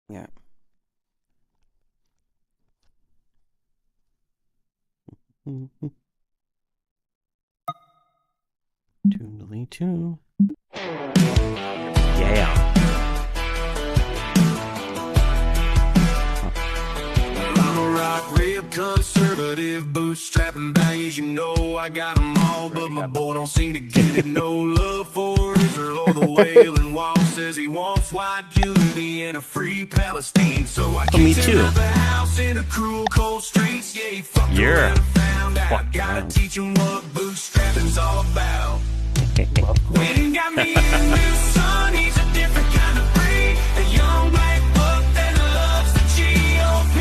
Yeah. Toodly two. Yeah. I'm a rock rib conservative, bootstrapping baggies, you know I got 'em all, but my boy don't seem to get it. No love for Israel or the Wailing Wall. Says he wants white beauty and a free Palestine. So I me kicked him too. out the house in the cruel cold streets. Yeah, he fucked around and found out. Gotta teach him what bootstrapping's all about. When he got me a new son, he's a different kind of breed. A young black buck that loves the GOP.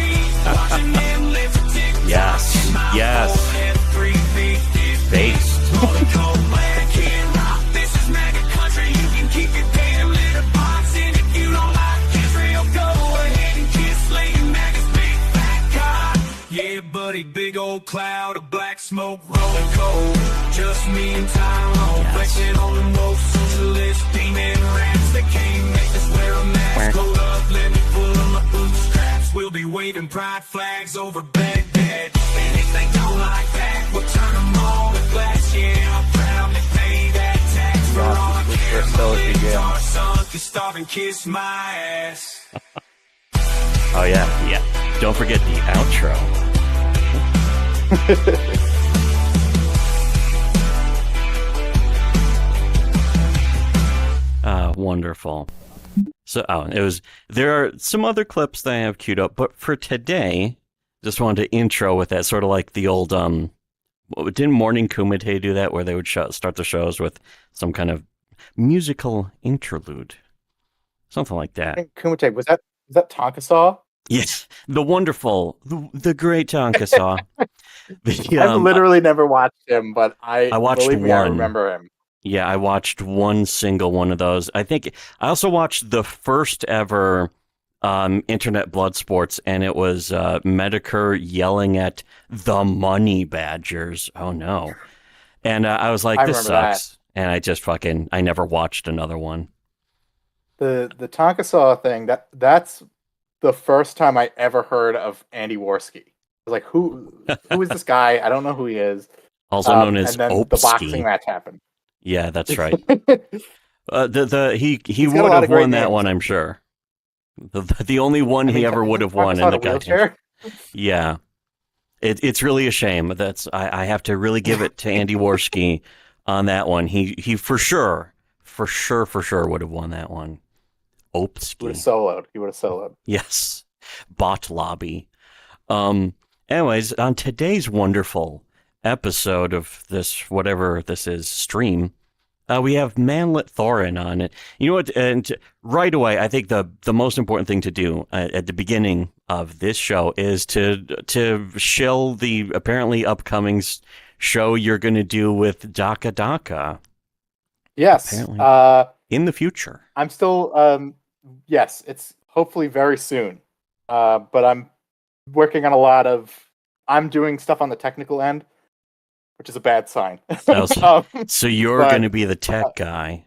Watching them live for TikTok. Yes. And my Yes. boy at 3 feet is Based. Rolling cold black and rock. This is MAGA country. You can keep your damn litter box. And if you don't like Israel, go ahead and kiss Lady MAGA's big fat cock. Yeah, buddy, big old cloud of black smoke rolling cold. Just me and Tyrone, flexing on the most socialist demon rats that can't make us wear a mask. Hold up, let me pull on my bootstraps. We'll be waving pride flags over Baghdad. And if they don't like that, we'll turn them all to glass. Yeah, I'll proudly pay that tax for all I care. My lips are sunk, you starve and kiss my ass. Oh yeah, yeah. Don't forget the outro. Wonderful. So, there are some other clips that I have queued up, but for today, just wanted to intro with that, sort of like the old, didn't Morning Kumite do that, where they would start the shows with some kind of musical interlude? Something like that. Kumite, was that Tonkasaw? Yes, the wonderful, the great Tonkasaw. I've literally never watched him, but I watched believe me, one. I remember him. Yeah, I watched one single one of those. I think I also watched the first ever internet blood sports, and it was Medicare yelling at the Money Badgers. Oh no! And I was like, this sucks. And I never watched another one. The Tonkasaw thing, that's the first time I ever heard of Andy Worski. I was like, who is this guy? I don't know who he is. Also known as and then Opsky. the boxing match happened. Yeah, that's right. He He's would have won that names. one, I'm sure. The only one he ever would have won in the goddamn. Yeah, it's really a shame. I have to really give it to Andy Worski on that one. He for sure would have won that one. Opsky. He would have soloed. Yes. Bot lobby. Anyways, on today's wonderful episode of this, whatever this is, stream, we have Manlet Thorin on it. You know what? And right away, I think the most important thing to do at the beginning of this show is to shill the apparently upcoming show you're going to do with Daka Daka. Yes. Apparently. In the future. I'm still, yes, it's hopefully very soon. But I'm working on I'm doing stuff on the technical end, which is a bad sign. So you're going to be the tech guy.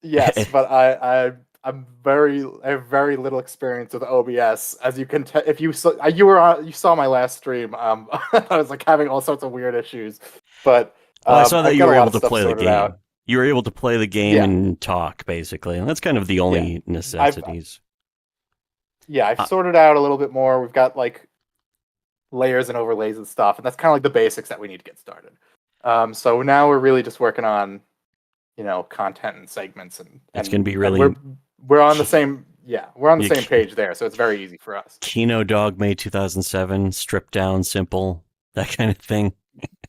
Yes, but I have very little experience with OBS, as you can tell. If you saw my last stream, I was like having all sorts of weird issues. But I saw that you were able to play the game. Out. You were able to play the game and talk, basically, and that's kind of the only necessities. I've sorted out a little bit more. We've got like layers and overlays and stuff, and that's kind of like the basics that we need to get started. So now we're really just working on, content and segments, and it's going to be really. We're on the same. Yeah, we're on the same page there, so it's very easy for us. Kino Dogme 2007, stripped down, simple, that kind of thing.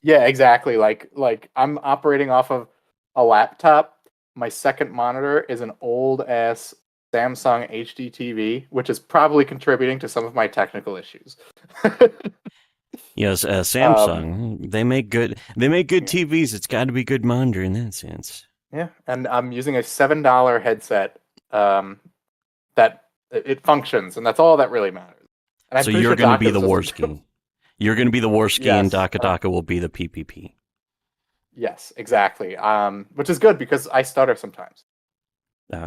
Yeah, exactly. Like I'm operating off of a laptop. My second monitor is an old ass Samsung HD TV, which is probably contributing to some of my technical issues. Yes, Samsung. They make good TVs. It's got to be good monitor in that sense. Yeah, and I'm using a $7 headset that it functions, and that's all that really matters. And so you're going to be the Worski. You're going to be the Worski, and Daka Daka will be the PPP. Yes, exactly. Which is good because I stutter sometimes.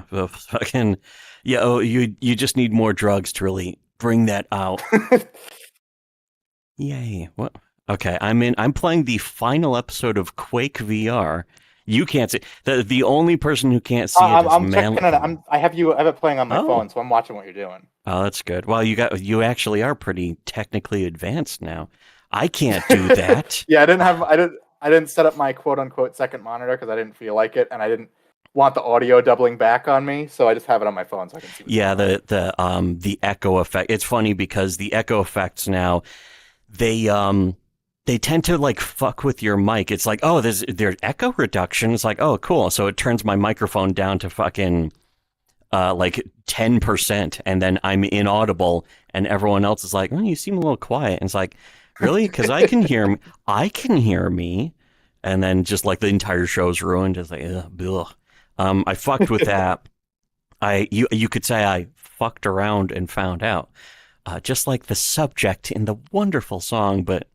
Fucking yeah. Oh, you just need more drugs to really bring that out. Yay! What? Okay, I'm playing the final episode of Quake VR. You can't see the only person who can't see it is I'm checking it. I have it playing on my Oh. phone, so I'm watching what you're doing. Oh, that's good. Well, you actually are pretty technically advanced now. I can't do that. Yeah, I didn't set up my quote unquote second monitor because I didn't feel like it, and I didn't want the audio doubling back on me, so I just have it on my phone so I can see. Yeah, the echo effect. It's funny because the echo effects now, they tend to like fuck with your mic. It's like, oh, there's echo reduction. It's like, oh, cool. So it turns my microphone down to fucking like 10%, and then I'm inaudible, and everyone else is like, oh, you seem a little quiet. And it's like, really? Because I can hear me. I can hear me. And then just like the entire show's ruined. It's like, ugh. I fucked with that. You could say I fucked around and found out, just like the subject in the wonderful song. But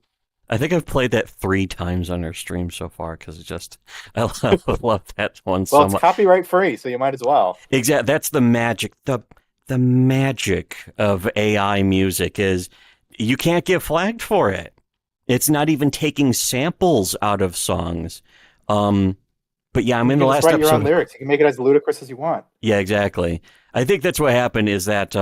I think I've played that 3 times on our stream so far because I love that one so much. Well, it's copyright free, so you might as well. Exactly. That's the magic. The magic of AI music is you can't get flagged for it. It's not even taking samples out of songs. But yeah, I'm in the last episode. You can write your own lyrics. You can make it as ludicrous as you want. Yeah, exactly. I think that's what happened is that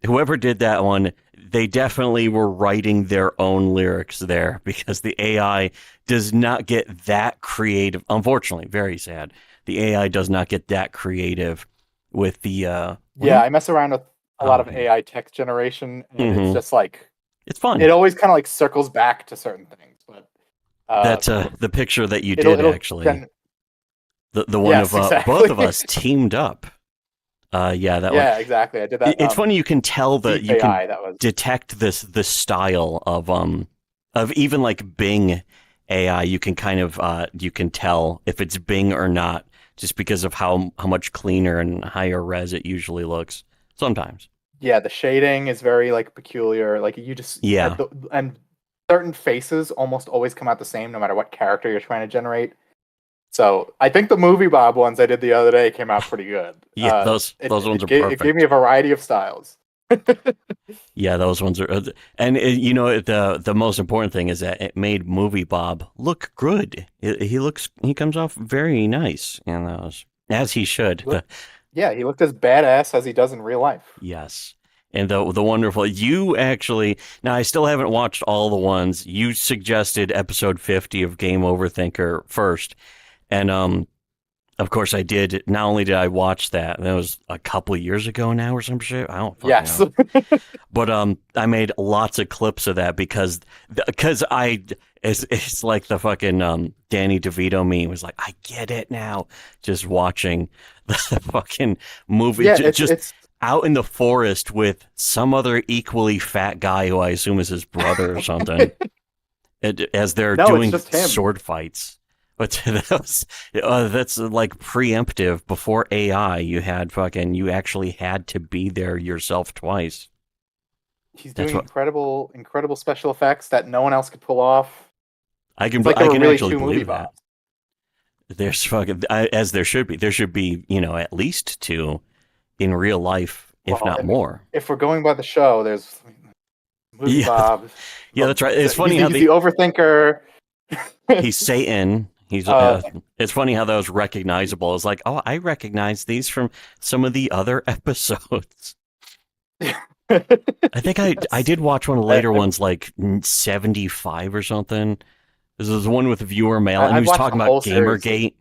whoever did that one, they definitely were writing their own lyrics there because the AI does not get that creative. Unfortunately, very sad. The AI does not get that creative with the... yeah, I mess around with a lot of AI text generation, and it's just like... It's fun. It always kind of like circles back to certain things. But that's the picture that you did, actually. The one of exactly. both of us teamed up. Yeah, that one. Yeah, exactly. I did that. It's funny you can tell that you AI, can detect the style of even like Bing AI. You can kind of you can tell if it's Bing or not just because of how much cleaner and higher res it usually looks sometimes. Yeah, the shading is very like peculiar. Like you just and certain faces almost always come out the same no matter what character you're trying to generate. So I think the movie Bob ones I did the other day came out pretty good. Yeah, those ones are perfect. It gave me a variety of styles. Yeah, those ones are, and you know the most important thing is that it made Movie Bob look good. He comes off very nice in those, as he should. Yeah, he looked as badass as he does in real life. Yes. And the wonderful, you actually, now I still haven't watched all the ones. You suggested episode 50 of Game Over Thinker first. And of course I did. Not only did I watch that, and that was a couple of years ago now or some shit. I don't fucking know. But I made lots of clips of that because it's like the fucking Danny DeVito meme was like, I get it now. Just watching the fucking movie. Yeah, it's out in the forest with some other equally fat guy who I assume is his brother or something. As they're doing sword fights. But that's like preemptive. Before AI, you actually had to be there yourself twice. He's doing incredible special effects that no one else could pull off. I can really actually believe that. There's as there should be. There should be, at least 2 in real life, if not more. If we're going by the show, there's Movie Bob. Yeah, that's right. It's funny how the overthinker. He's Satan. He's. It's funny how that was recognizable. It's like, oh, I recognize these from some of the other episodes. I think I did watch one of the later ones, like 75 or something. This is the one with viewer mail, and he was talking about Gamergate.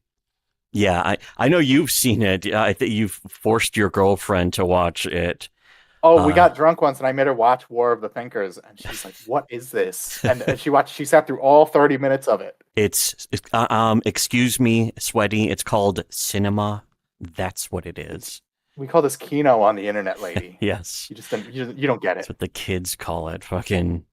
Yeah, I know you've seen it. I think you've forced your girlfriend to watch it. Oh, we got drunk once, and I made her watch War of the Thinkers, and she's like, "What is this?" And she sat through all 30 minutes of it. It's excuse me, sweaty. It's called cinema. That's what it is. We call this Kino on the internet, lady. Yes, you don't get it. That's what the kids call it. Fucking.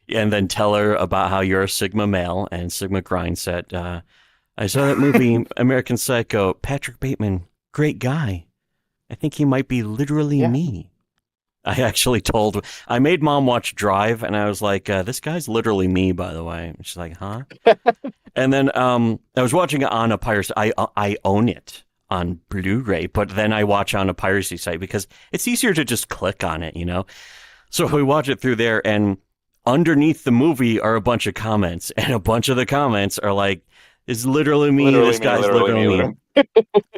And then tell her about how you're a Sigma male, and Sigma Grind said, I saw that movie, American Psycho. Patrick Bateman, great guy. I think he might be literally me. I made Mom watch Drive, and I was like, this guy's literally me, by the way. And she's like, huh? And then I was watching it on a piracy. I own it on Blu-ray, but then I watch on a piracy site because it's easier to just click on it, you know? So we watch it through there, and underneath the movie are a bunch of comments, and a bunch of the comments are like, it's literally me. This guy's literally me.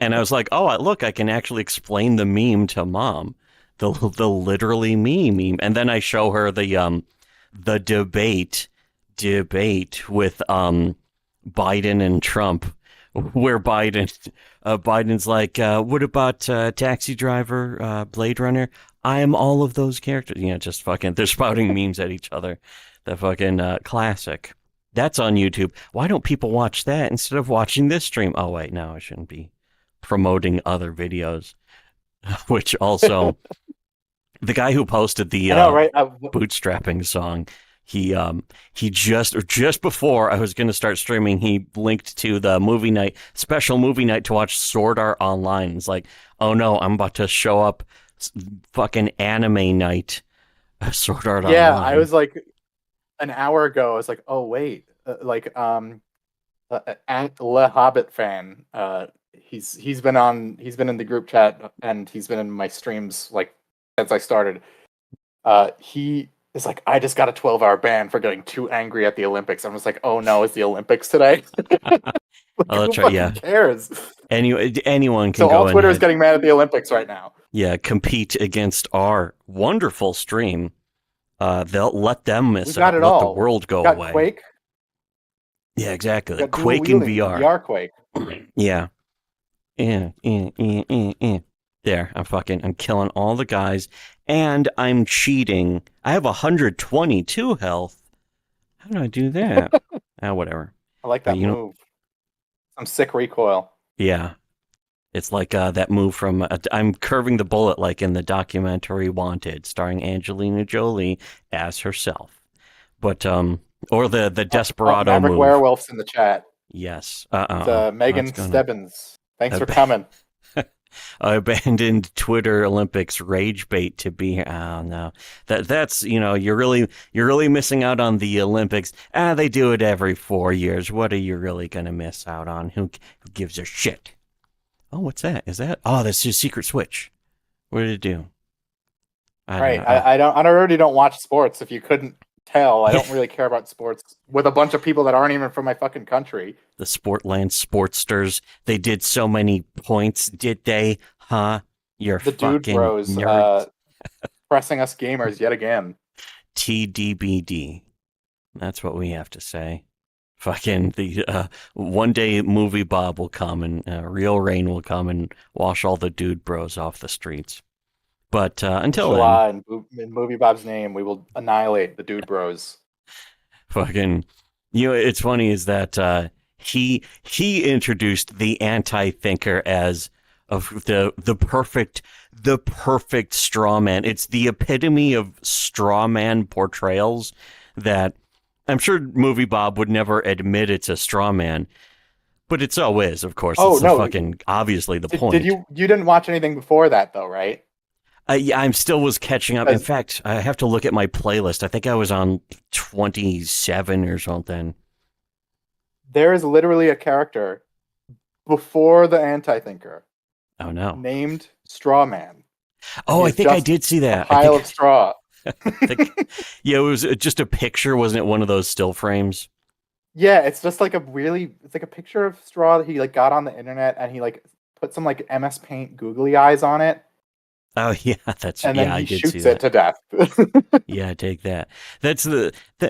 And I was like, oh, look, I can actually explain the meme to Mom. The literally me meme. And then I show her the debate with Biden and Trump, where Biden's like, what about Taxi Driver, Blade Runner? I am all of those characters. You know, just fucking, they're spouting memes at each other. The fucking classic. That's on YouTube. Why don't people watch that instead of watching this stream? Oh, wait, no, I shouldn't be promoting other videos. Which also, the guy who posted the bootstrapping song, he just before I was going to start streaming, he linked to the special movie night to watch Sword Art Online. It's like, oh no, I'm about to show up fucking anime night. Sword Art Online. Yeah, I was like, an hour ago, I was like, oh wait, Le Hobbit fan. He's been in the group chat, and he's been in my streams like since I started. He is like, I just got a 12-hour ban for getting too angry at the Olympics. I'm just like, oh no, it's the Olympics today. Oh, that's right. Yeah, who cares? Anyone can. So go all Twitter is getting mad at the Olympics right now. Yeah, compete against our wonderful stream. They'll let them miss out. Let the world go away. Quake. Yeah, exactly. Quake in VR. VR Quake. Yeah. There, I'm killing all the guys, and I'm cheating. I have 122 health. How do I do that? Whatever. I like that move. Some sick recoil. Yeah. It's like that move from, I'm curving the bullet like in the documentary Wanted, starring Angelina Jolie as herself. But, or the Desperado Maverick move. Werewolf's in the chat. Yes. Megan Stebbins. Thanks for coming. Abandoned Twitter Olympics rage bait to be. Oh no, that's you're really missing out on the Olympics. They do it every 4 years. What are you really gonna miss out on? Who gives a shit? Oh, what's that? Is that? Oh, that's your secret switch. What did it do? I already don't watch sports. If you couldn't tell, I don't really care about sports with a bunch of people that aren't even from my fucking country. The Sportland Sportsters. They did so many points, did they? Huh? You're the fucking dude bros pressing us gamers yet again. TDBD. That's what we have to say. Fucking the one day Movie Bob will come and real rain will come and wash all the dude bros off the streets. But until then, in Movie Bob's name, we will annihilate the dude bros. Fucking, it's funny is that he introduced the anti-thinker as of the perfect straw man. It's the epitome of straw man portrayals that I'm sure Movie Bob would never admit it's a straw man, but it so is, of course. Oh, it's no. Fucking obviously the point. You didn't watch anything before that though, right? Yeah, I still was catching up. In fact, I have to look at my playlist. I think I was on 27 or something. There is literally a character before the anti-thinker. Oh no! Named Strawman. Oh, I think I did see that. A pile of straw. Yeah, it was just a picture, wasn't it? One of those still frames. Yeah, it's just like it's like a picture of straw that he like got on the internet, and he like put some like MS Paint googly eyes on it. Oh yeah, and then I he did shoots see it that. to death. Yeah, take that.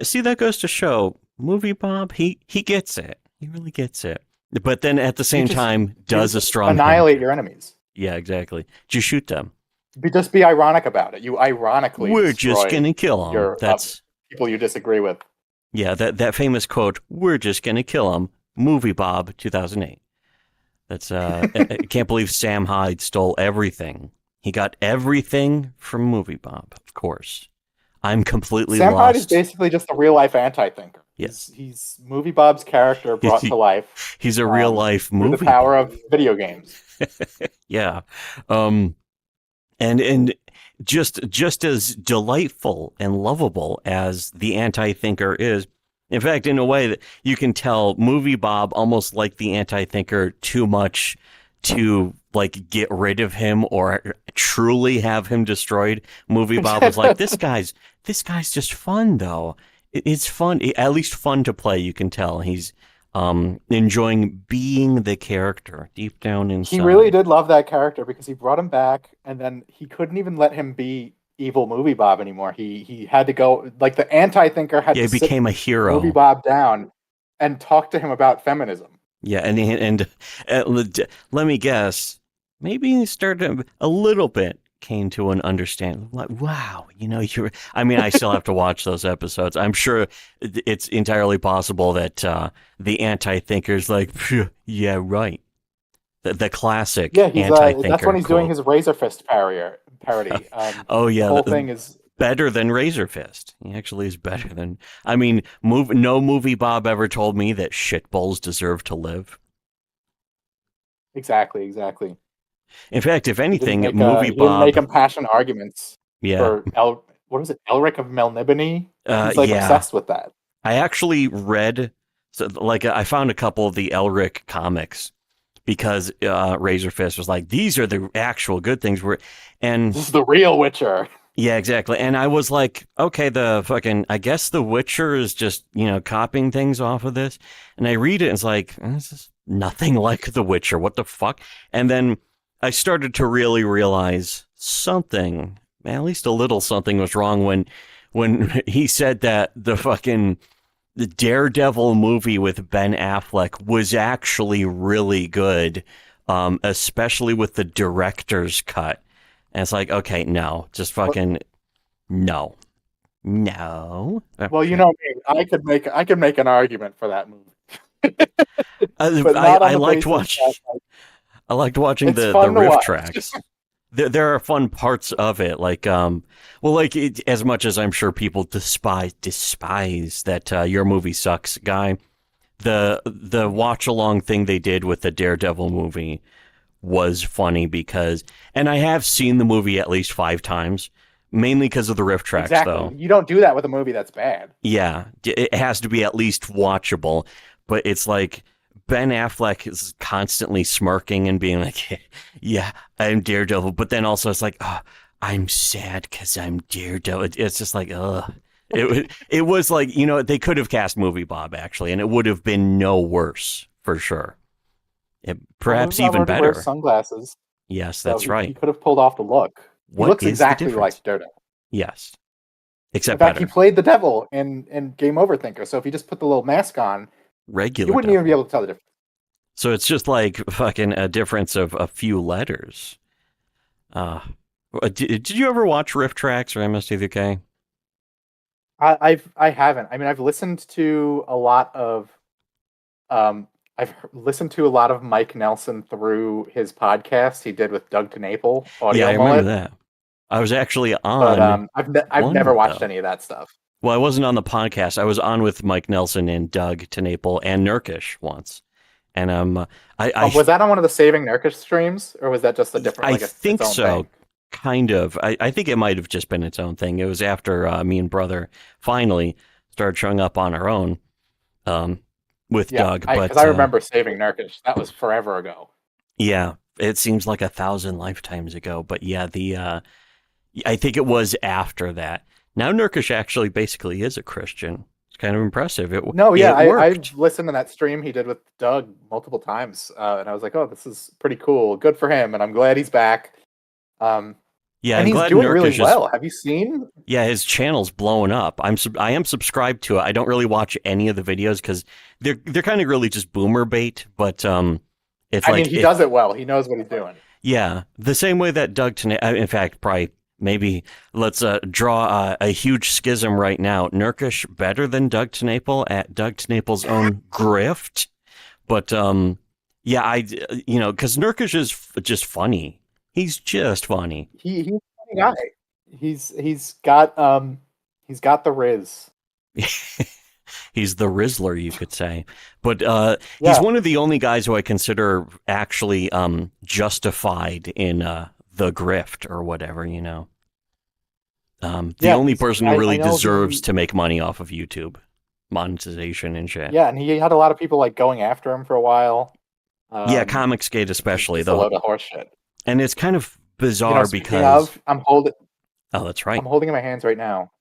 See, that goes to show Movie Bob. He gets it. He really gets it. But then at the same time, does a strong annihilate your enemies. Yeah, exactly. Just shoot them. Just be ironic about it. You ironically. We're just gonna kill them. That's people you disagree with. Yeah, that famous quote. We're just gonna kill them. Movie Bob, 2008. That's I can't believe Sam Hyde stole everything. He got everything from Movie Bob, of course. I'm completely Sam lost. Hyde is basically just a real life anti-thinker. Yes. He's Movie Bob's character brought to life. He's a real life movie. Through the power of video games. Yeah. And just as delightful and lovable as the anti-thinker is. In fact, in a way that you can tell Movie Bob almost liked the anti-thinker too much to like get rid of him or truly have him destroyed. Movie Bob was like, this guy's just fun though. It's fun, at least fun to play. You can tell he's enjoying being the character deep down inside. He really did love that character because he brought him back, and then he couldn't even let him be evil Movie Bob anymore. He had to go, like the anti-thinker had to became a hero. Movie Bob down and talk to him about feminism. Yeah, and let me guess, maybe he started a little bit came to an understanding. Like, wow, I mean, I still have to watch those episodes. I'm sure it's entirely possible that the anti-thinker's like, yeah, right. The classic anti-thinker. That's when he's doing his Razor Fist parody. Oh, yeah. The whole thing is better than Razor Fist. He actually is better than... I mean, no Movie Bob ever told me that shitballs deserve to live. Exactly. In fact, if anything, Movie Bob... He didn't make impassioned arguments for... what was it? Elric of Melnibone? He's obsessed with that. I actually read... I found a couple of the Elric comics because Razor Fist was like, these are the actual good things. This is the real Witcher. Yeah, exactly. And I was like, okay, I guess The Witcher is just, copying things off of this. And I read it and it's like, this is nothing like The Witcher. What the fuck? And then I started to really realize something, at least a little something was wrong when he said that the Daredevil movie with Ben Affleck was actually really good, especially with the director's cut. And it's like, okay, no, just fucking no. Well, you know me, I could make an argument for that movie. I liked watching the riff tracks. There are fun parts of it, as much as I'm sure people despise that Your Movie Sucks guy. The watch along thing they did with the Daredevil movie was funny and I have seen the movie at least 5 times, mainly because of the riff tracks, though. You don't do that with a movie that's bad. Yeah, it has to be at least watchable, but it's like Ben Affleck is constantly smirking and being like, yeah, I'm Daredevil, but then also it's like, oh, I'm sad because I'm Daredevil. It's just like, ugh. It was like, they could have cast Movie Bob, actually, and it would have been no worse, for sure. Perhaps even better. Wears sunglasses. Yes, that's right. He could have pulled off the look. He looks exactly like Daredevil. Yes, except in fact, better. He played the devil in Game Over Thinker. So if you just put the little mask on, regular, you wouldn't even be able to tell the difference. So it's just like fucking a difference of a few letters. Did you ever watch Riff Tracks or MST3K? I haven't. I mean, I've listened to a lot of Mike Nelson through his podcast he did with Doug TeNapel. Yeah, I remember that. I was actually on. But I've never watched any of that stuff. Well, I wasn't on the podcast. I was on with Mike Nelson and Doug TeNapel and Nurkish once. And was that on one of the Saving Nurkish streams, or was that just a different? I think so. Thing? Kind of. I think it might have just been its own thing. It was after me and brother finally started showing up on our own with Doug. Because I remember Saving Nurkish. That was forever ago. Yeah, it seems like 1,000 lifetimes ago. But yeah, I think it was after that. Now Nurkish actually basically is a Christian. It's kind of impressive. I've listened to that stream he did with Doug multiple times, and I was like, oh, this is pretty cool. Good for him, and I'm glad he's back. Yeah, and he's doing really well. Have you seen? Yeah, his channel's blowing up. I am subscribed to it. I don't really watch any of the videos because they're kind of really just boomer bait. But he does it well. He knows what he's doing. Yeah, the same way that Doug TeNapel. In fact, probably maybe let's draw a huge schism right now. Nurkish better than Doug TeNapel at Doug TeNapel's own grift. But because Nurkish is just funny. He's just funny. He's a funny guy. He's got the Riz. He's the Rizzler, you could say. But he's one of the only guys who I consider actually justified in the grift or whatever, The only person who really I know deserves to make money off of YouTube monetization and shit. Yeah, and he had a lot of people like going after him for a while. Yeah, Comicsgate especially, It's a though. load of horse shit. And it's kind of bizarre because I'm holding. Oh, that's right. I'm holding in my hands right now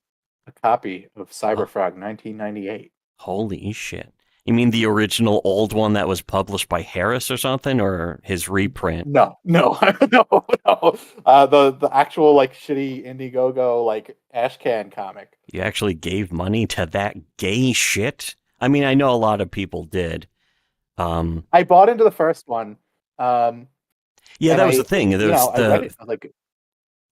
a copy of Cyberfrog 1998. Holy shit! You mean the original old one that was published by Harris or something, or his reprint? No. no. The actual like shitty Indiegogo like Ashcan comic. You actually gave money to that gay shit? I mean, I know a lot of people did. I bought into the first one. Yeah, that was the thing. There was I read it.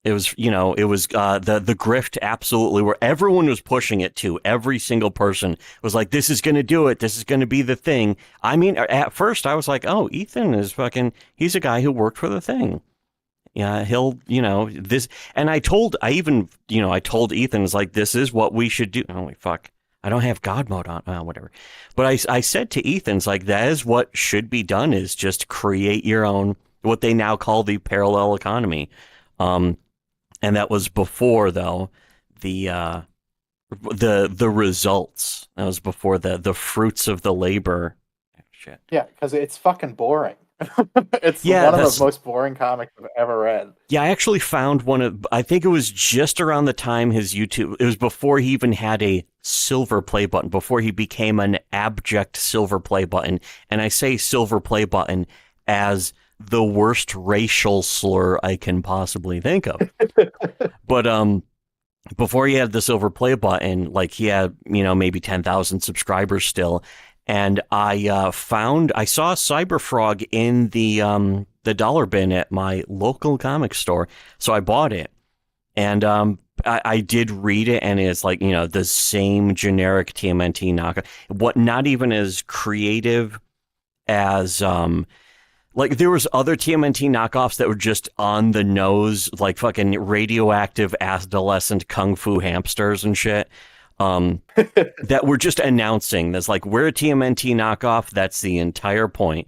it was the grift absolutely where everyone was pushing it to. Every single person was like, this is going to do it. This is going to be the thing. I mean, at first I was like, oh, Ethan is he's a guy who worked for the thing. Yeah, he'll, this. And I told Ethan, it's like, this is what we should do. Holy fuck. I don't have God mode on. Whatever. But I said to Ethan, it's like, that is what should be done, is just create your own, what they now call the parallel economy. And that was before, though, the results. That was before the fruits of the labor. Shit. Yeah, because it's fucking boring. It's one of the most boring comics I've ever read. Yeah, I actually found I think it was just around the time his YouTube, it was before he even had a silver play button, before he became an abject silver play button. And I say silver play button as the worst racial slur I can possibly think of. But before he had the silver play button, like he had, maybe 10,000 subscribers still. And I saw Cyberfrog in the dollar bin at my local comic store. So I bought it. And I did read it, and it's like, the same generic TMNT knockoff. Not even as creative as like there was other TMNT knockoffs that were just on the nose, like fucking radioactive adolescent kung fu hamsters and shit. That were just announcing this, like, we're a TMNT knockoff. That's the entire point.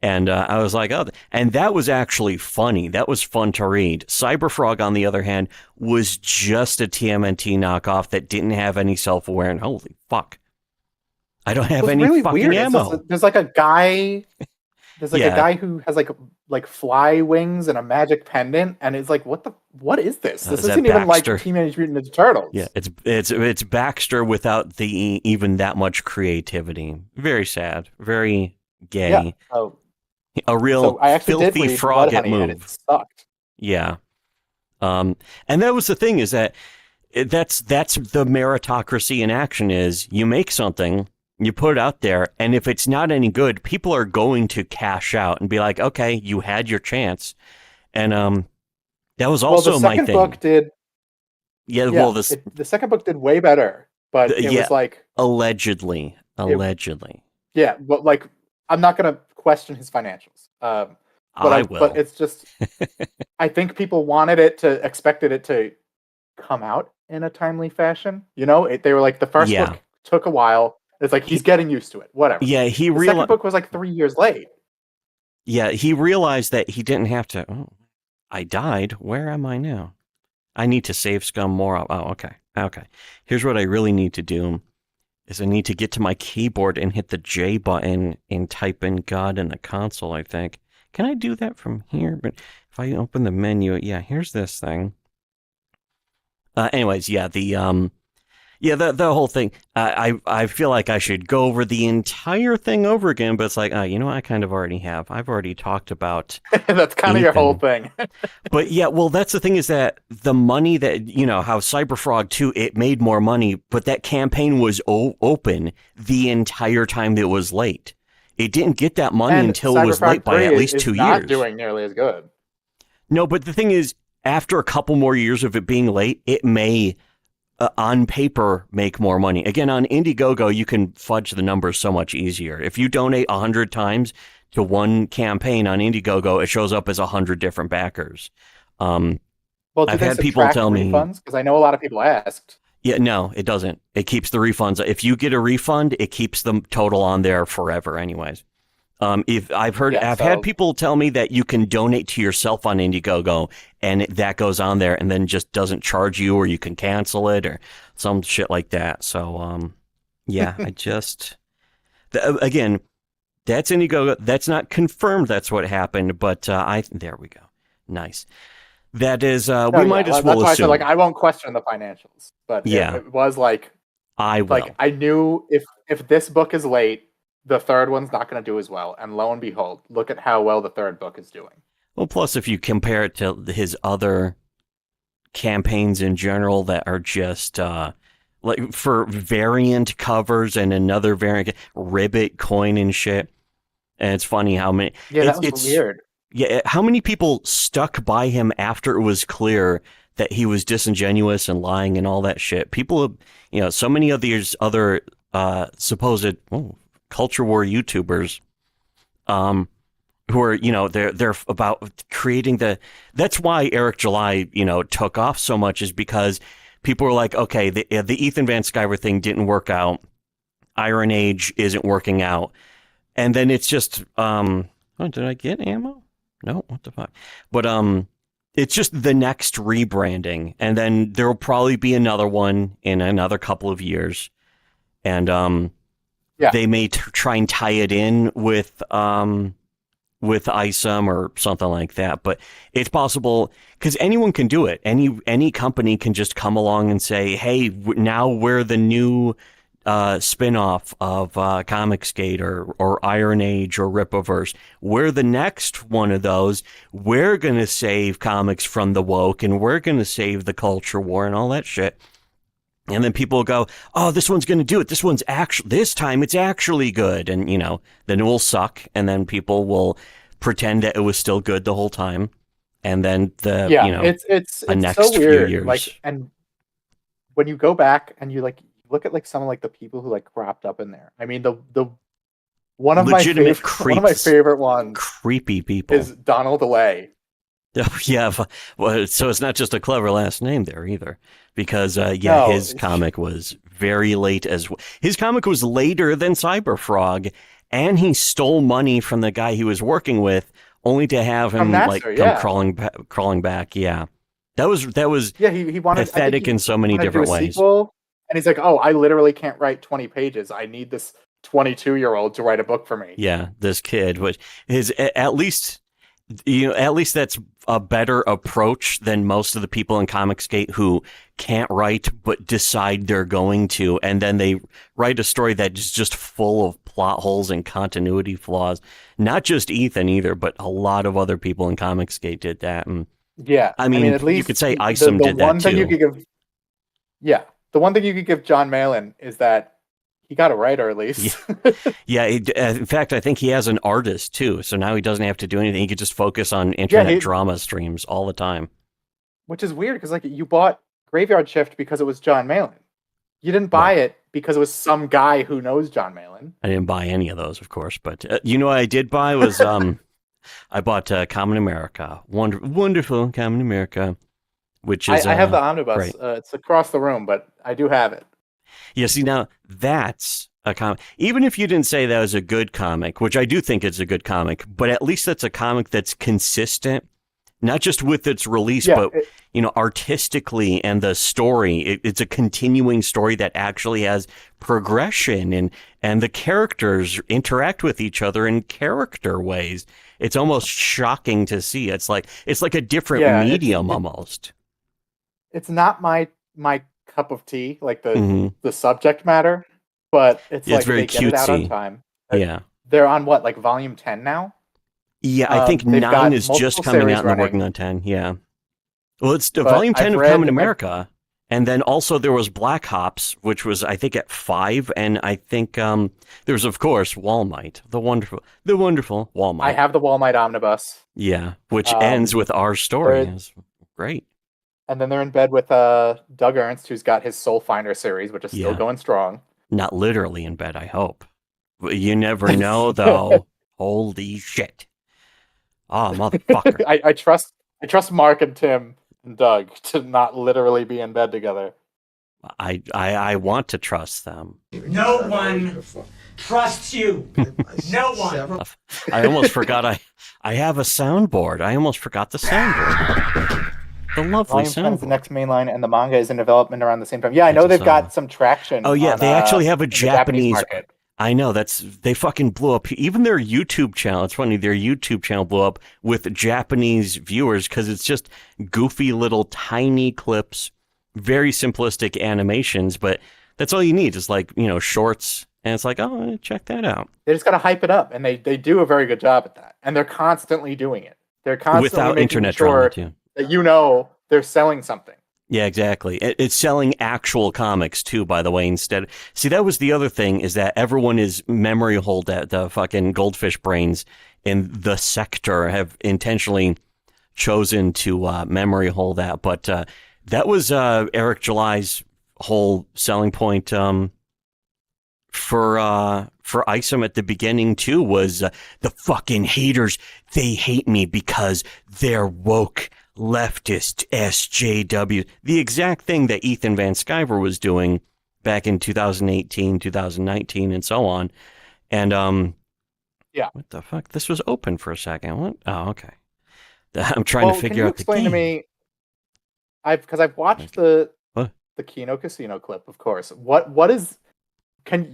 And I was like, oh, and that was actually funny. That was fun to read. Cyberfrog, on the other hand, was just a TMNT knockoff that didn't have any self-awareness. Holy fuck. I don't have any really fucking weird. Ammo. There's like a guy. There's like a guy who has like fly wings and a magic pendant, and it's like, what is this? This isn't even like Teenage Mutant Ninja Turtles. Yeah, it's Baxter without the even that much creativity. Very sad, very gay. Yeah. Oh, a real filthy frog at move. And it sucked. Yeah. And that was the thing, is that's the meritocracy in action. Is you make something, you put it out there, and if it's not any good, people are going to cash out and be like, okay, you had your chance. And that was also my thing. The second book did... Yeah, well, the second book did way better, but it was like... Allegedly. Yeah, but like, I'm not going to question his financials. But I will. But it's just... I think people expected it to come out in a timely fashion. They were like, the first book took a while. It's like, he's getting used to it. Whatever. Yeah, the second book was like 3 years late. Yeah, he realized that he didn't have to... Oh, I died. Where am I now? I need to save scum more. Oh, okay. Here's what I really need to do. Is I need to get to my keyboard and hit the J button and type in God in the console, I think. Can I do that from here? But if I open the menu... Yeah, here's this thing. Anyways, yeah, the whole thing. I feel like I should go over the entire thing over again, but it's like, I kind of already have. I've already talked about. That's kind of your whole thing. But yeah, well, that's the thing, is that the money that, how Cyberfrog 2, it made more money, but that campaign was open the entire time that it was late. It didn't get that money until it was late by at least 2 years. Not doing nearly as good. No, but the thing is, after a couple more years of it being late, it may... on paper, make more money. Again, on Indiegogo, you can fudge the numbers so much easier. If you donate 100 times to one campaign on Indiegogo, it shows up as 100 different backers. Well, I've had people tell me, because I know a lot of people asked. Yeah, no, it doesn't. It keeps the refunds. If you get a refund, it keeps the total on there forever anyways. If I've had people tell me that you can donate to yourself on Indiegogo, and that goes on there, and then just doesn't charge you, or you can cancel it, or some shit like that. So, yeah, again, that's Indiegogo. That's not confirmed. That's what happened, but there we go. Nice. That is, we might as well assume. That's why I said, like, I won't question the financials, but it was like, I will. Like, I knew if this book is late, the third one's not going to do as well. And lo and behold, look at how well the third book is doing. Well, plus if you compare it to his other campaigns in general that are just like for variant covers and another variant, ribbit coin and shit. And it's funny how many. Yeah, that was weird. Yeah, how many people stuck by him after it was clear that he was disingenuous and lying and all that shit? People, so many of these other supposed culture war YouTubers, who are, they're about creating that's why Eric July, took off so much, is because people were like, okay, the Ethan Van Sciver thing didn't work out. Iron Age isn't working out. And then it's just, did I get ammo? No, what the fuck? But, it's just the next rebranding. And then there'll probably be another one in another couple of years. And, they may try and tie it in with ISOM or something like that. But it's possible because anyone can do it. Any company can just come along and say, hey, now we're the new spin-off of Comicsgate or Iron Age or Rippaverse. We're the next one of those. We're going to save comics from the woke, and we're going to save the culture war and all that shit. And then people will go, oh, this one's going to do it. This time it's actually good. And, then it will suck. And then people will pretend that it was still good the whole time. And then it's next so weird. Few years. Like, and when you go back and you look at some of the people who cropped up in there. I mean, one of my favorite ones, creepy people, is Donald Away. Yeah, well, so it's not just a clever last name there either, because his comic was very late as well. His comic was later than Cyberfrog, and he stole money from the guy he was working with, only to have him come crawling back. Yeah, that was he wanted pathetic in so many different ways. Sequel, and he's like, oh, I literally can't write 20 pages. I need this 22-year-old to write a book for me. Yeah, this kid, which is at least that's a better approach than most of the people in Comicsgate who can't write but decide they're going to, and then they write a story that is just full of plot holes and continuity flaws. Not just Ethan either, but a lot of other people in Comicsgate did that. And I mean, at least you could say ISOM did that too. The one thing you could give John Malin is that he got a writer at least. Yeah. In fact, I think he has an artist too. So now he doesn't have to do anything. He could just focus on internet drama streams all the time. Which is weird because you bought Graveyard Shift because it was John Malin. You didn't buy it because it was some guy who knows John Malin. I didn't buy any of those, of course. But what I did buy was I bought Common America. Wonderful Common America, which is... I have the omnibus. It's across the room, but I do have it. Yeah, see, now that's a comic. Even if you didn't say that was a good comic, which I do think it's a good comic, but at least that's a comic that's consistent, not just with its release, but artistically and the story. It's a continuing story that actually has progression, and the characters interact with each other in character ways. It's almost shocking to see. It's like a different medium almost. It's not my cup of tea, like the subject matter, but it's like very they cutesy. Get it out on time. Yeah, they're on what, like volume 10 now? Yeah, I think 9 is just coming out and they're working on 10. Yeah, well, it's volume 10 of Common America, and then also there was Black Hops, which was I think at 5, and I think there's of course Walmite, the wonderful Walmite. I have the Walmite omnibus. Yeah, which ends with our story. It's great. And then they're in bed with Doug Ernst, who's got his Soul Finder series, which is still going strong. Not literally in bed, I hope. You never know, though. Holy shit! Oh, motherfucker! I trust Mark and Tim and Doug to not literally be in bed together. I want to trust them. No one trusts you. No one. I almost forgot I have a soundboard. I almost forgot the soundboard. The lovely Volume 10 is the soundboard. next main line, and the manga is in development around the same time. Yeah, I know they've got some traction. Oh yeah, on, they actually have a in the Japanese Japanese. market. I know they fucking blew up. Even their YouTube channel. It's funny. Their YouTube channel blew up with Japanese viewers because it's just goofy little tiny clips, very simplistic animations. But that's all you need is like shorts, and it's like, oh, check that out. They just got to hype it up, and they do a very good job at that. And they're constantly doing it. They're constantly Without making internet sure drama too. that they're selling something. Yeah, exactly. It's selling actual comics too, by the way, instead. See, that was the other thing, is that everyone is memory hold at the fucking goldfish brains in the sector have intentionally chosen to memory hold that. But that was Eric July's whole selling point for Isom at the beginning too, was the fucking haters. They hate me because they're woke. Leftist SJW, the exact thing that Ethan Van Sciver was doing back in 2018, 2019, and so on. And yeah, what the fuck? This was open for a second. What? Oh, okay. I'm trying to figure out the game. Explain to me, because I've watched the Kino Casino clip, of course. What is?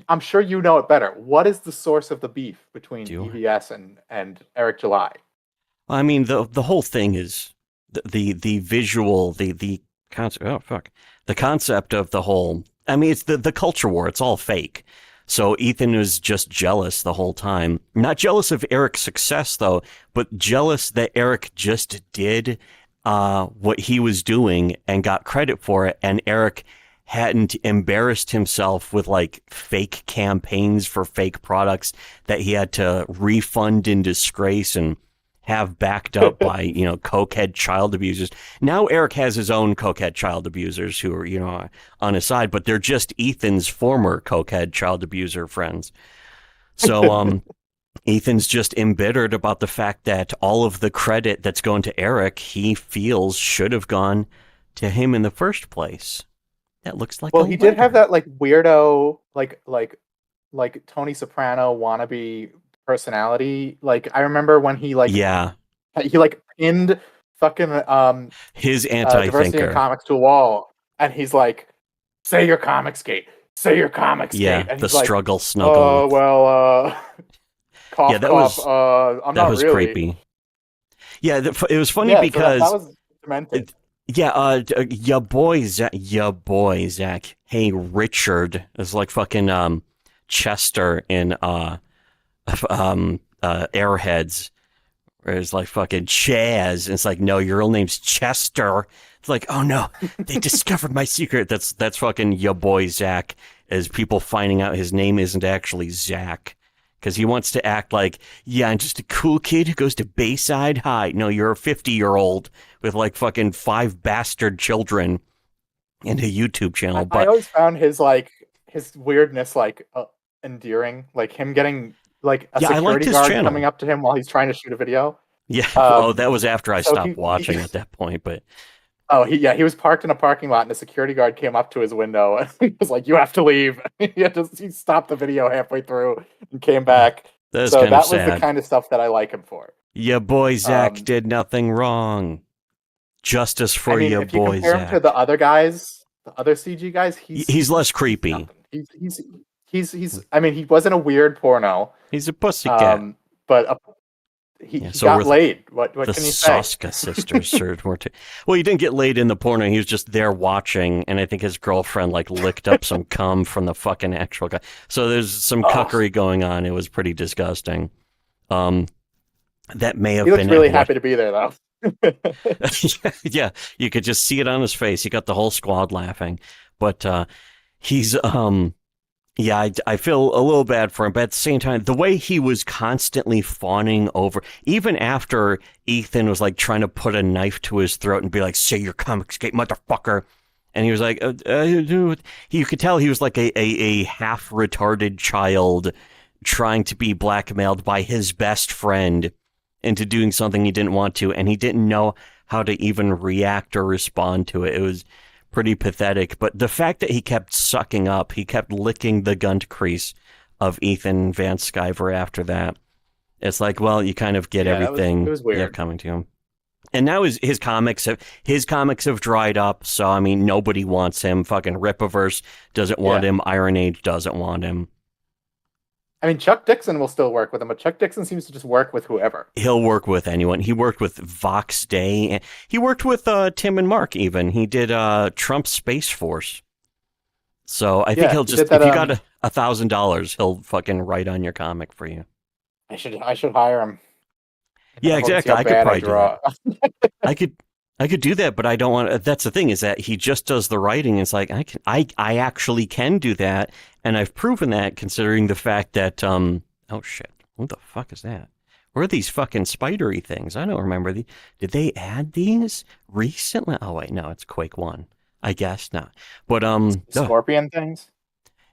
I'm sure you know it better. What is the source of the beef between EVS and Eric July? I mean, the whole thing is. The visual, the concept. Oh fuck, the concept of the whole. I mean, it's the culture war. It's all fake. So Ethan was just jealous the whole time. Not jealous of Eric's success though, but jealous that Eric just did what he was doing and got credit for it, and Eric hadn't embarrassed himself with like fake campaigns for fake products that he had to refund in disgrace and have backed up by, cokehead child abusers. Now Eric has his own cokehead child abusers who are, on his side, but they're just Ethan's former cokehead child abuser friends. So Ethan's just embittered about the fact that all of the credit that's going to Eric, he feels should have gone to him in the first place. That looks like he did have that like weirdo, like Tony Soprano wannabe personality. Like I remember when he pinned fucking his diversity anti-thinker in comics to a wall, and he's like, say your Comicsgate, say your Comicsgate. Yeah, and the he's struggle like, snuggle. Oh well, cough, yeah, that cough, was I'm that not was really. creepy. Yeah, it was funny because so that was demented. your boy Zach. Hey, Richard is like fucking Chester in Airheads, where it's like fucking Chaz, and it's like, no, your real name's Chester. It's like, oh no, they discovered my secret. That's fucking your boy Zach, as people finding out his name isn't actually Zach, because he wants to act like, yeah, I'm just a cool kid who goes to Bayside High. No, you're a 50-year-old with like fucking 5 bastard children and a YouTube channel. I always found his weirdness endearing, like him getting like a security guard coming up to him while he's trying to shoot a video. Yeah. That was after I stopped watching at that point, but. He was parked in a parking lot, and a security guard came up to his window and he was like, "You have to leave." He stopped the video halfway through and came back. That was the kind of stuff that I like him for. Your boy Zach did nothing wrong. Justice for your boy Zach. If you compare him to the other guys, the other CG guys, he's less creepy. He's. I mean, he wasn't a weird porno. He's a pussycat. But he got laid. What can you say? The Soska sisters served more too. Well, he didn't get laid in the porno. He was just there watching, and I think his girlfriend like licked up some cum from the fucking actual guy. So there's some cuckery going on. It was pretty disgusting. That may have been. He looks really happy to be there, though. Yeah, you could just see it on his face. He got the whole squad laughing, but he's yeah, I feel a little bad for him, but at the same time, the way he was constantly fawning over, even after Ethan was like trying to put a knife to his throat and be like, "Say your Comicsgate, motherfucker," and he was like, you could tell he was like a half retarded child trying to be blackmailed by his best friend into doing something he didn't want to, and he didn't know how to even react or respond to it. It was pretty pathetic, but the fact that he kept sucking up, he kept licking the gunt crease of Ethan Van Sciver after that. It's like, well, you kind of get everything it was weird. yeah, coming to him. And now his comics have dried up, so I mean nobody wants him. Fucking Rippaverse doesn't want him, Iron Age doesn't want him. I mean, Chuck Dixon will still work with him, but Chuck Dixon seems to just work with whoever. He'll work with anyone. He worked with Vox Day. He worked with Tim and Mark even. He did Trump Space Force. So I think he'll just, if you got $1,000, he'll fucking write on your comic for you. I should hire him. Yeah, exactly. I could probably do that. I could do that, but I don't want. That's the thing, is that he just does the writing. It's like I actually can do that, and I've proven that, considering the fact that oh shit, what the fuck is that? Where are these fucking spidery things? I don't remember Did they add these recently? Oh wait, no, it's Quake 1. I guess not. But scorpion things.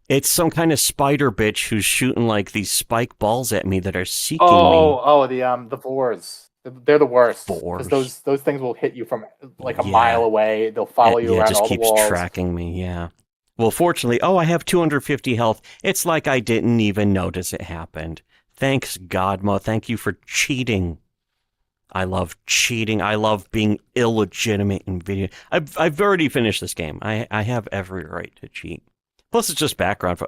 It's some kind of spider bitch who's shooting like these spike balls at me that are seeking me. The Vors. They're the worst. Because those things will hit you from like a mile away. They'll follow you around all the walls. Just keeps tracking me, yeah. Well, fortunately, I have 250 health. It's like I didn't even notice it happened. Thanks, Godmo. Thank you for cheating. I love cheating. I love being illegitimate in video. I've already finished this game. I have every right to cheat. Plus, it's just background for,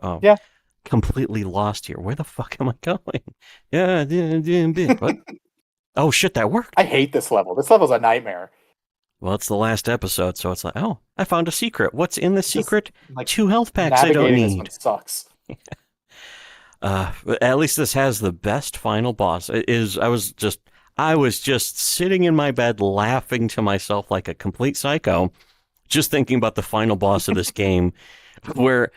completely lost here. Where the fuck am I going? Yeah, what? Oh, shit, that worked. I hate this level. This level's a nightmare. Well, it's the last episode, so it's like, oh, I found a secret. What's in the secret? Like, 2 health packs I don't need. This one sucks. At least this has the best final boss. I was just sitting in my bed laughing to myself like a complete psycho, just thinking about the final boss of this game, where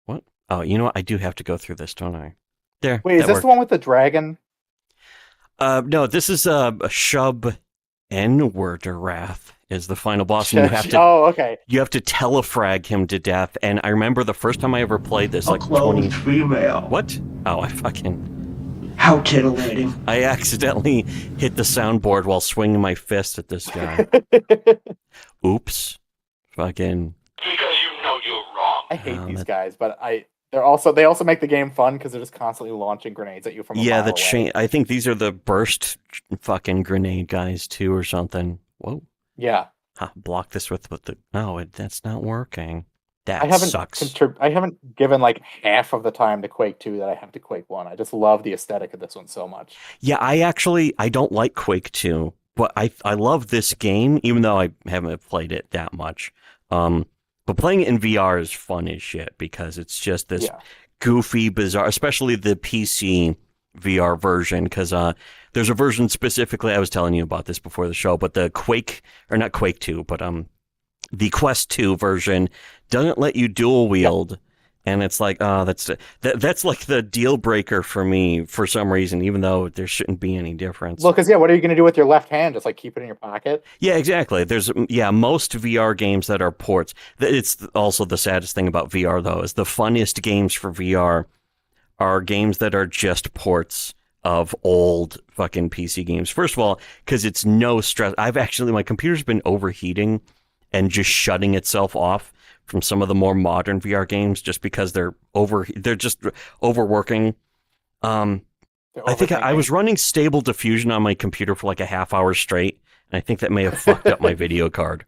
what? Oh, you know what? I do have to go through this, don't I? There. Wait, is this the one with the dragon? No, this is Shub N-Word-Wrath is the final boss, and you have to. Oh, okay. You have to telefrag him to death, and I remember the first time I ever played this, like cloned female. What? Oh, I fucking. How titillating! I accidentally hit the soundboard while swinging my fist at this guy. Oops. Fucking. Because you know you're wrong. I hate these guys, but they also make the game fun because they're just constantly launching grenades at you from a mile away. I think these are the burst fucking grenade guys too, or something. Whoa. Yeah. Block this with the. No, that's not working. That sucks. I haven't given like half of the time to Quake 2 that I have to Quake 1. I just love the aesthetic of this one so much. Yeah, I don't like Quake 2, but I love this game, even though I haven't played it that much. But playing it in VR is fun as shit because it's just this goofy, bizarre, especially the PC VR version, because there's a version specifically, I was telling you about this before the show, but the Quake, or not Quake 2, but the Quest 2 version doesn't let you dual wield, and it's like, that's like the deal breaker for me for some reason, even though there shouldn't be any difference. Well, because what are you going to do with your left hand? Just like keep it in your pocket? Yeah, exactly. There's most VR games that are ports. It's also the saddest thing about VR though, is the funniest games for VR are games that are just ports of old fucking PC games. First of all, because it's no stress. My computer's been overheating and just shutting itself off from some of the more modern VR games just because they're just overworking. I think I was running Stable Diffusion on my computer for like a half hour straight, and I think that may have fucked up my video card.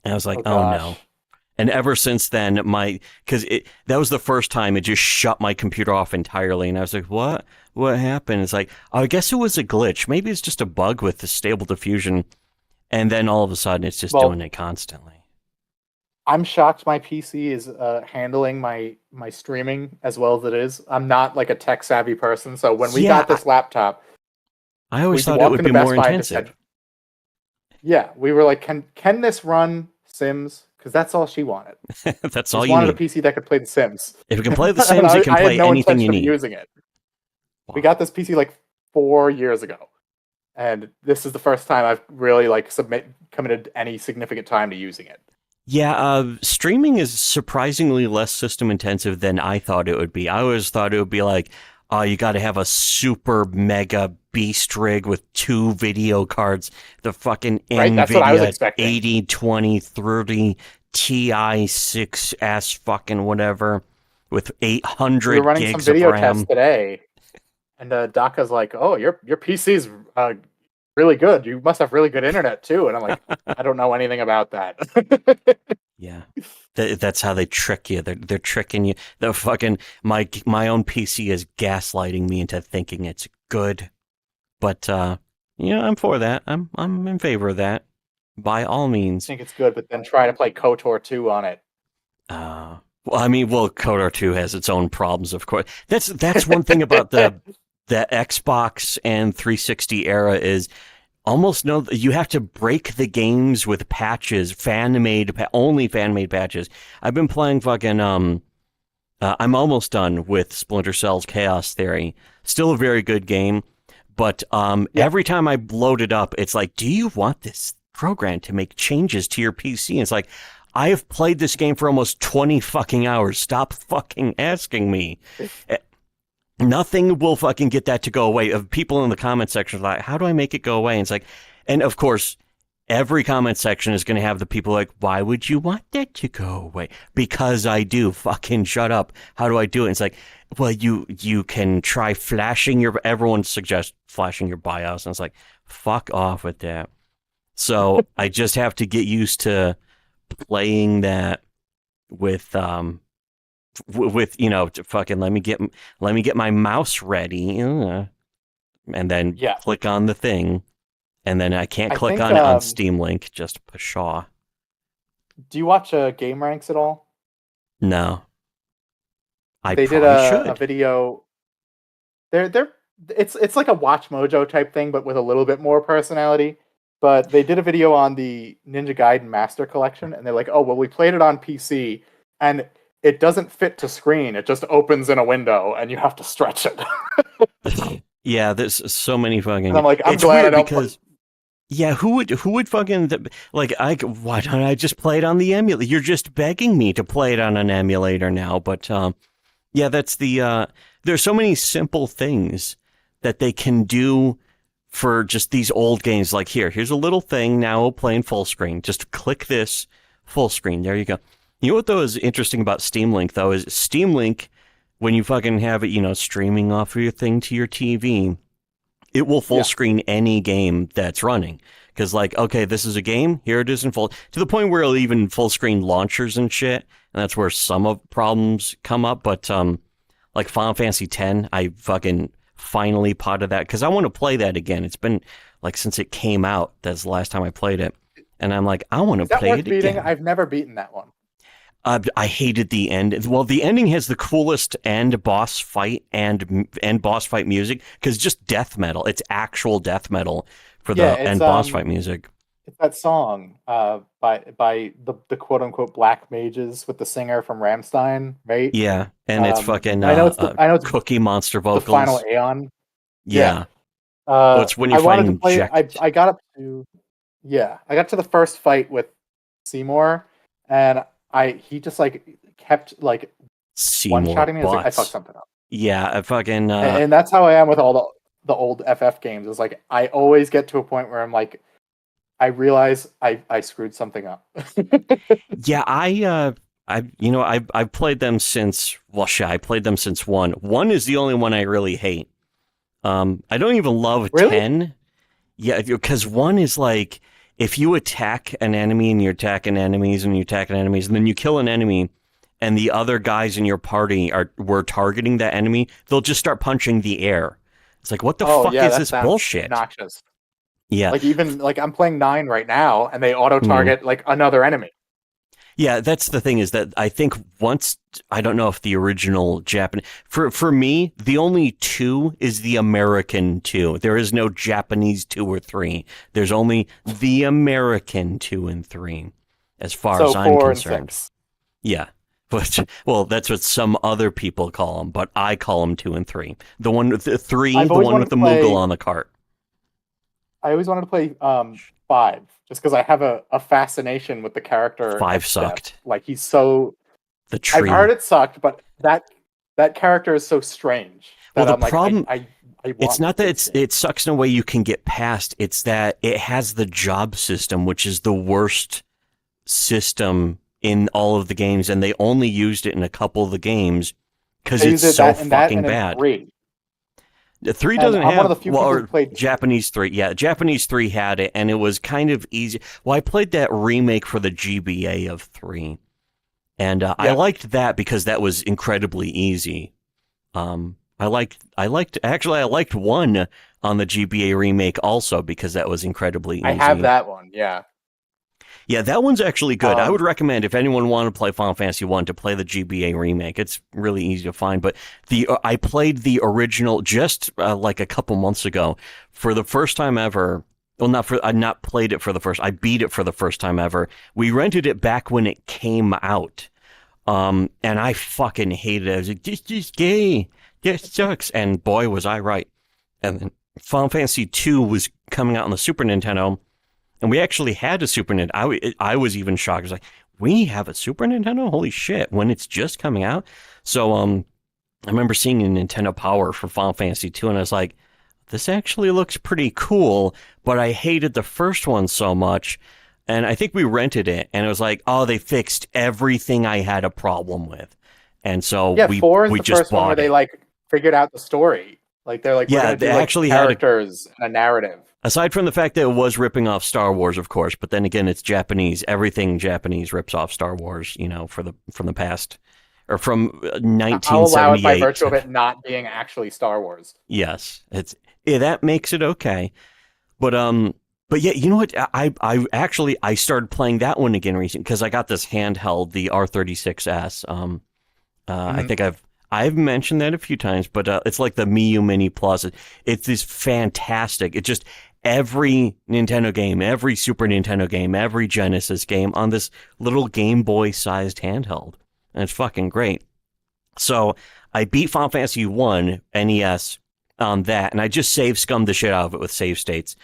And I was like, oh no. And ever since then, that was the first time it just shut my computer off entirely, and I was like, what? What happened? It's like, oh, I guess it was a glitch. Maybe it's just a bug with the Stable Diffusion, and then all of a sudden it's just doing it constantly. I'm shocked my PC is handling my streaming as well as it is. I'm not like a tech savvy person, so when we got this laptop, I always thought it would be more intensive. We were like, can this run Sims? Because that's all she wanted. That's all you wanted need. A PC that could play The Sims. If it can play The Sims, it can play anything you need. Using it. Wow. We got this PC like 4 years ago, and this is the first time I've really like committed any significant time to using it. Yeah, streaming is surprisingly less system intensive than I thought it would be. I always thought it would be like, oh, you got to have a super mega beast rig with 2 video cards, the fucking NVIDIA 80, 20, 30 Ti 6S fucking whatever, with We 800 were running some gigs of video RAM. tests today, and Daka's like, "Oh, your PC's really good. You must have really good internet too." And I'm like, "I don't know anything about that." Yeah, that's how they trick you. They're tricking you. The fucking my own PC is gaslighting me into thinking it's good, but I'm for that. I'm in favor of that. By all I means. think it's good, but then try to play KOTOR 2 on it. KOTOR 2 has its own problems, of course. That's one thing about the Xbox and 360 era is you have to break the games with patches, only fan-made patches. I've been playing fucking I'm almost done with Splinter Cell's Chaos Theory. Still a very good game, but every time I load it up, it's like, do you want this program to make changes to your PC? And it's like, I have played this game for almost 20 fucking hours. Stop fucking asking me. Nothing will fucking get that to go away. Of people in the comment section are like, how do I make it go away? And it's like, and of course, every comment section is going to have the people like, why would you want that to go away? Because I do. Fucking shut up. How do I do it? And it's like, well, you can try everyone suggests flashing your BIOS. And it's like, fuck off with that. So I just have to get used to playing that with fucking let me get my mouse ready, and then click on the thing, and then I can't click on it on Steam Link. Just pshaw. Do you watch Game Ranks at all? No. They did a video. It's like a Watch Mojo type thing, but with a little bit more personality. But they did a video on the Ninja Gaiden Master Collection, and they're like, "Oh, well, we played it on PC, and it doesn't fit to screen. It just opens in a window, and you have to stretch it." Yeah, there's so many fucking. And I'm like, I'm glad I don't. Because who would fucking like? Why don't I just play it on the emulator? You're just begging me to play it on an emulator now, but yeah, that's the. There's so many simple things that they can do for just these old games. Like here's a little thing. Now we'll play in full screen. Just click this full screen. There you go. You know what though is interesting about Steam Link though is Steam Link, when you fucking have it, streaming off of your thing to your TV, it will full screen any game that's running. Because like, okay, this is a game. Here it is in full, to the point where it'll even full screen launchers and shit. And that's where some of problems come up. But like Final Fantasy X, I fucking finally potted that because I want to play that again. It's been like since it came out. That's the last time I played it, and I'm like, I want to play it again. I've never beaten that one. I hated the end. Well, the ending has the coolest end boss fight and boss fight music because just death metal. It's actual death metal for the end boss fight music. It's that song by the quote unquote black mages with the singer from Rammstein, right? Yeah, and it's fucking I know it's Cookie Monster vocals. The final Aeon. Yeah. It's when you're fighting. I got up to I got to the first fight with Seymour, and he just like kept like one-shotting me. I fucked something up. Yeah, I fucking and that's how I am with all the old FF games. It's like I always get to a point where I'm like, I realize I screwed something up. Yeah, I've played them since I played them since 1. 1 is the only one I really hate. I don't even love 10. Yeah, because 1 is like, if you attack an enemy and you're attacking enemies and then you kill an enemy and the other guys in your party were targeting that enemy, they'll just start punching the air. It's like, what the fuck is this bullshit? Obnoxious. Yeah. Like even like I'm playing 9 right now and they auto target like another enemy. Yeah, that's the thing is that I think once, I don't know if the original Japanese, for me, the only 2 is the American 2. There is no Japanese 2 or 3. There's only the American 2 and 3, as far as I'm concerned. And 6. Yeah. Well, that's what some other people call them, but I call them 2 and 3. The one with the 3, the one with the Moogle on the cart. I always wanted to play 5. Just because I have a fascination with the character. 5 sucked. Like he's so. The tree. I've heard it sucked, but that character is so strange. Well, the problem. I it's not that it sucks in a way you can get past. It's that it has the job system, which is the worst system in all of the games, and they only used it in a couple of the games because They it's use it so and fucking and in bad. 3. The 3 And doesn't I'm have one of the few people who played Japanese 3. Yeah, Japanese 3 had it, and it was kind of easy. Well, I played that remake for the GBA of 3, and I liked that because that was incredibly easy. I liked 1 on the GBA remake also because that was incredibly easy. I have that one, yeah. Yeah, that one's actually good. I would recommend if anyone wanted to play Final Fantasy 1 to play the GBA remake. It's really easy to find. But I played the original just like a couple months ago for the first time ever. Well, I not played it for the first. I beat it for the first time ever. We rented it back when it came out, and I fucking hated it. I was like, "This is gay. This sucks." And boy, was I right. And then Final Fantasy 2 was coming out on the Super Nintendo. And we actually had a Super Nintendo. I was even shocked. I was like, we have a Super Nintendo? Holy shit, when it's just coming out? So I remember seeing a Nintendo Power for Final Fantasy 2, and I was like, this actually looks pretty cool, but I hated the first one so much. And I think we rented it, and it was like, oh, they fixed everything I had a problem with. And so we 4 is the just first one bought where they, it. like, figured out the story. Like, they're like, Yeah, we're they do, like, actually had characters and a narrative. Aside from the fact that it was ripping off Star Wars, of course, but then again, it's Japanese. Everything Japanese rips off Star Wars, from the past, or from 1978. I'll allow it by virtue of it not being actually Star Wars. Yes, that makes it okay. But yeah, you know what? I started playing that one again recently because I got this handheld, the R36S. I think I've mentioned that a few times, but it's like the Miu Mini Plus. It's this fantastic. It just every Nintendo game, every Super Nintendo game, every Genesis game on this little Game Boy sized handheld, and it's fucking great. So I beat Final Fantasy 1 NES on that, and I just save scummed the shit out of it with save states.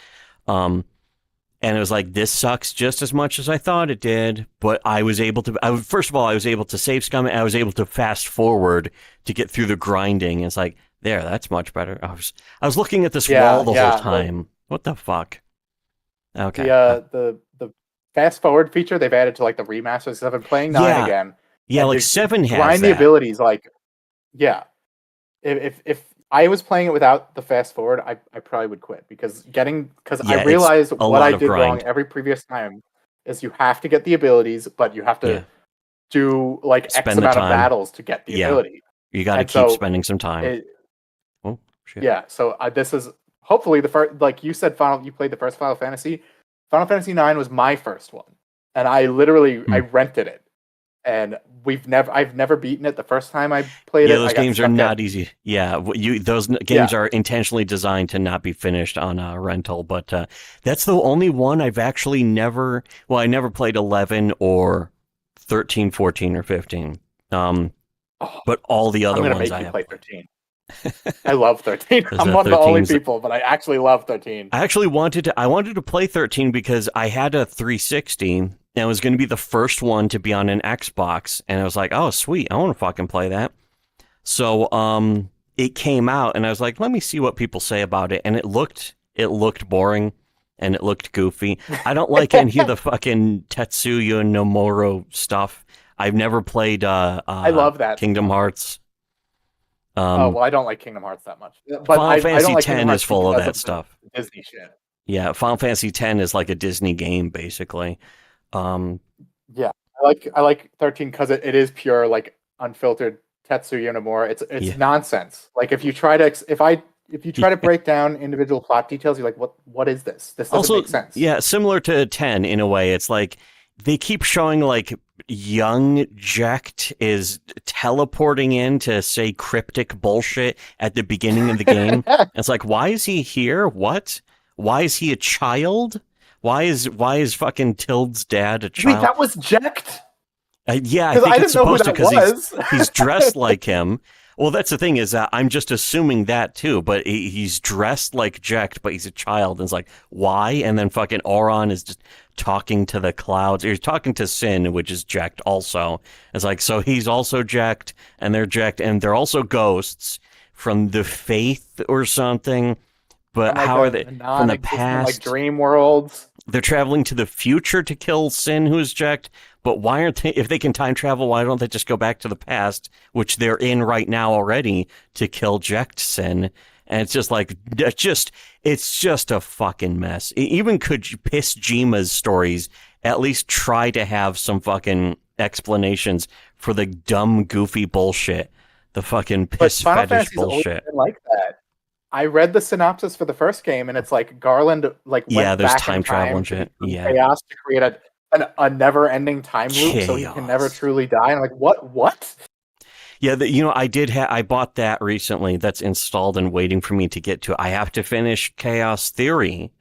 And it was like, this sucks just as much as I thought it did, but I was able to, first of all, I was able to save scum it, and I was able to fast forward to get through the grinding. And it's like, that's much better. I was looking at this wall the whole time. What the fuck? Okay. The fast forward feature they've added to like the remasters. I've been playing 9 again. Yeah, like 7 has grind that. The abilities, like, yeah. If I was playing it without the fast forward, I probably would quit because I realized what I did wrong every previous time is you have to get the abilities, but you have to do like X amount of battles to get the ability. You got to keep spending some time. Oh shit! Yeah, so this is hopefully the first. Like you said, you played the first Final Fantasy. Final Fantasy 9 was my first one, and I literally I rented it. And I've never beaten it the first time I played it. Yeah, those games are not easy. Yeah, those games are intentionally designed to not be finished on a rental. But that's the only one I've actually never. Well, I never played 11 or 13, 14, or 15. But all the other ones I have. Play 13. I love 13. I'm one of the only people, but I actually love 13. I actually wanted to play 13 because I had a 360 and it was going to be the first one to be on an Xbox, and I was like, oh sweet, I want to fucking play that. So it came out and I was like, let me see what people say about it, and it looked boring and it looked goofy. I don't like any of the fucking Tetsuya Nomura stuff. I've never played I love that Kingdom Hearts. Well, I don't like Kingdom Hearts that much. But Final Fantasy X is full of that stuff. Disney shit. Yeah, Final Fantasy X is like a Disney game, basically. Yeah, I like 13 because it is pure, like, unfiltered Tetsuya Nomura. It's nonsense. Like, if you try to break down individual plot details, you're like, what is this? This doesn't make sense. Yeah, similar to 10 in a way. It's like they keep showing like young Jecht is teleporting in to say cryptic bullshit at the beginning of the game. It's like, why is he here? What? Why is he a child? Why is fucking Tilde's dad a child? Wait, that was Jecht? Yeah, I think it's supposed to because he's dressed like him. Well, that's the thing is that I'm just assuming that too, but he's dressed like Jecht, but he's a child. And it's like, why? And then fucking Auron is just talking to the clouds. He's talking to Sin, which is Jecht also. It's like, so he's also Jecht, and they're Jecht, and they're also ghosts from the Faith or something. But like how are they from the past? Like dream worlds. they're traveling to the future to kill Sin, who's Jacked. But why aren't they? If they can time travel, why don't they just go back to the past, which they're in right now already, to kill Jacked Sin? And it's just like, it's just a fucking mess. Even could Piss Jima's stories at least try to have some fucking explanations for the dumb, goofy bullshit, the fucking piss Final fetish Fantasy's always bullshit. been like that. I read the synopsis for the first game, and it's like Garland went There's back time in travel time and shit. to Yeah, chaos to create a never-ending time loop, so he can never Chaos. truly die. And I'm like, what? yeah. I bought that recently. That's installed and waiting for me to get to. I have to finish Chaos Theory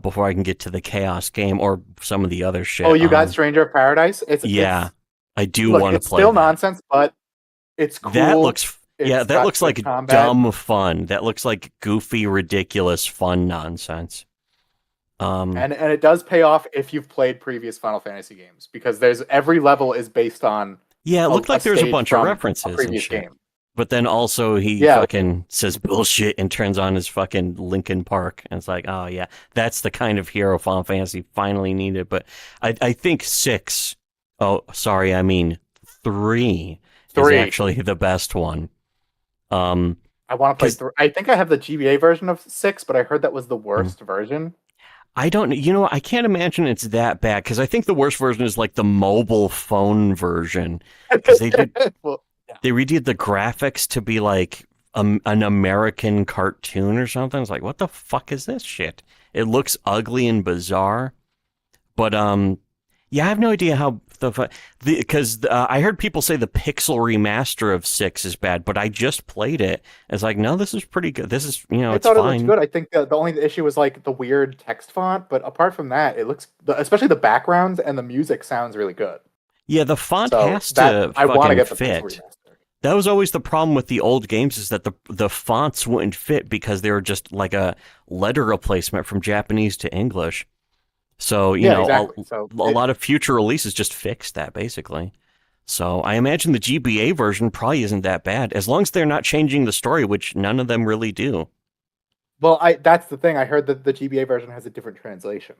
before I can get to the Chaos game or some of the other shit. Oh, you got Stranger of Paradise? I do Look, want to it's play still that. nonsense, but it's cool. That looks It's that got looks good like combat. dumb fun. That looks like goofy, ridiculous fun nonsense. And it does pay off if you've played previous Final Fantasy games, because every level is based on it looked like there was a stage bunch of from references a and previous shit. game. But then also he fucking says bullshit and turns on his fucking Linkin Park. And it's like, oh yeah, that's the kind of hero Final Fantasy finally needed. But I think 6, oh, sorry, I mean 3 is actually the best one. I want to play 3. I think I have the GBA version of 6, but I heard that was the worst version. I don't, I can't imagine it's that bad, because I think the worst version is like the mobile phone version. Because they did, Well, they redid the graphics to be like an American cartoon or something. It's like, what the fuck is this shit? It looks ugly and bizarre. But I have no idea how because I heard people say the pixel remaster of 6 is bad, but I just played it. It's like, no, this is pretty good. This is, I it's thought fine. it looked good. I think the only issue was like the weird text font, but apart from that, it looks, especially the backgrounds and the music sounds really good. Yeah, the font So has to I want to get the fit. pixel remaster. That was always the problem with the old games, is that the fonts wouldn't fit because they were just like a letter replacement from Japanese to English. So, exactly. a lot of future releases just fixed that, basically. So I imagine the GBA version probably isn't that bad, as long as they're not changing the story, which none of them really do. Well, that's the thing. I heard that the GBA version has a different translation.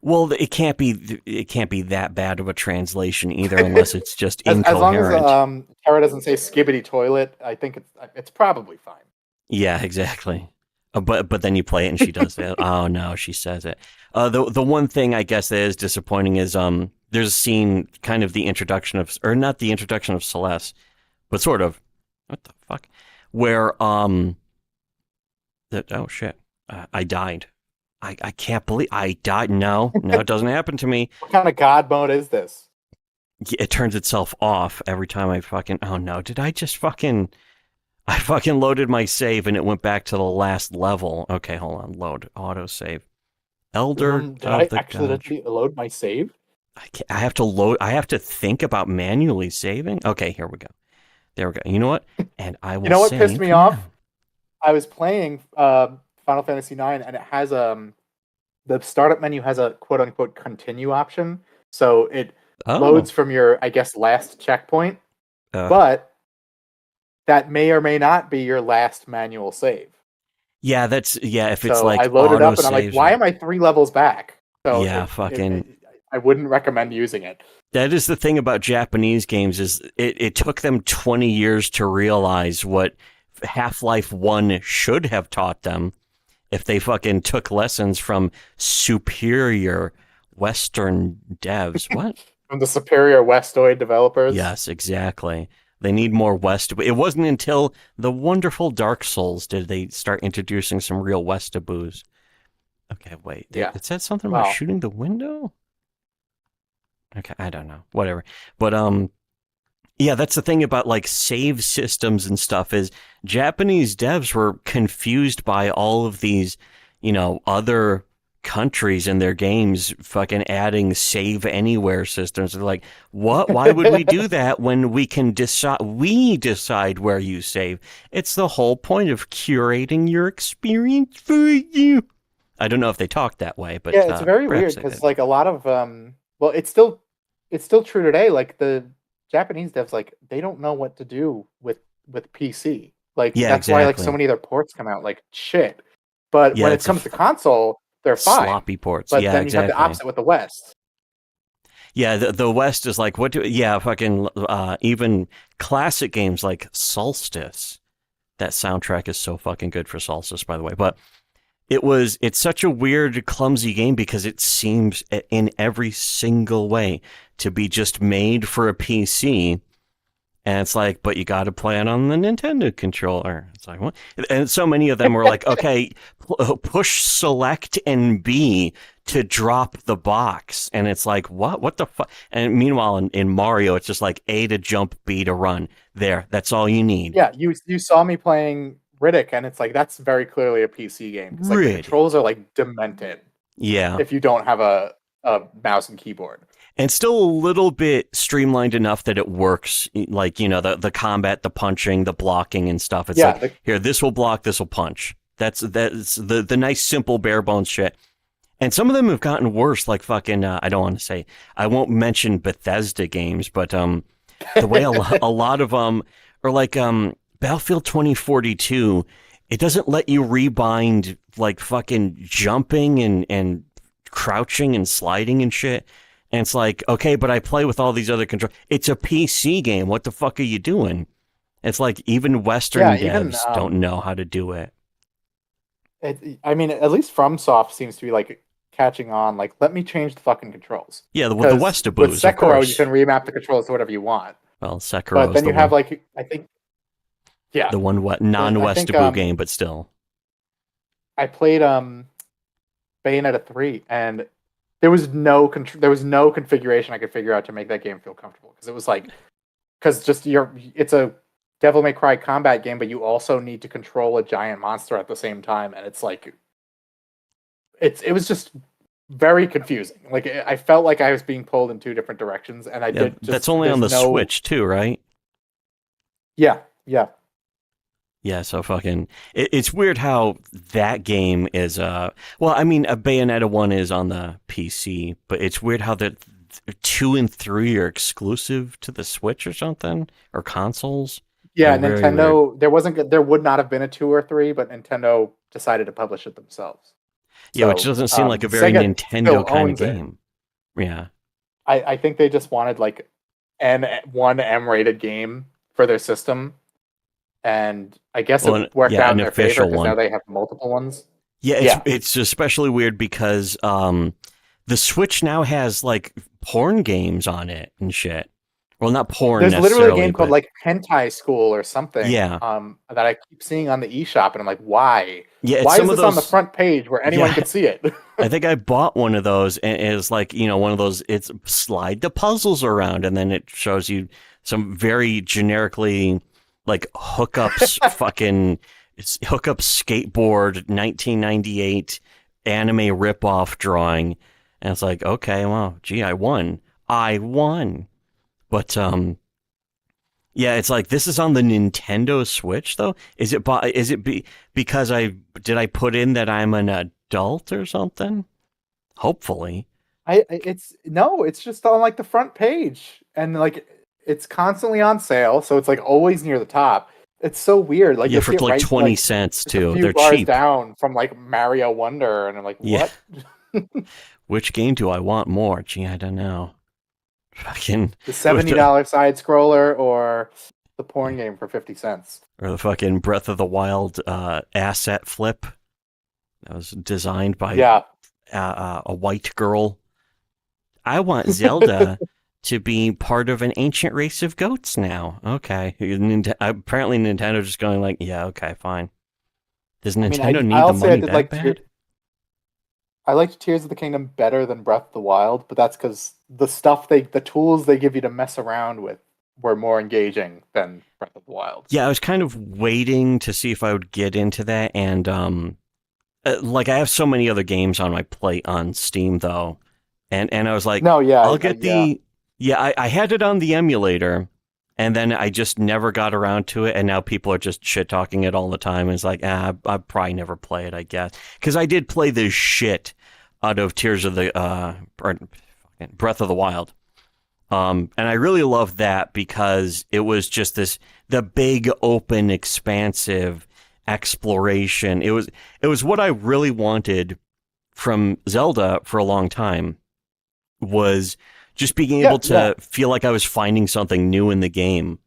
Well, it can't be that bad of a translation either, unless it's just As long incoherent. as Tara doesn't say skibbity toilet, I think it's probably fine. Yeah, exactly. But then you play it and she does it. Oh no, she says it. The one thing I guess that is disappointing is there's a scene, kind of the introduction of, or not the introduction of Celeste, but sort of, what the fuck, where oh shit, I died. I can't believe I died. No, it doesn't happen to me. What kind of God mode is this? It turns itself off every time I fucking, oh no, did I just fucking, I fucking loaded my save and it went back to the last level. Okay, hold on, load, auto save. Elder Did I actually load my save? I have to load, I have to think about manually saving. Okay, here we go. There we go. You know what? And I will. You know what pissed me off? now. I was playing Final Fantasy IX, and it has the startup menu has a quote unquote continue option, so it loads from your, I guess, last checkpoint, but that may or may not be your last manual save. Yeah, if it's so like I loaded up and I'm auto-saves like, why am I 3 levels back? So yeah, I wouldn't recommend using it. That is the thing about Japanese games, is it took them 20 years to realize what Half-Life 1 should have taught them if they fucking took lessons from superior Western devs. What? From the superior Westoid developers? Yes, exactly. They need more West. It wasn't until the wonderful Dark Souls did they start introducing some real Westaboos. Okay, wait. Yeah. It said something about shooting the window? Okay, I don't know. Whatever. But yeah, that's the thing about like save systems and stuff, is Japanese devs were confused by all of these, other countries in their games fucking adding save anywhere systems. They're like, what? Why would we do that when we can decide where you save? It's the whole point of curating your experience for you. I don't know if they talk that way, but yeah, it's very weird because like a lot of well, it's still true today. Like the Japanese devs, like they don't know what to do with PC. Like that's why like so many of their ports come out like shit. But when it comes to console, they're fine. sloppy ports. But Yeah, then you exactly. have the opposite with the West. Yeah, the West is like, fucking, even classic games like Solstice. That soundtrack is so fucking good for Solstice, by the way. But it's such a weird, clumsy game because it seems in every single way to be just made for a PC. And it's like, but you got to play it on the Nintendo controller. It's like, what? And so many of them were like, okay, push select and B to drop the box. And it's like, what? What the fuck? And meanwhile, in Mario, it's just like A to jump, B to run. There, that's all you need. Yeah, you saw me playing Riddick, and it's like, that's very clearly a PC game. Because like, the controls are like demented. Yeah. If you don't have a mouse and keyboard. And still a little bit streamlined enough that it works, like, the combat, the punching, the blocking and stuff. It's like, here, this will block, this will punch. That's the nice, simple, bare bones shit. And some of them have gotten worse, like fucking, I don't want to say, I won't mention Bethesda games, but the way a lot of them, or like Battlefield 2042, it doesn't let you rebind like fucking jumping and crouching and sliding and shit. And it's like, okay, but I play with all these other controls. It's a PC game. What the fuck are you doing? It's like even Western devs don't know how to do it. I mean, at least FromSoft seems to be like catching on. Like, let me change the fucking controls. Yeah, the Westaboos, with Sekiro, of course. you can remap the controls to whatever you want. Well, Sekiro, but then you have like, I think, yeah, the one non-Westaboo game, but still. I played Bayonetta 3, and there was no configuration I could figure out to make that game feel comfortable, because it was like, it's a Devil May Cry combat game, but you also need to control a giant monster at the same time, and it's like, it was just very confusing. Like, I felt like I was being pulled in two different directions, and that's only on the Switch too, right? Yeah. Yeah, so fucking, it's weird how that game is, well, I mean, a Bayonetta 1 is on the PC, but it's weird how that 2 and 3 are exclusive to the Switch or something, or consoles. Yeah, Nintendo, there would not have been a 2 or 3, but Nintendo decided to publish it themselves. Yeah, which doesn't seem like a very Sega Nintendo kind of game. Yeah. I think they just wanted like one M-rated game for their system. And I guess it worked out in their favor because now they have multiple ones. Yeah, it's especially weird because the Switch now has like porn games on it and shit. Well, not porn. There's literally a game called like Hentai School or something. Yeah. That I keep seeing on the eShop, and I'm like, why? Yeah, why is this on the front page where anyone can see it? I think I bought one of those, and it's like, one of those. It's slide the puzzles around, and then it shows you some very generically like hookups, hookup skateboard 1998 anime ripoff drawing, and it's like, okay, well, gee, I won. But yeah, it's like, this is on the Nintendo Switch though. Is it because I put in that I'm an adult or something? Hopefully. It's just on like the front page, and like it's constantly on sale, so it's like always near the top. It's so weird. Like, for like 20 cents too. They're bars cheap. Down from like Mario Wonder, and I'm like, what? Which game do I want more? Gee, I don't know. Fucking the $70 side scroller or the porn game for 50 cents. Or the fucking Breath of the Wild asset flip that was designed by a white girl. I want Zelda to be part of an ancient race of goats now. Okay. Apparently Nintendo's just going like, yeah, okay, fine. Does Nintendo need the money that bad? I liked Tears of the Kingdom better than Breath of the Wild, but that's because the tools they give you to mess around with were more engaging than Breath of the Wild. Yeah, I was kind of waiting to see if I would get into that, and like, I have so many other games on my plate on Steam though, and I was like, I'll get I had it on the emulator, and then I just never got around to it, and now people are just shit talking it all the time. And it's like, I'll probably never play it, I guess, because I did play the shit out of Tears of the Breath of the Wild, and I really loved that because it was just the big open, expansive exploration. It was what I really wanted from Zelda for a long time was just being able to feel like I was finding something new in the game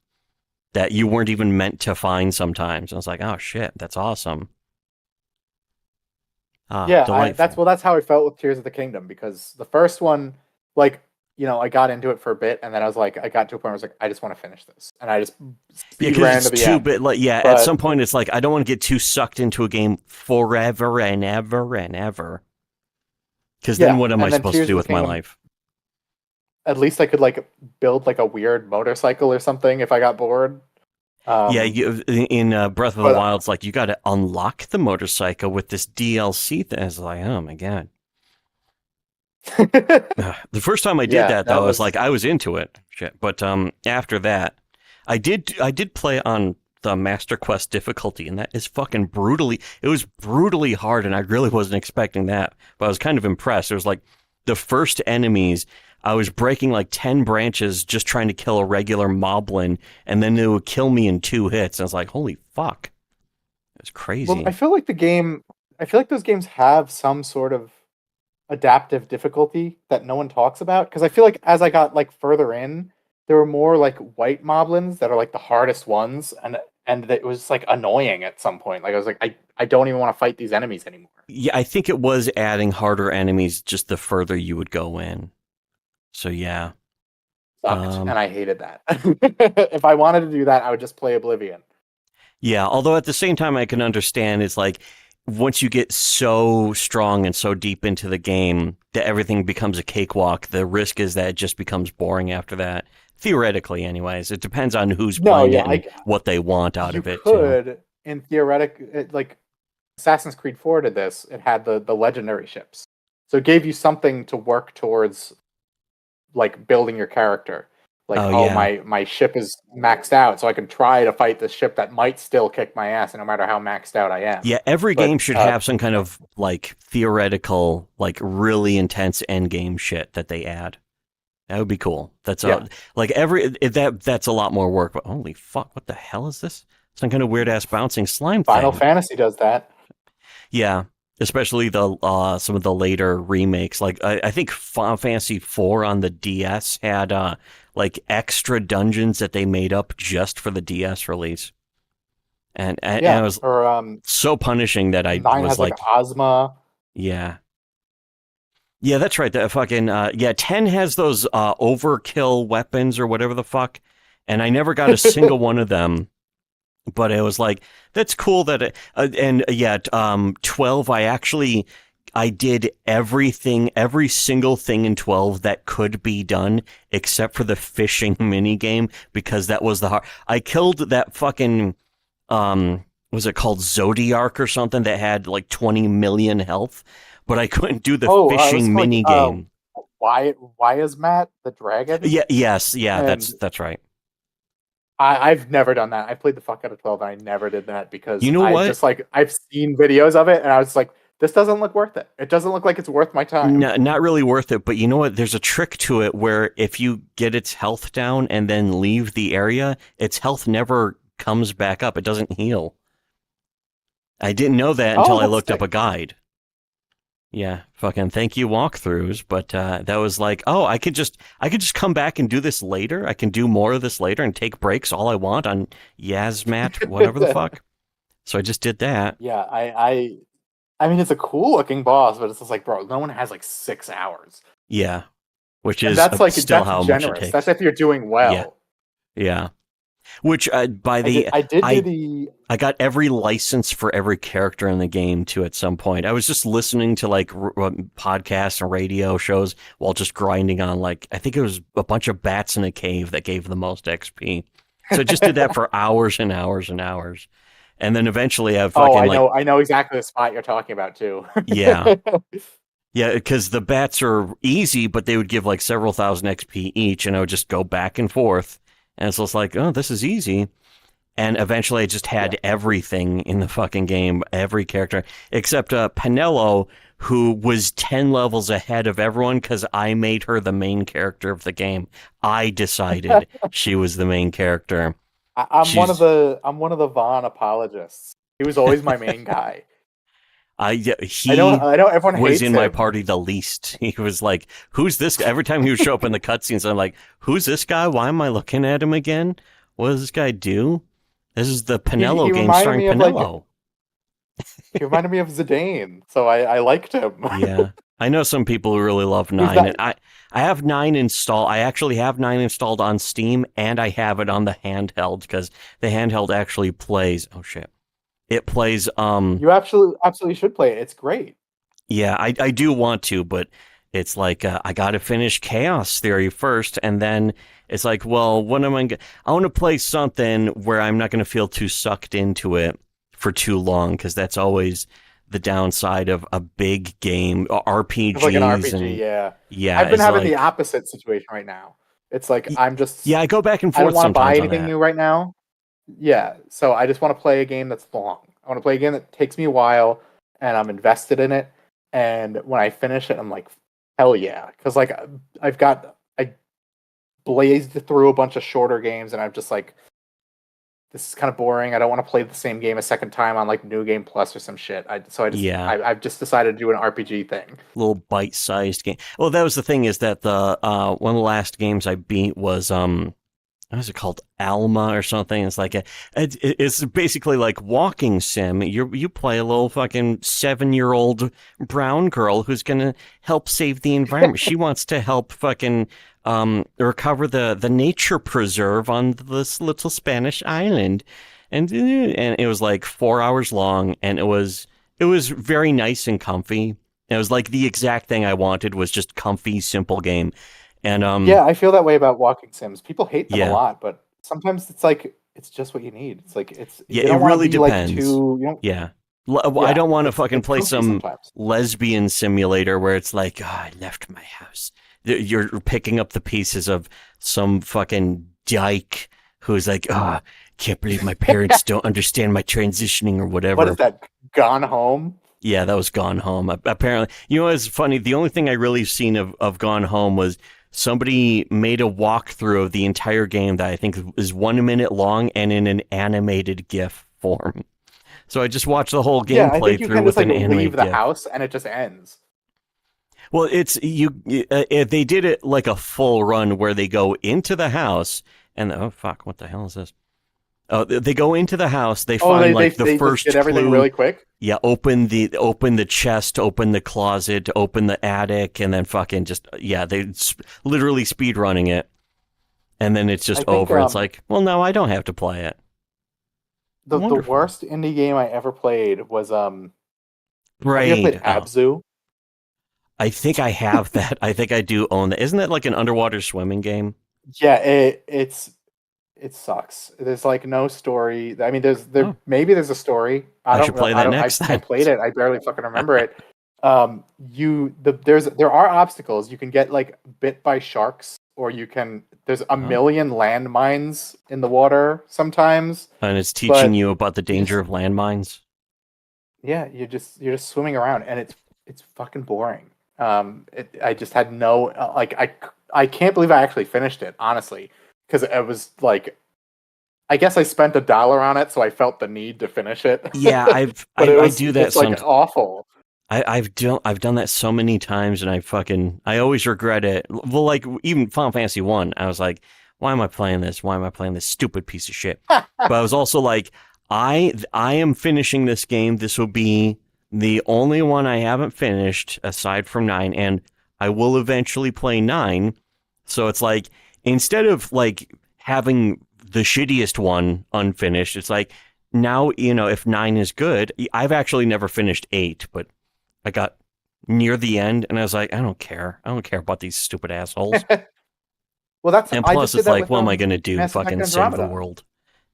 that you weren't even meant to find sometimes. I was like, oh shit, that's awesome. That's how I felt with Tears of the Kingdom, because the first one, like, I got into it for a bit, and then I got to a point where I was like, I just want to finish this, and I just speed ran to the end. At some point it's like I don't want to get too sucked into a game forever and ever and ever, because then what am I supposed to do with my life? At least I could build a weird motorcycle or something if I got bored. In Breath of the Wild, it's like you got to unlock the motorcycle with this DLC thing. It's like, oh my god. The first time I did that though, I was like, I was into it. Shit. But after that, I did play on the Master Quest difficulty, and that is fucking brutally. It was brutally hard, and I really wasn't expecting that. But I was kind of impressed. It was like the first enemies. I was breaking 10 branches just trying to kill a regular moblin, and then it would kill me in 2 hits. And I was like, holy fuck. It was crazy. Well, I feel like those games have some sort of adaptive difficulty that no one talks about. Because I feel like as I got further in, there were more white moblins that are the hardest ones, and it was annoying at some point. I was like, I don't even want to fight these enemies anymore. Yeah, I think it was adding harder enemies just the further you would go in. So yeah, and I hated that. If I wanted to do that, I would just play Oblivion. Yeah, although at the same time, I can understand it's once you get so strong and so deep into the game that everything becomes a cakewalk. The risk is that it just becomes boring after that. Theoretically, anyways, it depends on who's playing it and what they want out of it. You could, in theoretic, Assassin's Creed 4 did this. It had the legendary ships, so it gave you something to work towards. Building your character. My ship is maxed out, so I can try to fight this ship that might still kick my ass, no matter how maxed out I am. Yeah, every game should have some kind of theoretical, really intense end game shit that they add. That would be cool. That's that's a lot more work. But holy fuck, what the hell is this? Some kind of weird ass bouncing slime thing. Final Fantasy does that. Yeah. Especially the some of the later remakes, I think Final Fantasy IV on the DS had extra dungeons that they made up just for the DS release, and it was so punishing that I 9 was has Ozma. Yeah, that's right. That fucking 10 has those overkill weapons or whatever the fuck, and I never got a single one of them. But it was that's cool that 12, I did everything, every single thing in 12 that could be done except for the fishing mini game, because that was the hard. I killed that fucking, was it called Zodiac or something that had 20 million health, but I couldn't do the fishing mini game. Why is Matt the dragon? Yes, that's right. I've never done that. I played the fuck out of 12, and I never did that because what? I've seen videos of it, and I was like, this doesn't look worth it. It doesn't look like it's worth my time. No, not really worth it, but you know what? There's a trick to it where if you get its health down and then leave the area, its health never comes back up. It doesn't heal. I didn't know that until I looked up a guide. Yeah, fucking thank you walkthroughs, but that was I could just come back and do this later. I can do more of this later and take breaks all I want on Yazmat, whatever the fuck. So I just did that. Yeah, I mean, it's a cool looking boss, but it's just bro, no one has 6 hours. Yeah, which is still how generous. much it takes. That's if you're doing well. Yeah. Which I got every license for every character in the game too. At some point, I was just listening to podcasts and radio shows while just grinding on I think it was a bunch of bats in a cave that gave the most XP. So I just did that for hours and hours and hours, and then eventually I know exactly the spot you're talking about too. Yeah. Yeah, because the bats are easy, but they would give several thousand XP each, and I would just go back and forth. And so it's oh, this is easy. And eventually I just had everything in the fucking game, every character, except Penelo, who was 10 levels ahead of everyone because I made her the main character of the game. I decided she was the main character. I'm one of the Vaughn apologists. He was always my main guy. He I know everyone was hates in my him. party the least. He was like, "Who's this?" Every time he would show up in the cutscenes, I'm like, "Who's this guy? Why am I looking at him again? What does this guy do?" This is the Pinello He game reminded starring me of Pinello. he reminded me of Zidane, so I liked him. Yeah, I know some people who really love Who's 9, that? and I have 9 installed. I actually have 9 installed on Steam, and I have it on the handheld because the handheld actually plays. Oh shit! It plays. You absolutely should play it. It's great. Yeah, I do want to, but it's like I got to finish Chaos Theory first, and then it's like, well, what am I? I want to play something where I'm not going to feel too sucked into it for too long, because that's always the downside of a big game, RPGs. It's like an RPG, and, yeah. yeah. I've been it's having like, the opposite situation right now. It's like I'm just yeah, I go back and I don't forth want to buy sometimes on anything that. new right now. Yeah, so I just want to play a game that's long. I want to play a game that takes me a while, and I'm invested in it. And when I finish it, I'm like, hell yeah, because like I blazed through a bunch of shorter games, and I'm just like, this is kind of boring. I don't want to play the same game a second time on like New Game Plus or some shit. Yeah. I've just decided to do an RPG thing. Little bite-sized game. Well, that was the thing, is that the one of the last games I beat was what is it called? Alma or something. It's like it's basically like walking sim. You play a little fucking 7-year-old brown girl who's gonna help save the environment. She wants to help fucking recover the nature preserve on this little Spanish island, and it was like 4 hours long, and it was very nice and comfy. It was like the exact thing I wanted, was just comfy, simple game. And Yeah, I feel that way about walking sims. People hate them Yeah. a lot, but sometimes it's like it's just what you need. It's like Yeah, you don't it wanna really be, like, depends. too you don't Yeah. I don't want to fucking it's play comfy some sometimes. lesbian simulator where it's like, oh, I left my house. You're picking up the pieces of some fucking dyke who's like, oh, can't believe my parents don't understand my transitioning or whatever. What is that? Gone Home? Yeah, that was Gone Home. Apparently, you know what's funny? The only thing I really seen of Gone Home was somebody made a walkthrough of the entire game that I think is 1 minute long and in an animated GIF form. So I just watched the whole game Yeah, I play think you through can with just like an animated leave the GIF. house and it just ends. Well, it's they did it like a full run where they go into the house and oh fuck, what the hell is this? Oh, they go into the house. They find they the first just did everything clue. really quick. Yeah, open the chest, open the closet, open the attic, and then fucking just they literally speed running it, and then it's just I think, over. It's like, well, no, I don't have to play it. The Wonderful. worst indie game I ever played was Have you ever Braid. played Abzu? I think I have that. I think I do own that. Isn't that like an underwater swimming game? Yeah, it sucks. There's like no story. I mean, maybe there's a story. I should play that next I then. played it. I barely fucking remember it. There are obstacles. You can get like bit by sharks, or there's a million landmines in the water sometimes. And it's teaching you about the danger of landmines. Yeah, you're just swimming around, and it's fucking boring. I just had no I can't believe I actually finished it, honestly, because it was like, I guess I spent $1 on it, so I felt the need to finish it. Yeah, I do that. It's like awful. I've done that so many times, and I always regret it. Well, like even Final Fantasy 1, I was like, why am I playing this? Why am I playing this stupid piece of shit? But I was also like, I am finishing this game. This will be the only one I haven't finished aside from 9, and I will eventually play 9. So it's like, instead of like having the shittiest one unfinished, it's like, now, if 9 is good, I've actually never finished 8, but I got near the end and I was like, I don't care. I don't care about these stupid assholes. Well, and plus it's like, what am I going to do? Mass Effect Fucking save the Andromeda. world.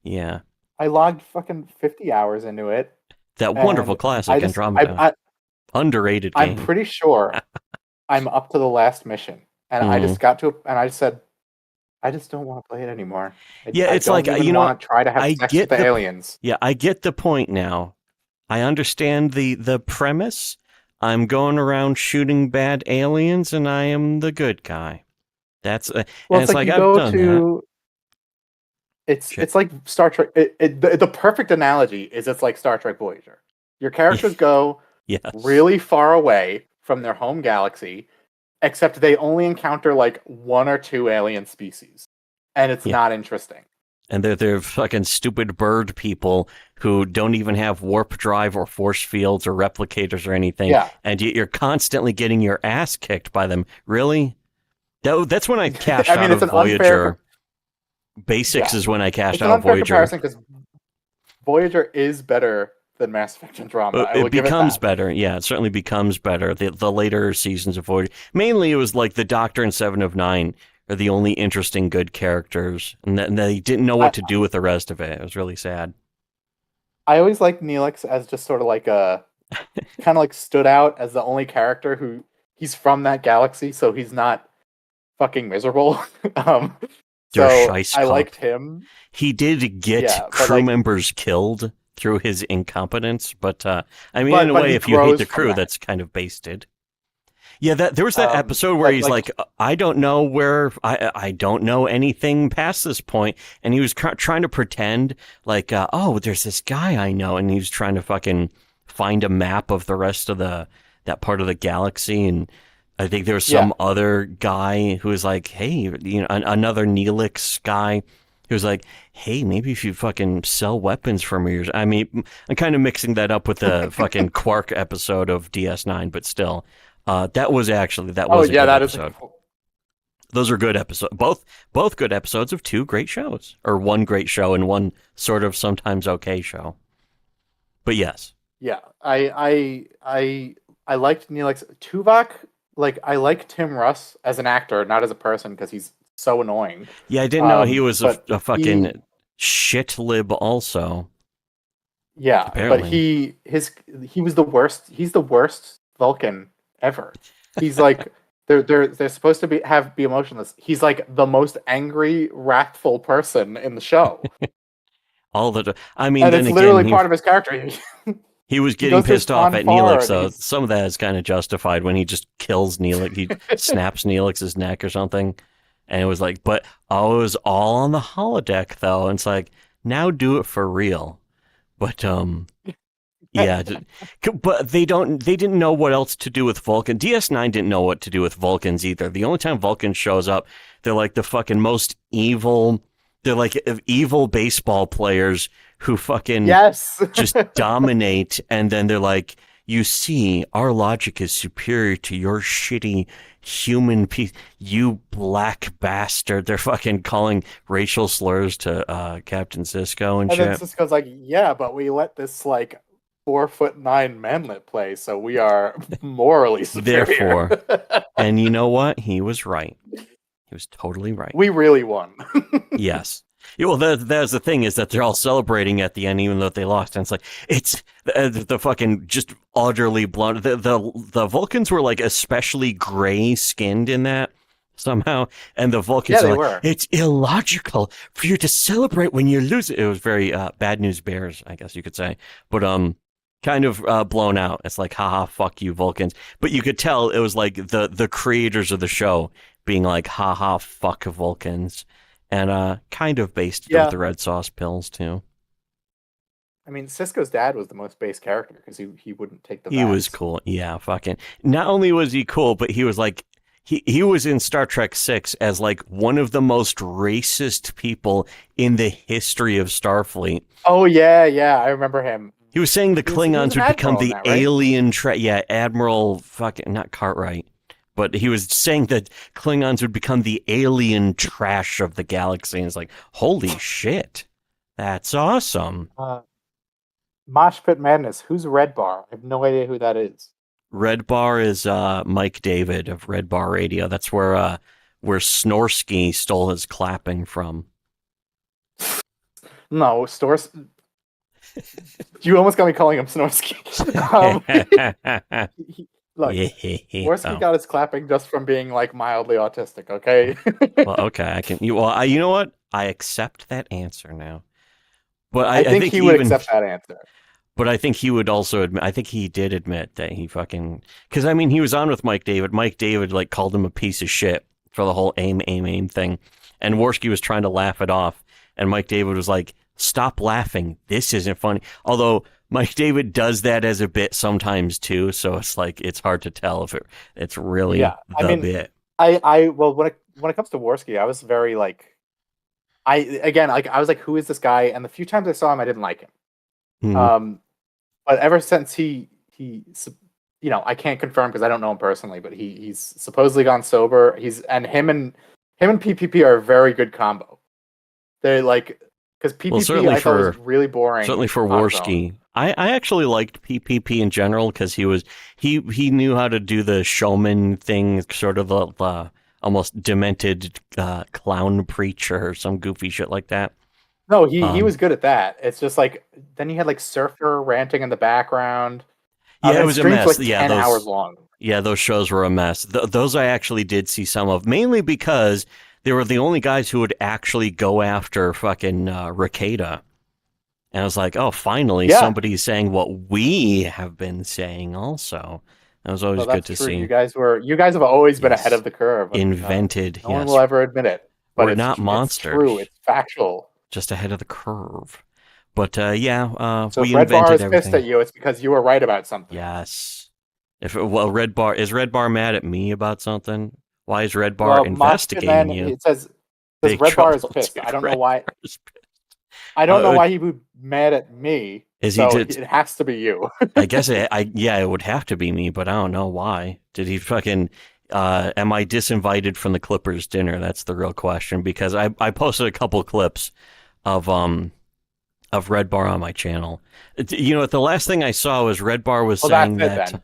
Yeah. I logged fucking 50 hours into it. That wonderful classic Andromeda. Underrated game. I'm pretty sure I'm up to the last mission. And I just got to it, and I said, I just don't want to play it anymore. It's don't like, even want to try to have sex with the aliens. Yeah, I get the point now. I understand the premise. I'm going around shooting bad aliens, and I am the good guy. That's well, it's like you I've go done to. that. It's like Star Trek. The perfect analogy is it's like Star Trek Voyager. Your characters go. Yes. really far away from their home galaxy, except they only encounter like 1 or 2 alien species, and it's Yeah. not interesting. And they're fucking stupid bird people who don't even have warp drive or force fields or replicators or anything. Yeah. And you're constantly getting your ass kicked by them. Really? That's when I cashed I mean, out it's of an unfair Voyager. Basics Yeah. is when I cashed It's an out of unfair Voyager. comparison because Voyager is better than Mass Effect Andromeda. I will It give becomes that. better. Yeah, it certainly becomes better. The later seasons of Voyager. Mainly it was like the Doctor and Seven of Nine are the only interesting good characters. And they didn't know what to do with the rest of it. It was really sad. I always liked Neelix as just sort of like a kind of like stood out as the only character who he's from that galaxy, so he's not fucking miserable. They're So scheisse I cop. liked him. He did get Yeah, but, crew like- members killed through his incompetence, but I mean, But- in a but way, he if you hate grows the from crew, that. that's kind of basted. Yeah, there was that episode where but, he's like, I don't know where, I don't know anything past this point, and he was trying to pretend like, oh, there's this guy I know, and he was trying to fucking find a map of the rest of that part of the galaxy, and I think there was some other guy who was like, hey, another Neelix guy who was like, hey, maybe if you fucking sell weapons from yours. I mean, I'm kind of mixing that up with the fucking Quark episode of DS9, but still, that was a good episode. Those are good episodes. Both good episodes of 2 great shows, or 1 great show and 1 sort of sometimes okay show. But yes. Yeah, I liked Neelix. Tuvok, like I like Tim Russ as an actor, not as a person, because he's so annoying. Yeah, I didn't know he was a but fucking shit lib also. Yeah, Apparently. but he was the worst. He's the worst Vulcan ever. He's like they're supposed to be emotionless. He's like the most angry, wrathful person in the show. I mean, And then it's literally again, part of his character. he was he getting goes to pissed off at Neelix, Fanfare, so and some of that is kind of justified when he just kills Neelix. He snaps Neelix's neck or something. And it was like, but it was all on the holodeck, though. And it's like, now do it for real. But, yeah. But they didn't know what else to do with Vulcan. DS9 didn't know what to do with Vulcans either. The only time Vulcan shows up, they're like the fucking most evil, they're like evil baseball players who fucking Yes. just dominate. And then they're like, you see, our logic is superior to your shitty human piece, you black bastard. They're fucking calling racial slurs to Captain Sisko and And then shit. Sisko's like, yeah, but we let this like 4'9" manlet play, so we are morally superior. Therefore, and you know what? He was right. He was totally right. We really won. Yes. Yeah, well, that's the thing, is that they're all celebrating at the end, even though they lost. And it's like, it's the fucking just utterly blunt. The Vulcans were like especially gray skinned in that somehow. And the Vulcans Yeah, are they like, were. it's illogical for you to celebrate when you lose. It was very Bad News Bears, I guess you could say. But kind of blown out. It's like, haha, fuck you, Vulcans. But you could tell it was like the creators of the show being like, haha, fuck Vulcans. And kind of based with the red sauce pills, too. I mean, Sisko's dad was the most base character because he wouldn't take the He was vax. cool. Yeah, fucking. Not only was he cool, but he was like, he was in Star Trek 6 as like one of the most racist people in the history of Starfleet. Oh, yeah, I remember him. He was saying the He was Klingons an would become admiral in the that, right? alien, Admiral fucking, not Cartwright. But he was saying that Klingons would become the alien trash of the galaxy. And it's like, holy shit. That's awesome. Mosh Pit Madness. Who's Red Bar? I have no idea who that is. Red Bar is Mike David of Red Bar Radio. That's where Snorsky stole his clapping from. No, Stores. You almost got me calling him Snorsky. Look, Snorsky got his clapping just from being like mildly autistic. Okay. Well, okay, I can. You know what? I accept that answer now. But I think he would accept that answer. But I think he would also admit. I think he did admit that he fucking. Because I mean, he was on with Mike David. Mike David like called him a piece of shit for the whole aim thing, and Worski was trying to laugh it off. And Mike David was like, stop laughing. This isn't funny. Although Mike David does that as a bit sometimes too, so it's like it's hard to tell if it's really the bit. Well, when it comes to Worski, I was very like, I was like, who is this guy? And the few times I saw him, I didn't like him. Mhm. But ever since he I can't confirm because I don't know him personally, but he's supposedly gone sober. Him and PPP are a very good combo. They're like, because PPP I thought was really boring. Certainly for Worski. I actually liked PPP in general because he knew how to do the showman thing, sort of the almost demented clown preacher or some goofy shit like that. No, he was good at that. It's just like then you had like Surfer ranting in the background. Yeah, it was a mess. Like 10 hours long. Yeah, those shows were a mess. Those I actually did see some of, mainly because they were the only guys who would actually go after fucking Ricada. And I was like, oh, finally, somebody's saying what we have been saying also. That was always good to see. You guys have always been ahead of the curve. Invented, no one will ever admit it. But we're not monsters. It's true. It's factual. Just ahead of the curve. But so we invented Red Bar is everything. pissed at you. It's because you were right about something. Yes. Red Bar mad at me about something? Why is Red Bar investigating you? It says Red Bar is pissed. I don't know why. I don't know why he would be mad at me. It has to be you. I guess it would have to be me, but I don't know why. Did he fucking am I disinvited from the Clippers dinner? That's the real question, because I posted a couple clips of Red Bar on my channel. You know, the last thing I saw was Red Bar was saying that.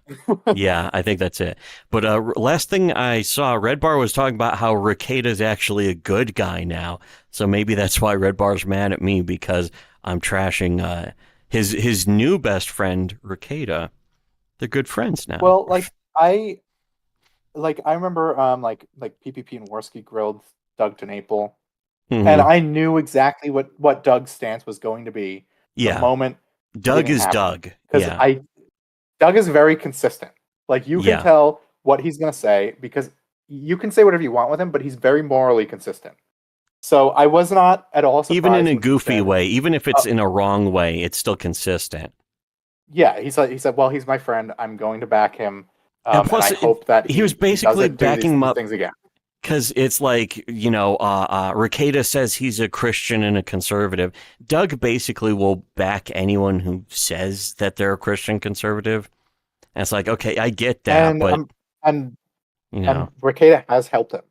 Yeah, I think that's it. But last thing I saw, Red Bar was talking about how Ricada's actually a good guy now. So maybe that's why Red Bar's mad at me, because I'm trashing his new best friend Ricada. They're good friends now. Well, I remember like PPP and Worski grilled Doug TenNapel. Mm-hmm. And I knew exactly what Doug's stance was going to be. The moment Doug is Doug. Because Doug is very consistent. Like you can tell what he's going to say, because you can say whatever you want with him, but he's very morally consistent. So I was not at all surprised. Even in a goofy way, even if it's in a wrong way, it's still consistent. Yeah, he said, well, he's my friend. I'm going to back him. And plus, and I hope that he was basically backing him up. Things again. Because it's like, you know, Ricada says he's a Christian and a conservative. Doug basically will back anyone who says that they're a Christian conservative. And it's like, okay, I get that, but and Ricada has helped him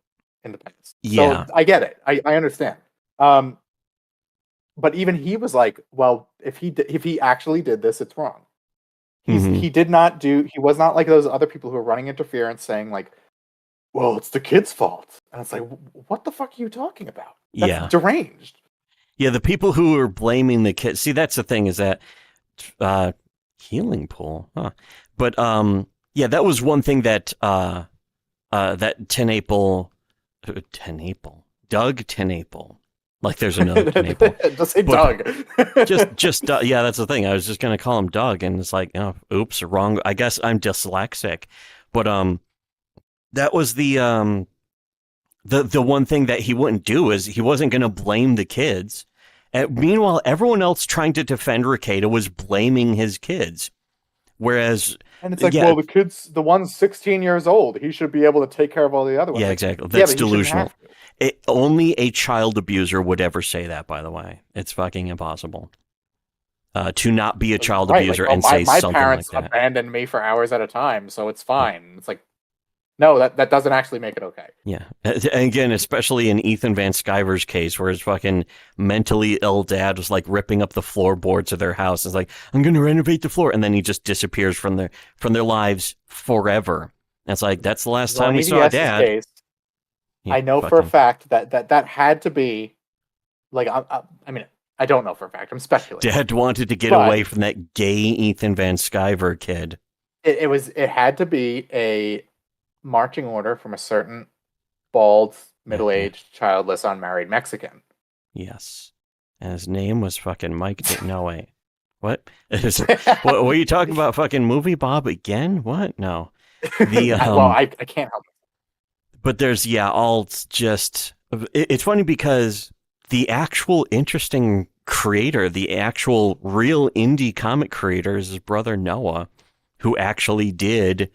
in the past. Yeah, so I get it. I understand. But even he was like, well, if he actually did this, it's wrong. He was not like those other people who are running interference saying like, well, it's the kid's fault. And it's like, what the fuck are you talking about? That's deranged. Yeah, the people who are blaming the kids. See, that's the thing, is that healing pool. Huh. But that was one thing that that Doug TenNapel. Like there's another TenNapel. Just say Doug. just yeah, that's the thing. I was just gonna call him Doug, and it's like, oh, oops, wrong. I guess I'm dyslexic. But that was the one thing that he wouldn't do, is he wasn't going to blame the kids. Meanwhile, everyone else trying to defend Ricada was blaming his kids. Whereas, and it's like, well, the one's 16 years old. He should be able to take care of all the other ones. Yeah, exactly. That's delusional. Only a child abuser would ever say that, by the way. It's fucking impossible. To not be a child abuser and say something like that. My parents abandoned me for hours at a time, so it's fine. It's like, no, that doesn't actually make it okay. Yeah. And again, especially in Ethan Van Sciver's case, where his fucking mentally ill dad was like ripping up the floorboards of their house. It's like, I'm going to renovate the floor. And then he just disappears from their lives forever. And it's like, that's the last time we saw Dad. Case, I know for a fact that had to be, like, I mean, I don't know for a fact. I'm speculating. Dad wanted to get away from that gay Ethan Van Sciver kid. It had to be a marching order from a certain bald, middle-aged, childless, unmarried Mexican. Yes. And his name was fucking Mike. No, wait. What? What were you talking about? Fucking Movie Bob again? What? No. Well, I can't help it. But there's, all just... It's funny because the actual interesting creator, the actual real indie comic creator, is his brother Noah, who actually did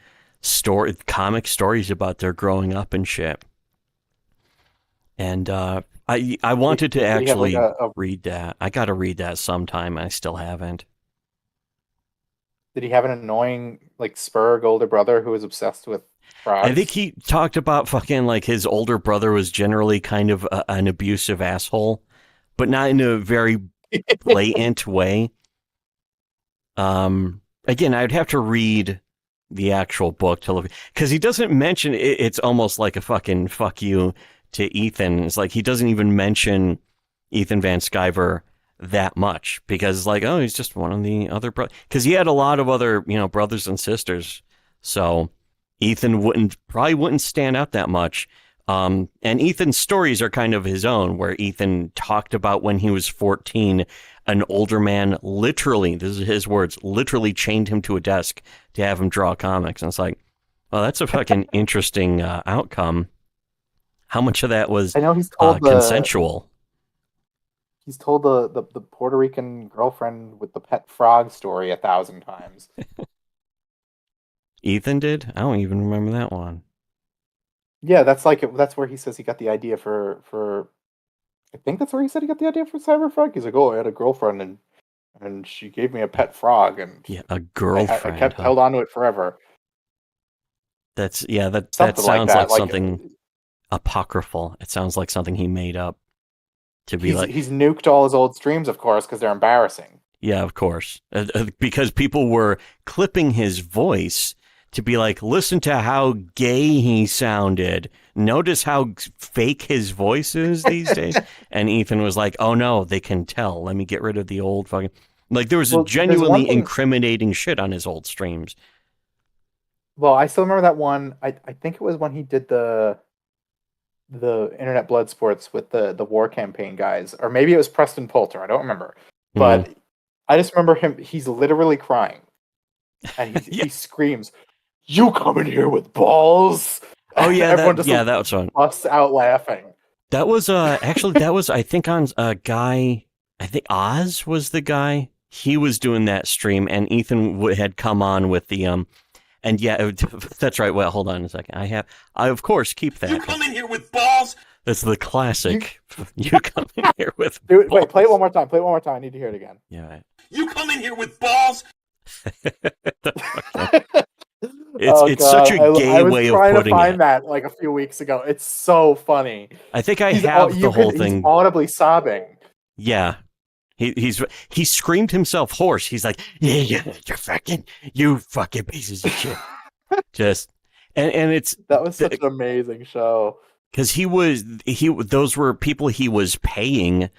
comic stories about their growing up and shit. And I wanted to actually read that. I got to read that sometime. I still haven't. Did he have an annoying, like, Spurg older brother who was obsessed with frogs? I think he talked about fucking, like, his older brother was generally kind of an abusive asshole, but not in a very blatant way. Again, I'd have to read the actual book to look, because he doesn't mention it. It's almost like a fucking fuck you to Ethan. It's like he doesn't even mention Ethan Van Sciver that much, because like, oh, he's just one of the other brothers, because he had a lot of other, brothers and sisters, so Ethan probably wouldn't stand out that much. And Ethan's stories are kind of his own, where Ethan talked about when he was 14, an older man literally, this is his words, literally chained him to a desk to have him draw comics. And it's like, well, that's a fucking interesting outcome. How much of that was consensual? He's told the Puerto Rican girlfriend with the pet frog story 1,000 times. Ethan did? I don't even remember that one. Yeah, that's where he says he got the idea for I think that's where he said he got the idea for Cyberfrog. He's like, oh, I had a girlfriend and she gave me a pet frog, and yeah, a girlfriend. I held on to it forever. That sounds like something apocryphal. It sounds like something he made up to be he's nuked all his old streams, of course, because they're embarrassing. Yeah, of course, because people were clipping his voice to be like, listen to how gay he sounded. Notice how fake his voice is these days. And Ethan was like, oh no, they can tell. Let me get rid of the old fucking... Like, there was genuinely incriminating shit on his old streams. Well, I still remember that one. I think it was when he did the Internet Blood Sports with the war campaign guys. Or maybe it was Preston Poulter. I don't remember. But I just remember he's literally crying. And he screams, "You come in here with balls!" Oh yeah, everyone that was one. Busts out laughing. That was I think on a guy. I think Oz was the guy. He was doing that stream, and Ethan had come on with the and yeah, that's right. Well, hold on a second. I of course keep that. You come in here with balls. That's the classic. You come in here with. Dude, wait, play it one more time. Play it one more time. I need to hear it again. Yeah. Right. You come in here with balls. It's such a gay way of putting it. I was trying to find that like a few weeks ago. It's so funny. I think I have the whole thing. He's audibly sobbing. Yeah. He screamed himself hoarse. He's like, yeah, you fucking pieces of shit. And it's that was such an amazing show. Because those were people he was paying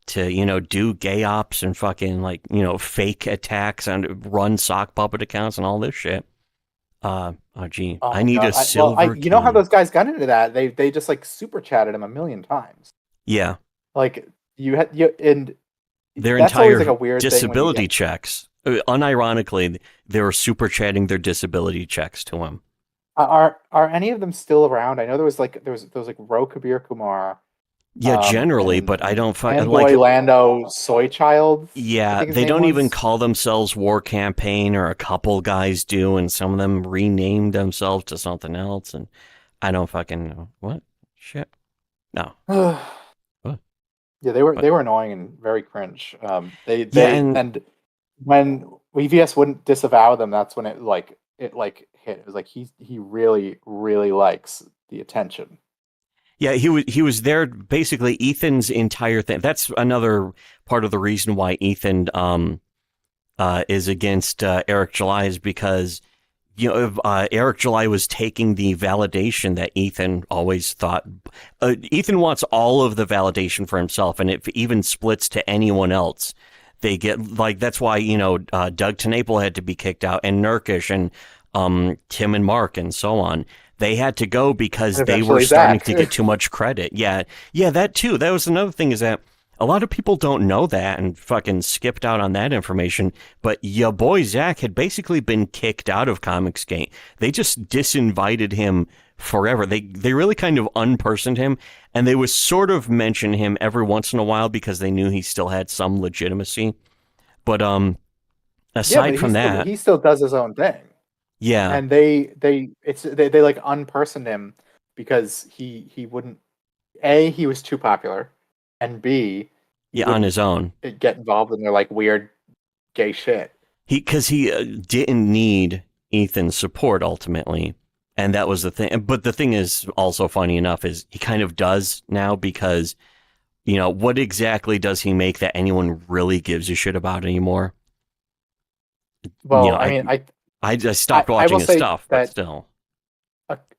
to, do gay ops and fucking like, fake attacks and run sock puppet accounts and all this shit. I need a silver. You know how those guys got into that? They just like super chatted him 1,000,000 times. Yeah. Like and their entire like a weird disability checks. Unironically, they were super chatting their disability checks to him. Are any of them still around? I know there was like Ro Kabir Kumar. Yeah, generally, but I don't find like Lando Soy Child. Yeah, they don't even call themselves War Campaign, or a couple guys do, and some of them renamed themselves to something else, and I don't fucking know what shit. No. What? Yeah, they were annoying and very cringe. And when EVS wouldn't disavow them, that's when it hit. It was like he really, really likes the attention. Yeah, he was there. Basically, Ethan's entire thing. That's another part of the reason why Ethan is against Eric July, is because Eric July was taking the validation that Ethan always thought. Ethan wants all of the validation for himself, and if it even splits to anyone else, they get like that's why Doug TenNapel had to be kicked out, and Nurkish and Tim and Mark and so on. They had to go because they were starting to get too much credit. Yeah, that too. That was another thing, is that a lot of people don't know that and fucking skipped out on that information. But your boy Zach had basically been kicked out of Comicsgate. They just disinvited him forever. They really kind of unpersoned him, and they would sort of mention him every once in a while because they knew he still had some legitimacy. But aside from that, he still does his own thing. yeah, And they like unpersoned him because he wouldn't. A, he was too popular, and B, he on his own, get involved in their like weird gay shit. Because he didn't need Ethan's support ultimately, and that was the thing. But the thing is also funny enough is he kind of does now because, what exactly does he make that anyone really gives a shit about anymore? Well, I stopped watching his stuff, but still.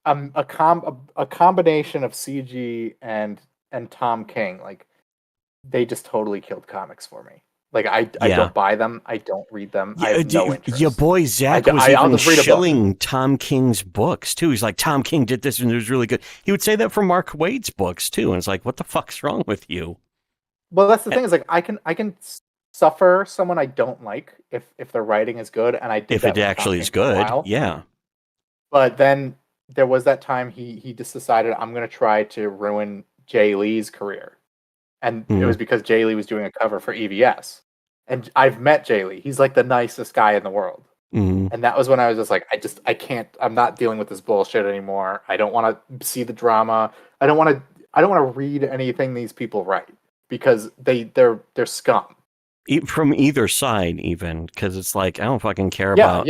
A combination of CG and Tom King, like, they just totally killed comics for me. Like, I don't buy them. I don't read them. I have no interest. Your boy Zach was even shilling Tom King's books, too. He's like, Tom King did this and it was really good. He would say that for Mark Waid's books, too. And it's like, what the fuck's wrong with you? Well, that's the thing is, like, I can suffer someone I don't like if their writing is good, and I did if that it actually is good, yeah. But then there was that time he just decided, I'm going to try to ruin Jay Lee's career. And it was because Jay Lee was doing a cover for EVS. And I've met Jay Lee. He's like the nicest guy in the world. And that was when I was just like, I can't, I'm not dealing with this bullshit anymore. I don't want to see the drama. I don't want to read anything these people write because they're scum. From either side, even, because it's like, I don't fucking care about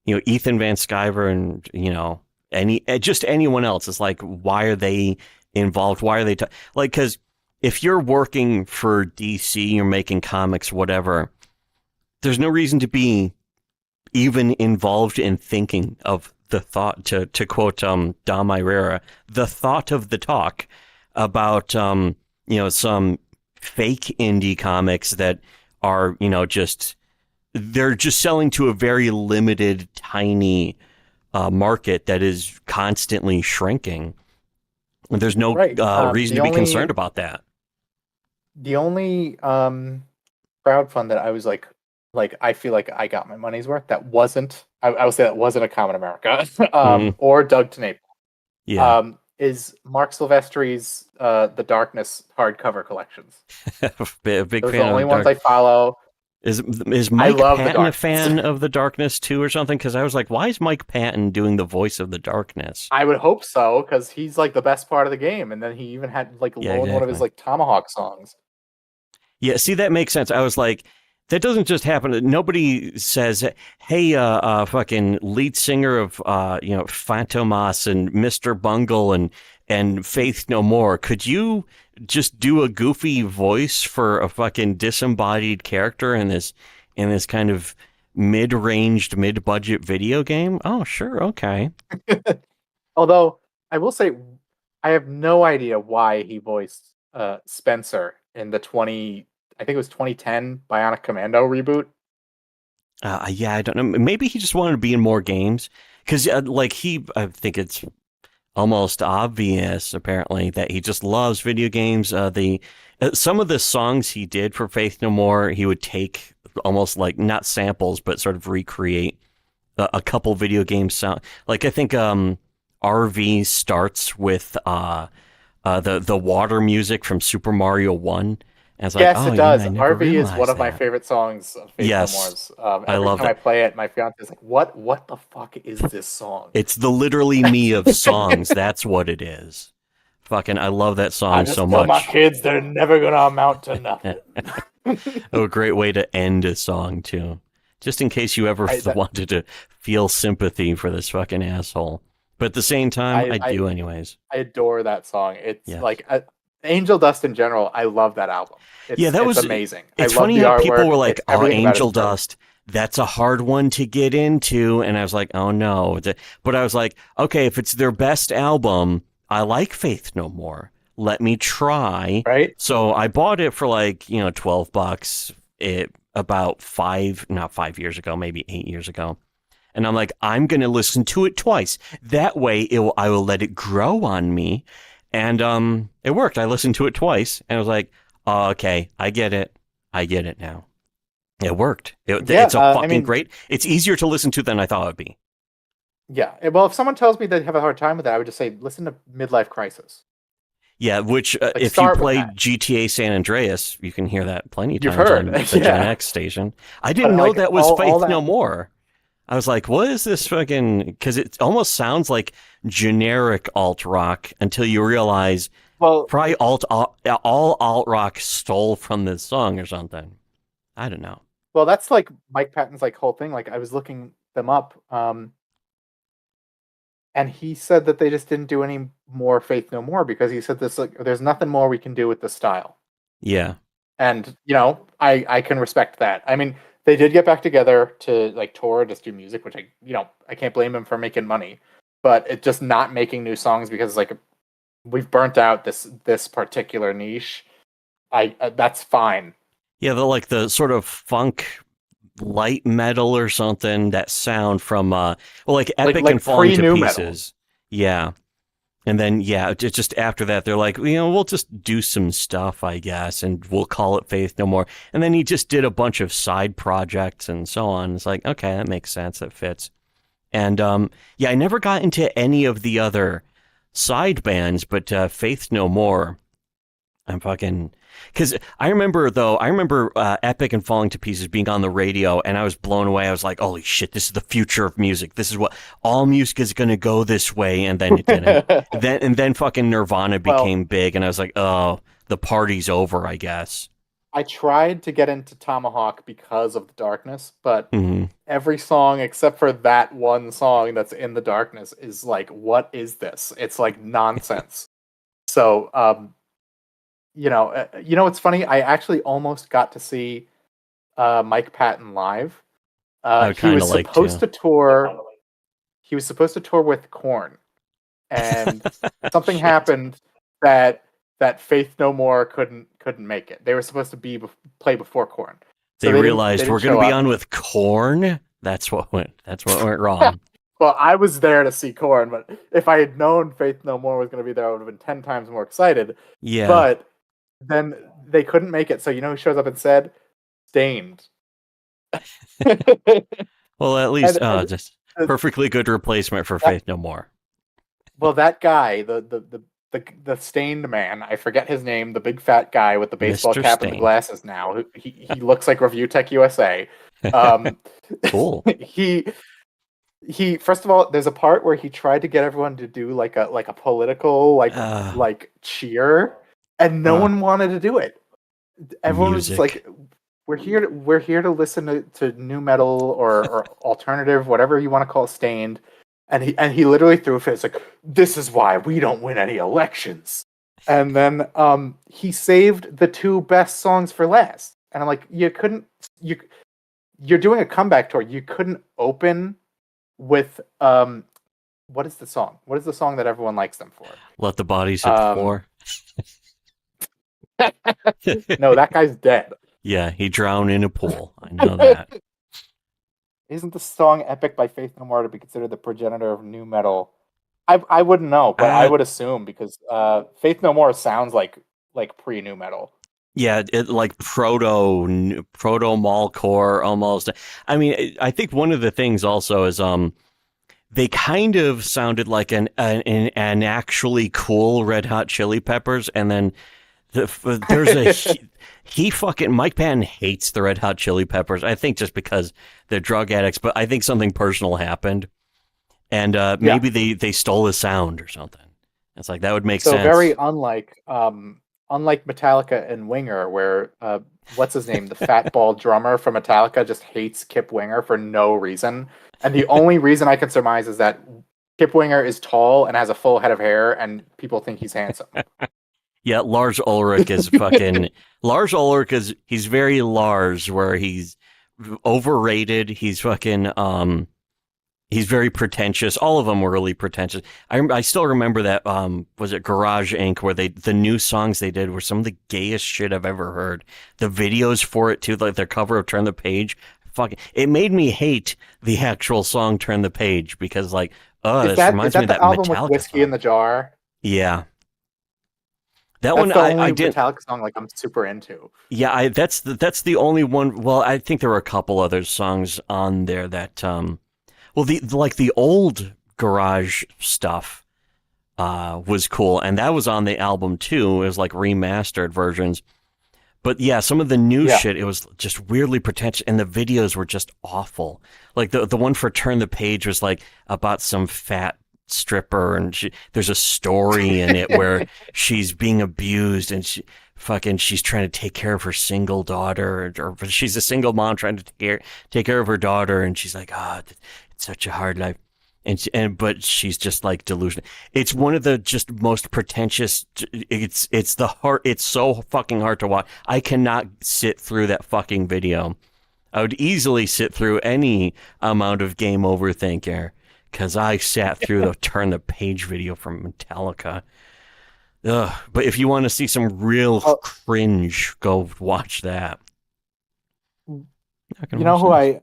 Ethan Van Sciver and just anyone else. It's like, why are they involved? Why are they like? Because if you're working for DC, you're making comics, whatever. There's no reason to be even involved in thinking of the thought. To quote Dom Irera, the thought of the talk about some fake indie comics that are they're just selling to a very limited, tiny market that is constantly shrinking. There's no reason to be concerned about that. The only crowdfund that I was like I feel like I got my money's worth. That wasn't, I would say that wasn't a Common America or Doug TenNapel. Yeah. Is Mark Silvestri's The Darkness hardcover collections. Big Those fan are the only of ones I follow. Is Mike Patton a fan of The Darkness too or something? Because I was like, why is Mike Patton doing the voice of The Darkness? I would hope so, because he's like the best part of the game. And then he even had like one of his like Tomahawk songs. Yeah, see, that makes sense. I was like, that doesn't just happen. Nobody says, hey, fucking lead singer of, Fantomas and Mr. Bungle and Faith No More, could you just do a goofy voice for a fucking disembodied character in this kind of mid-ranged, mid-budget video game? Oh, sure, okay. Although, I will say, I have no idea why he voiced Spencer in the 2010 Bionic Commando reboot. Yeah, I don't know. Maybe he just wanted to be in more games. Because, I think it's almost obvious, apparently, that he just loves video games. Some of the songs he did for Faith No More, he would take almost like, not samples, but sort of recreate a couple video game sound. Like, I think RV starts with the water music from Super Mario 1. Yes, it does. RV is one of my favorite songs of Faith No More's. Every time I play it, my fiance is like, what the fuck is this song? It's the literally me of songs. That's what it is. Fucking, I love that song so much. My kids, they're never going to amount to nothing. A great way to end a song, too. Just in case you ever wanted to feel sympathy for this fucking asshole. But at the same time, I do anyways. I adore that song. It's like... Angel Dust in general, I love that album. It's amazing. It's funny how people were like, "Oh, Angel Dust, that's a hard one to get into," and I was like, "Oh no!" But I was like, "Okay, if it's their best album, I like Faith No More. Let me try." Right. So I bought it for like $12. About 5 years ago, maybe 8 years ago. And I'm like, I'm going to listen to it twice. That way, I will let it grow on me. And it worked. I listened to it twice, and I was like, oh, okay, I get it now. It worked. It's a fucking great. It's easier to listen to than I thought it would be. Yeah. Well, if someone tells me they have a hard time with that, I would just say listen to Midlife Crisis. Yeah, which Like, if you start with play that. GTA San Andreas, you can hear that plenty of You've times heard. on the Gen Yeah. X station. I But didn't know like that was all Faith that. No More. I was like, what is this fucking... Because it almost sounds like generic alt rock until you realize Well, probably all alt rock stole from this song or something. I don't know. well, that's like Mike Patton's like whole thing. Like I was looking them up, and he said that they just didn't do any more Faith No More because he said this like there's nothing more we can do with the style. Yeah. And I can respect that. I mean, they did get back together to like tour, just do music, which I can't blame him for making money, but it just not making new songs because like we've burnt out this particular niche. That's fine. Yeah, the sort of funk light metal or something, that sound from like Epic like and Falling to pre-nu Pieces. Yeah. And then just after that they're like, we'll just do some stuff, I guess, and we'll call it Faith No More. And then he just did a bunch of side projects and so on. It's like, okay, that makes sense, that fits. And I never got into any of the other side bands, but Faith No More, I'm fucking... Because I remember Epic and Falling to Pieces being on the radio, and I was blown away. I was like, holy shit, this is the future of music. This is what all music is going to go this way. And then it didn't. then fucking Nirvana became big, and I was like, oh, the party's over, I guess. I tried to get into Tomahawk because of the darkness, but every song except for that one song that's in the darkness is like, what is this? It's like nonsense. So, what's funny? I actually almost got to see Mike Patton live. He was supposed to tour. He was supposed to tour with Korn, and something happened that Faith No More couldn't make it. They were supposed to play before Korn. So they realized we're going to be on with Korn. That's what went wrong. Well, I was there to see Korn, but if I had known Faith No More was going to be there, I would have been 10 times more excited. Yeah. But then they couldn't make it. So you know who shows up instead? Stained. Well, at least just perfectly good replacement for Faith No More. Well, that guy, the Stained man, I forget his name, the big fat guy with the baseball Mr. cap Stained. and the glasses now. He looks like Review Tech USA. Cool. He first of all, there's a part where he tried to get everyone to do like a political like cheer, and no one wanted to do it. Everyone was just like, we're here to listen to new metal or alternative, whatever you want to call it, Stained. And he literally threw a fit. It's like, this is why we don't win any elections. And then he saved the two best songs for last. And I'm like, you're doing a comeback tour. You couldn't open with what is the song? What is the song that everyone likes them for? Let the Bodies Hit the Floor. No, that guy's dead. Yeah, he drowned in a pool. I know that. Isn't the song "Epic" by Faith No More to be considered the progenitor of new metal? I wouldn't know, but I would assume because Faith No More sounds like pre-new metal. Yeah, it like proto mallcore almost. I mean, I think one of the things also is they kind of sounded like an actually cool Red Hot Chili Peppers, and then there's Mike Patton hates the Red Hot Chili Peppers. I think just because they're drug addicts, but I think something personal happened, and maybe they stole his sound or something. It's like that would make sense. So very unlike Metallica and Winger, where what's his name, the fat bald drummer from Metallica, just hates Kip Winger for no reason, and the only reason I can surmise is that Kip Winger is tall and has a full head of hair, and people think he's handsome. Yeah, Lars Ulrich is fucking... Lars Ulrich he's very Lars, where he's overrated. He's fucking... he's very pretentious. All of them were really pretentious. I still remember that, was it Garage Inc., where the new songs they did were some of the gayest shit I've ever heard. The videos for it, too, like their cover of Turn the Page, it made me hate the actual song Turn the Page, because like, this reminds me of that album Metallica with Whiskey song. in the Jar? Yeah. That's one the only I didn't. Metallica song like I'm super into. Yeah, that's the only one. Well, I think there were a couple other songs on there that the old garage stuff was cool, and that was on the album too. It was like remastered versions. But yeah, some of the new shit, it was just weirdly pretentious, and the videos were just awful. Like the one for Turn the Page was like about some fat stripper, and there's a story in it where she's being abused, and she's trying to take care of her single daughter, or she's a single mom trying to take care of her daughter, and she's like, it's such a hard life. But she's just like delusional. It's one of the just most pretentious. It's so fucking hard to watch. I cannot sit through that fucking video. I would easily sit through any amount of Game Over Thinker, because I sat through the Turn the Page video from Metallica. Ugh. But if you want to see some real cringe, go watch that. You know who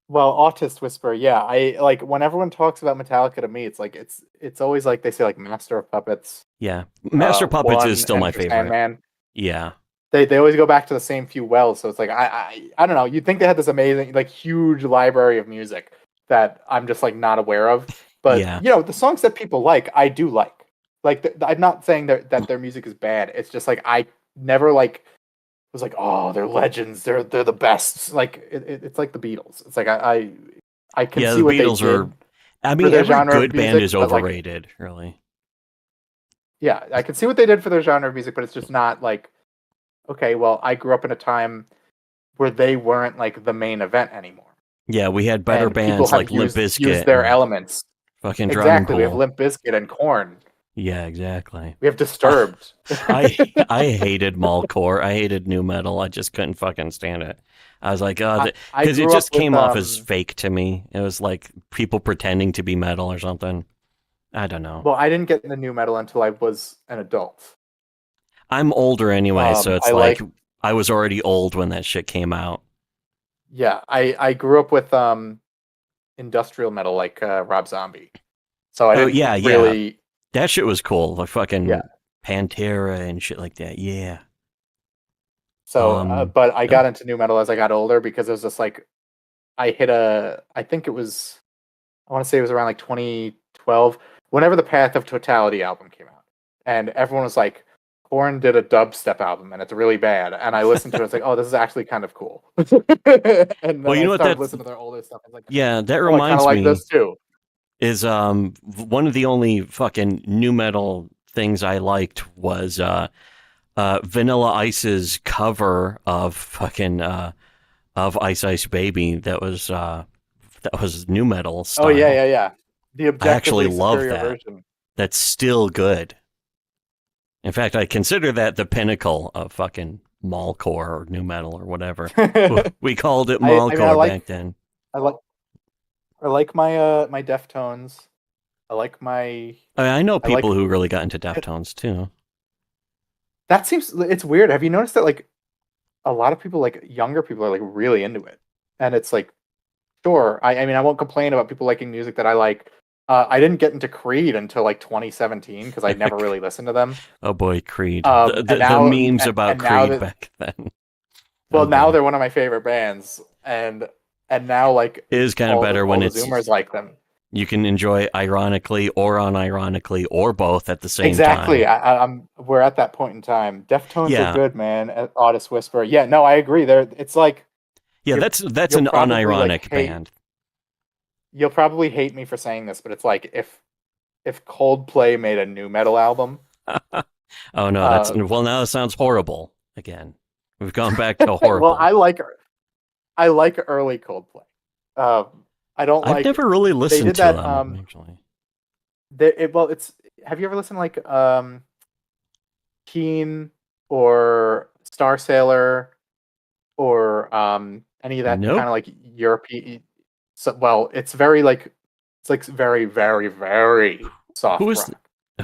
Well, Autist Whisperer, yeah. I like when everyone talks about Metallica to me, it's like it's always like they say like Master of Puppets. Yeah, Master of Puppets is still my favorite. Sandman. Yeah, they always go back to the same few wells, so it's like I don't know. You'd think they had this amazing like huge library of music that I'm just like not aware of, but you know the songs that people like, I do like. Like I'm not saying that their music is bad. It's just like I never like. Was like, oh, they're legends. They're the best. Like it's like the Beatles. It's like I can see the what Beatles they did. I mean, every good band music, is overrated, like, really. Yeah, I can see what they did for their genre of music, but it's just not like, okay, well, I grew up in a time where they weren't like the main event anymore. Yeah, we had better bands like Limp Bizkit. Use their elements. Fucking exactly. We have Limp Bizkit and Korn. Yeah, exactly. We have Disturbed. I hated Mallcore. I hated nu metal. I just couldn't fucking stand it. I was like, because it just came off as fake to me. It was like people pretending to be metal or something. I don't know. Well, I didn't get into nu metal until I was an adult. I'm older anyway, so it's like I was already old when that shit came out. Yeah, I grew up with industrial metal like Rob Zombie. So I didn't really... That shit was cool, like fucking Pantera and shit like that. Yeah. So, but I got into nu metal as I got older because it was just like I think it was, I want to say it was around like 2012, whenever the Path of Totality album came out, and everyone was like, Korn did a dubstep album and it's really bad, and I listened to it. It's like, oh, this is actually kind of cool. And then well, you know I started listening to their older stuff. I was like, that reminds me. Like this too. Is one of the only fucking nu metal things I liked was Vanilla Ice's cover of fucking of Ice Ice Baby. That was nu metal style. Oh yeah. The I actually love that. Version. That's still good. In fact, I consider that the pinnacle of fucking mallcore or nu metal or whatever. We called it mallcore back then. I like my my Deftones. I like my. I know people who really got into Deftones too. That seems it's weird. Have you noticed that like a lot of people, like younger people, are like really into it, and it's like, sure. I mean, I won't complain about people liking music that I like. I didn't get into Creed until like 2017 because I never really listened to them. Oh boy, Creed! The memes about Creed back then. Well, now they're one of my favorite bands, and now like it is kind of better when it's Zoomers like them. You can enjoy ironically or unironically or both at the same time. Exactly. We're at that point in time. Deftones are good, man. Autist Whisperer. Yeah, no, I agree. It's like that's an unironic band. You'll probably hate me for saying this, but it's like if Coldplay made a nu metal album. Oh no, now it sounds horrible again. We've gone back to horrible. Well, I like early Coldplay. I've never really listened to them actually. Have you ever listened to like Keen or Star Sailor or any of that kind of like European? So, it's very like very very very soft rock.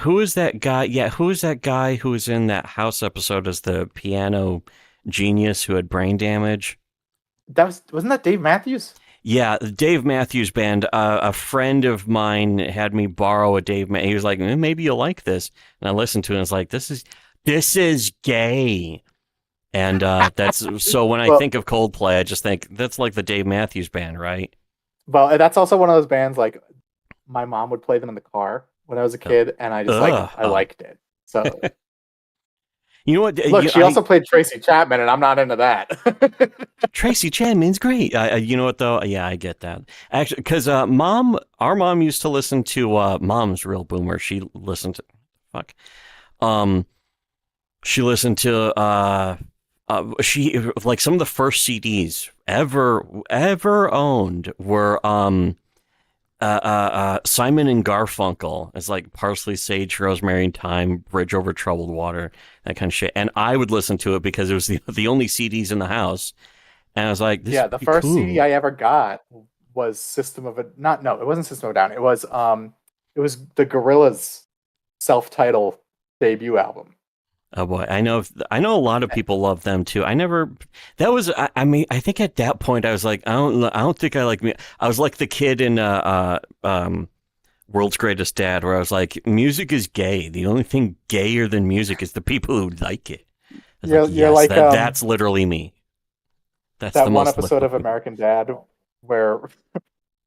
Who is that guy? Yeah, who is that guy who was in that House episode as the piano genius who had brain damage? Wasn't that Dave Matthews? Yeah, the Dave Matthews Band. A friend of mine had me borrow a Dave Matthews. He was like, maybe you'll like this. And I listened to it and I was like, this is gay. And that's so when I think of Coldplay, I just think that's like the Dave Matthews Band, right? Well, that's also one of those bands like my mom would play them in the car when I was a kid, and I just I liked it. So You know what? look, she also played Tracy Chapman, and I'm not into that. Tracy Chapman's great. You know what though? Yeah, I get that. Actually, because our mom used to listen to Mom's real boomer. She listened to she listened to she like some of the first CDs ever owned were Simon and Garfunkel. It's like Parsley, Sage, Rosemary, and Thyme, Bridge Over Troubled Water, that kind of shit. And I would listen to it because it was the only CDs in the house. And I was like, this the first CD I ever got was System of a it wasn't System of a Down. It was the Gorillaz self-titled debut album. Oh boy, I know a lot of people love them too. I mean, I think at that point I was like, I don't think I like me. I was like the kid in World's Greatest Dad, where I was like, music is gay. The only thing gayer than music is the people who like it. You're like that's literally me. That's that the one most episode of American Dad where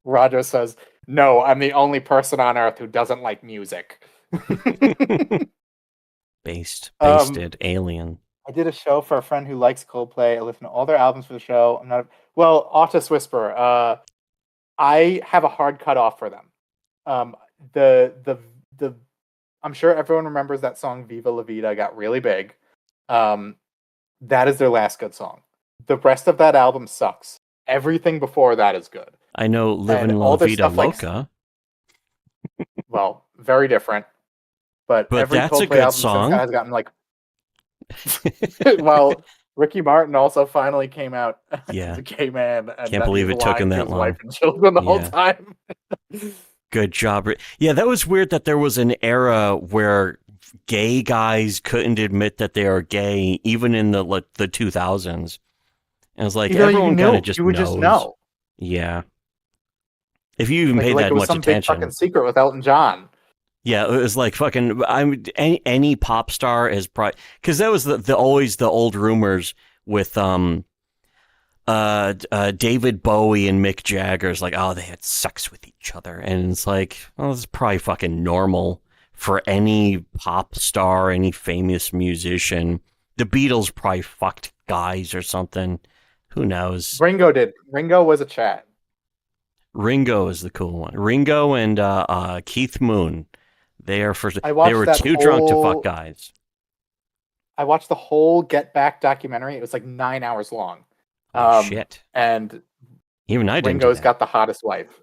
Roger says, "No, I'm the only person on earth who doesn't like music." Basted alien. I did a show for a friend who likes Coldplay. I listened to all their albums for the show. Autist Whisperer. I have a hard cutoff for them. The I'm sure everyone remembers that song "Viva La Vida" got really big. That is their last good song. The rest of that album sucks. Everything before that is good. I know "Livin' La Vida Loca." Well, very different. But every that's Coldplay a good album song. since that has gotten like. Well, Ricky Martin also finally came out as a gay man. And can't believe it took him that long. Wife and children the whole time. Good job. Yeah, that was weird that there was an era where gay guys couldn't admit that they are gay, even in the 2000s. And it was like everyone kind of just knows. Just know. Yeah. If you even paid that much attention. Big fucking secret with Elton John. Yeah, it was like fucking. Any pop star is probably because that was always the old rumors with David Bowie and Mick Jagger's like, oh, they had sex with each other, and it's like, well, this is probably fucking normal for any pop star, any famous musician. The Beatles probably fucked guys or something. Who knows? Ringo did. Ringo was a chat. Ringo is the cool one. Ringo and Keith Moon. They were too drunk to fuck guys. I watched the whole Get Back documentary. It was like 9 hours long. Shit. And even I didn't. Ringo's got the hottest wife.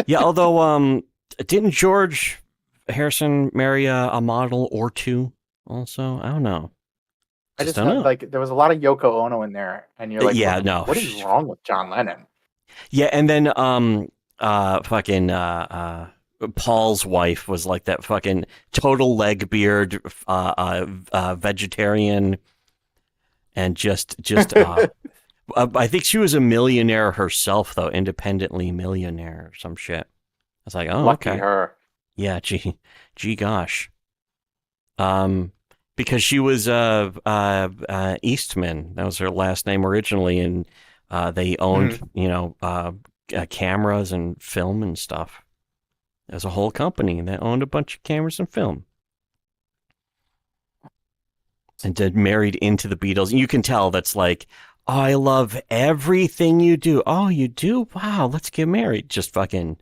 Yeah, although didn't George Harrison marry a model or two also? I don't know. I just don't know. Like there was a lot of Yoko Ono in there, and you're like, what is wrong with John Lennon? Yeah, and then Paul's wife was like that fucking total leg beard, vegetarian, and just I think she was a millionaire herself, though, independently millionaire or some shit. I was like, oh, lucky okay. her. Yeah, gee, gosh. Because she was Eastman. That was her last name originally, and they owned, cameras and film and stuff. There's a whole company that owned a bunch of cameras and film. And did married into the Beatles. You can tell that's like, oh, I love everything you do. Oh, you do? Wow, let's get married. Just fucking.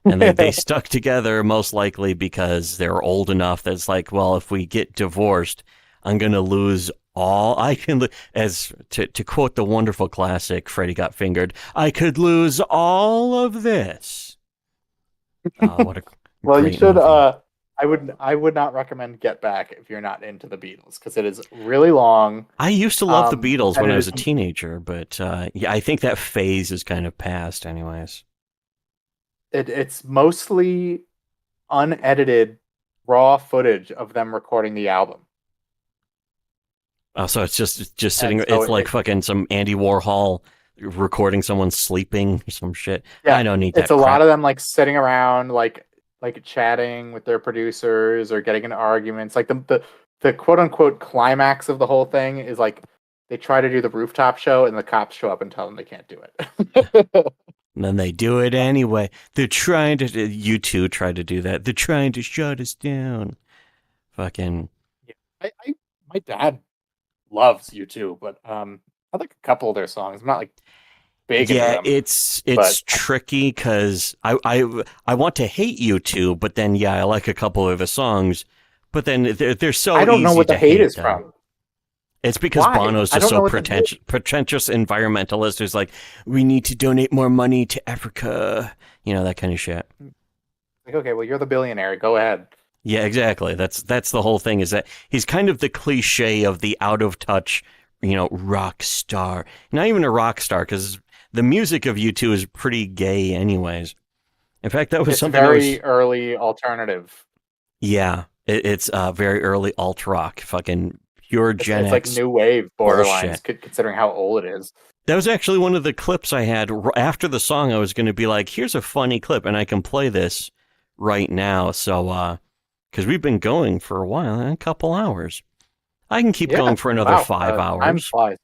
And they stuck together most likely because they're old enough that it's like, well, if we get divorced, I'm going to lose all I can. As to quote the wonderful classic, Freddie Got Fingered, I could lose all of this. What a well, you should. movie. I would not recommend Get Back if you're not into the Beatles because it is really long. I used to love the Beatles when I was a teenager, but yeah, I think that phase is kind of past, anyways. It's mostly unedited, raw footage of them recording the album. Oh, so it's just sitting. So it's like fucking some Andy Warhol recording someone sleeping or some shit. Yeah, I don't need that. It's a lot of them like sitting around, like chatting with their producers or getting into arguments. Like the quote unquote climax of the whole thing is like they try to do the rooftop show and the cops show up and tell them they can't do it. And then they do it anyway. They're trying to. You two tried to do that. They're trying to shut us down. Fucking. Yeah. My dad loves U2, but I like a couple of their songs. I'm not like big into them. It's but tricky because I want to hate U2, but then I like a couple of the songs, but then they're so. I don't know easy what the to hate is them. from. It's because Why? Bono's I just don't know so what the pretentious environmentalist who's like, we need to donate more money to Africa, that kind of shit. Like, okay, well, you're the billionaire. Go ahead. Yeah, exactly. That's the whole thing, is that he's kind of the cliche of the out of touch, rock star. Not even a rock star, because the music of U2 is pretty gay anyways. In fact, that was It's something very early alternative. Yeah, it's very early alt rock, fucking pure Gen It's X. like new wave borderlines, bullshit. considering how old it is. That was actually one of the clips I had after the song. I was going to be like, here's a funny clip, and I can play this right now. So, because we've been going for a while, a couple hours. I can keep going for another 5 hours. Time flies.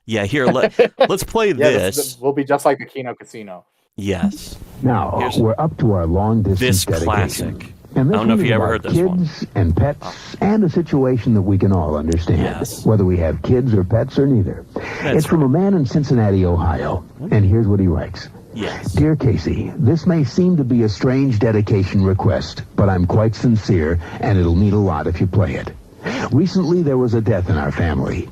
Yeah, here, let's play this. We'll be just like the Kino Casino. Yes. Now, we're up to our long distance This dedication. classic. And this I don't know if one you is ever about heard this one. kids and pets and a situation that we can all understand, Yes. whether we have kids or pets or neither. It's from a man in Cincinnati, Ohio, and here's what he writes. Yes. Dear Casey, this may seem to be a strange dedication request, but I'm quite sincere, and it'll mean a lot if you play it. Recently, there was a death in our family.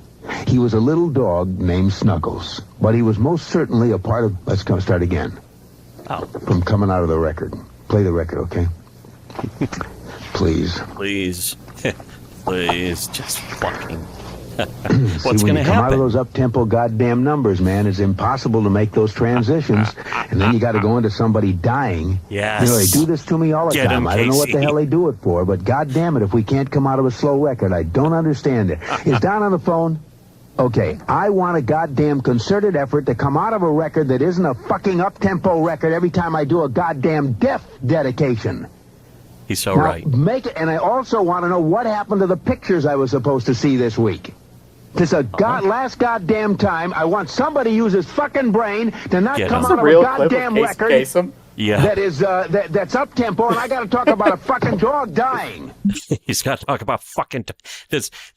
He was a little dog named Snuggles, but he was most certainly a part of... Let's start again. Oh. From coming out of the record. Play the record, okay? Please. Please. Please. Just fucking. What's What's going to come out happen? of those up-tempo goddamn numbers, man, it's impossible to make those transitions, and then you got to go into somebody dying. Yes. They do this to me all the Get time. him, I don't know what the Casey. hell they do it for, but goddamn it, if we can't come out of a slow record, I don't understand it. Is Don on the phone? Okay, I want a goddamn concerted effort to come out of a record that isn't a fucking up-tempo record every time I do a goddamn death dedication. He's so Now, right. make it, and I also want to know what happened to the pictures I was supposed to see this week. This is last goddamn time. I want somebody to use his fucking brain to not Get come him. out of a Real clip of goddamn record Kasem. Yeah. that is that's up tempo, and I got to talk about a fucking dog dying. He's got to talk about fucking.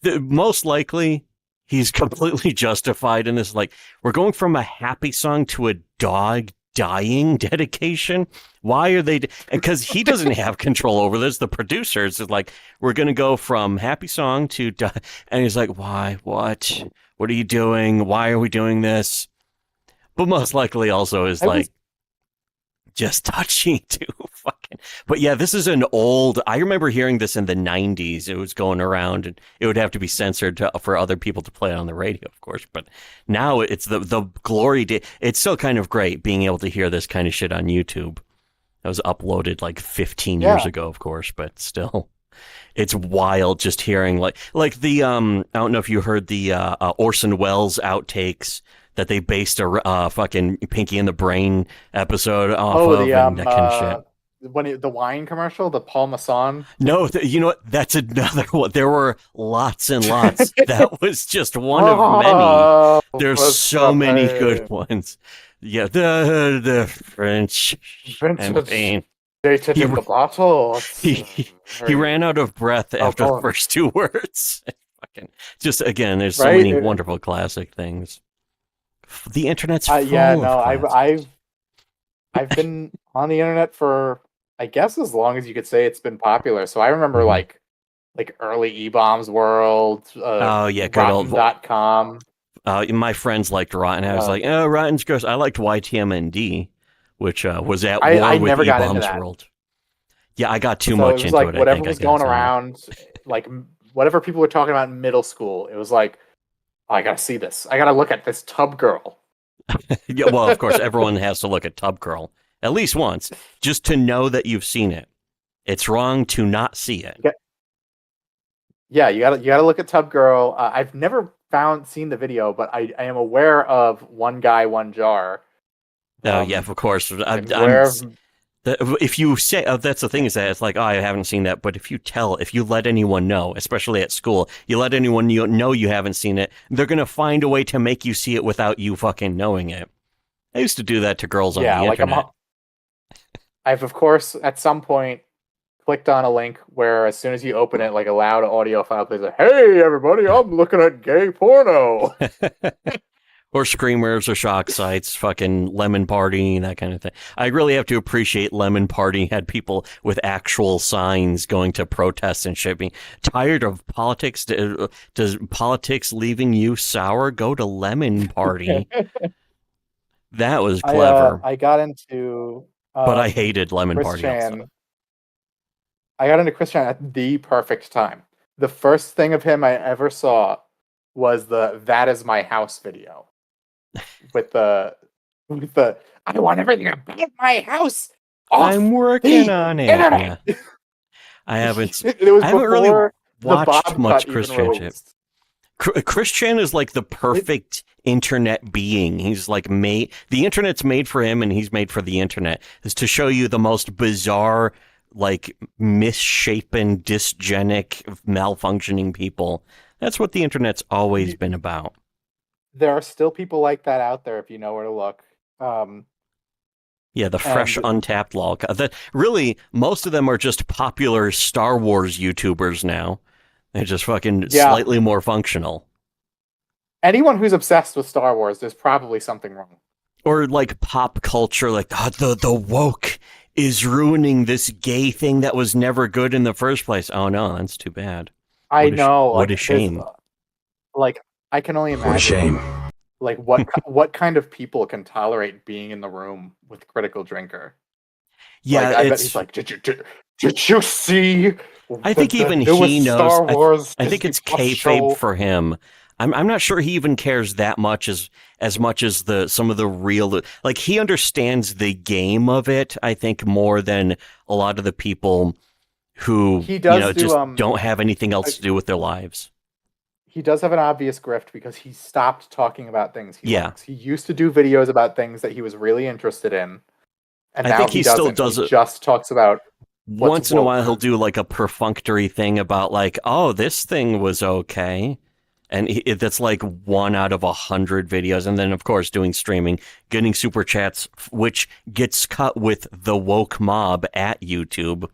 Most likely, he's completely justified in this. Like, we're going from a happy song to a dog dying dedication. Why are they? Because he doesn't have control over this. The producers is like, we're going to go from happy song to and he's like, why? What are you doing? Why are we doing this? But most likely also is just touching too fucking. But yeah, this is an old. I remember hearing this in the 90s. It was going around, and it would have to be censored for other people to play it on the radio, of course. But now it's the glory day. It's still kind of great being able to hear this kind of shit on YouTube. That was uploaded like 15 years ago, of course, but still, it's wild just hearing like the I don't know if you heard the Orson Welles outtakes that they based a fucking Pinky and the Brain episode off of, and that kind of shit. The wine commercial, the Paul Masson. No, you know what? That's another one. There were lots and lots. That was just one of many. There's so many good ones. Yeah, the French champagne. Dated in the bottle. He ran out of breath after the first two words. Fucking just again, there's so Right? many wonderful classic things. The internet's full Yeah, of no, classics. I've been on the internet for, I guess, as long as you could say it's been popular. So I remember like early E-Bombs World. Oh yeah, good old Rotten.com. My friends liked Rotten. I was like, oh, Rotten's gross. I liked YTMND, which was at war I with never got into E-Bombs that. World. Yeah, I got too So much it was into like it. whatever I think was I going got around, like whatever people were talking about in middle school. It was like, oh, I gotta see this. I gotta look at this tub girl. Yeah, well, of course, everyone has to look at Tub Girl at least once, just to know that you've seen it. It's wrong to not see it. Yeah, you gotta look at Tub Girl. I've never seen the video, but I am aware of One Guy, One Jar. Oh, yeah, of course. If you say, that's the thing is that it's like, oh, I haven't seen that. But if you let anyone know, especially at school, you let anyone know you haven't seen it, they're going to find a way to make you see it without you fucking knowing it. I used to do that to girls on Yeah, the like internet. I've of course at some point clicked on a link where as soon as you open it, like a loud audio file plays like, "Hey everybody, I'm looking at gay porno." Or screamers or shock sites, fucking Lemon Party, that kind of thing. I really have to appreciate Lemon Party had people with actual signs going to protests and shit. Being tired of politics? Does politics leaving you sour? Go to Lemon Party. That was clever. I got into but I hated Lemon Chris Party Chan. also. I got into Chris Chan at the perfect time. The first thing of him I ever saw was the "That Is My House" video. With the I want everything about my house off I'm working the on it. internet. Yeah. I haven't. It was I haven't really before the watched Bob much cut Chris even Chan shit. released. Chris Chan is like the perfect internet being. He's like made. The internet's made for him, and he's made for the internet. Is to show you the most bizarre, like misshapen, dysgenic, malfunctioning people. That's what the internet's always been about. There are still people like that out there if you know where to look. Yeah, the fresh, untapped lol. Really, most of them are just popular Star Wars YouTubers now. They're just fucking slightly more functional. Anyone who's obsessed with Star Wars, there's probably something wrong. Or like pop culture, like the woke is ruining this gay thing that was never good in the first place. Oh no, that's too bad. I know. What a shame. Like, I can only imagine. What a shame. Like, what kind of people can tolerate being in the room with Critical Drinker? Yeah, like, I bet he's like, did you see? I think even he knows. Star Wars I think it's Disney Plus kayfabe show. for him. I'm not sure he even cares that much as much as some of the real, like, he understands the game of it. I think more than a lot of the people who just don't have anything else to do with their lives. He does have an obvious grift because he stopped talking about things he likes. He used to do videos about things that he was really interested in, and now he still does it. He just talks about once in a while he'll do like a perfunctory thing about like, oh, this thing was okay. And that's like 1 out of 100 videos. And then, of course, doing streaming, getting super chats, which gets cut with the woke mob at YouTube.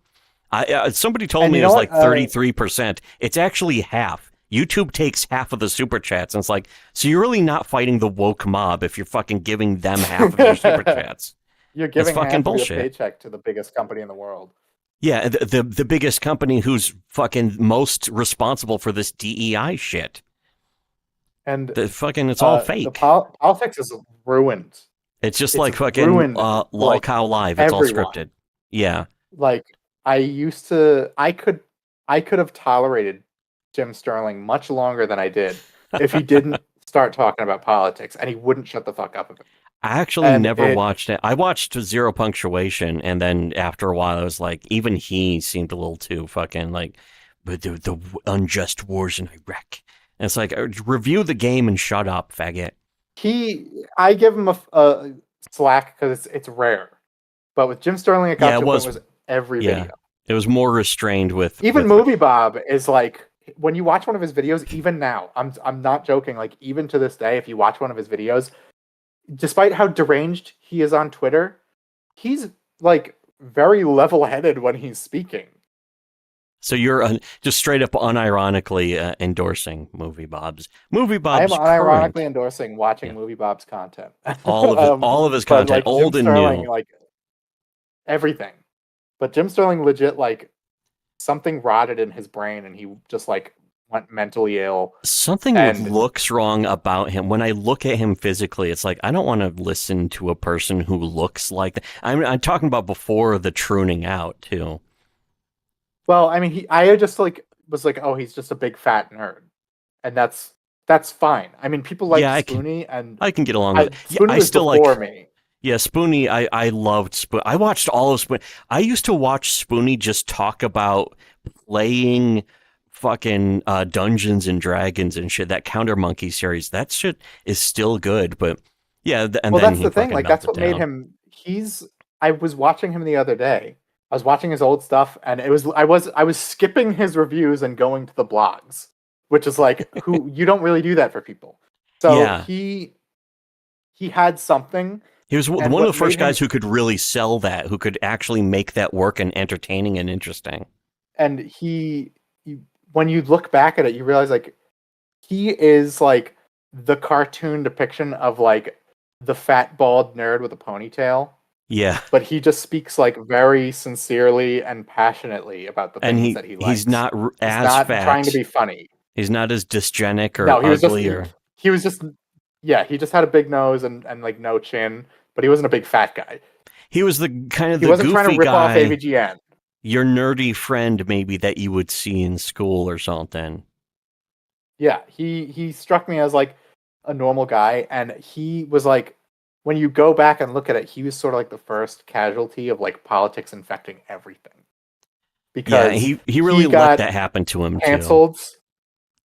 Somebody told me it was like 33%. It's actually half. YouTube takes half of the super chats. And it's like, so you're really not fighting the woke mob if you're fucking giving them half of your super chats. You're giving fucking half bullshit. Of your paycheck to the biggest company in the world. Yeah, the biggest company who's fucking most responsible for this DEI shit. And it's all fake. Politics is ruined. It's like fucking lol cow live. It's all scripted. Yeah. Like I could have tolerated Jim Sterling much longer than I did if he didn't start talking about politics and he wouldn't shut the fuck up about it. I actually never watched it. I watched Zero Punctuation, and then after a while I was like, even he seemed a little too fucking like, but the unjust wars in Iraq. And it's like, review the game and shut up, faggot. I give him a slack because it's rare. But with Jim Sterling, it was every video. It was more restrained with... Even Movie Bob is like, when you watch one of his videos, even now, I'm not joking, like even to this day, if you watch one of his videos, despite how deranged he is on Twitter, he's like very level-headed when he's speaking. So you're just straight up unironically endorsing Movie Bob's. Movie Bob's. I'm unironically endorsing watching Movie Bob's content. all of his content, like old Jim and Sterling, new, like everything. But Jim Sterling legit like something rotted in his brain, and he just like went mentally ill. Something looks wrong about him. When I look at him physically, it's like I don't want to listen to a person who looks like that. I'm talking about before the pruning out too. Well, I mean, I just like was like, oh, he's just a big fat nerd, and that's fine. I mean, people like Spoonie, and I can get along with it. Spoonie I still like me. Yeah, Spoonie. I loved Spoonie. I watched all of Spoonie. I used to watch Spoonie just talk about playing fucking Dungeons and Dragons and shit. That Counter Monkey series. That shit is still good, but yeah. And well, then that's the thing. Like that's what made him. I was watching him the other day. I was watching his old stuff, and I was skipping his reviews and going to the blogs, which is like, you don't really do that for people. So he had something He was one And of the what first made him- guys who could really sell that, who could actually make that work and entertaining and interesting. And he when you look back at it, you realize like he is like the cartoon depiction of like the fat bald nerd with a ponytail. Yeah. But he just speaks like very sincerely and passionately about the And things that he likes. he's not He's as not fat. trying to be funny. He's not as dysgenic or No, he was ugly just or... he was just he just had a big nose and like no chin, but he wasn't a big fat guy. He was the kind of He the wasn't goofy trying to rip off guy, AVGN. your nerdy friend maybe that you would see in school or something. Yeah, he struck me as like a normal guy, and he was like, when you go back and look at it, he was sort of like the first casualty of like politics infecting everything. Because he really let got that happen to him canceled,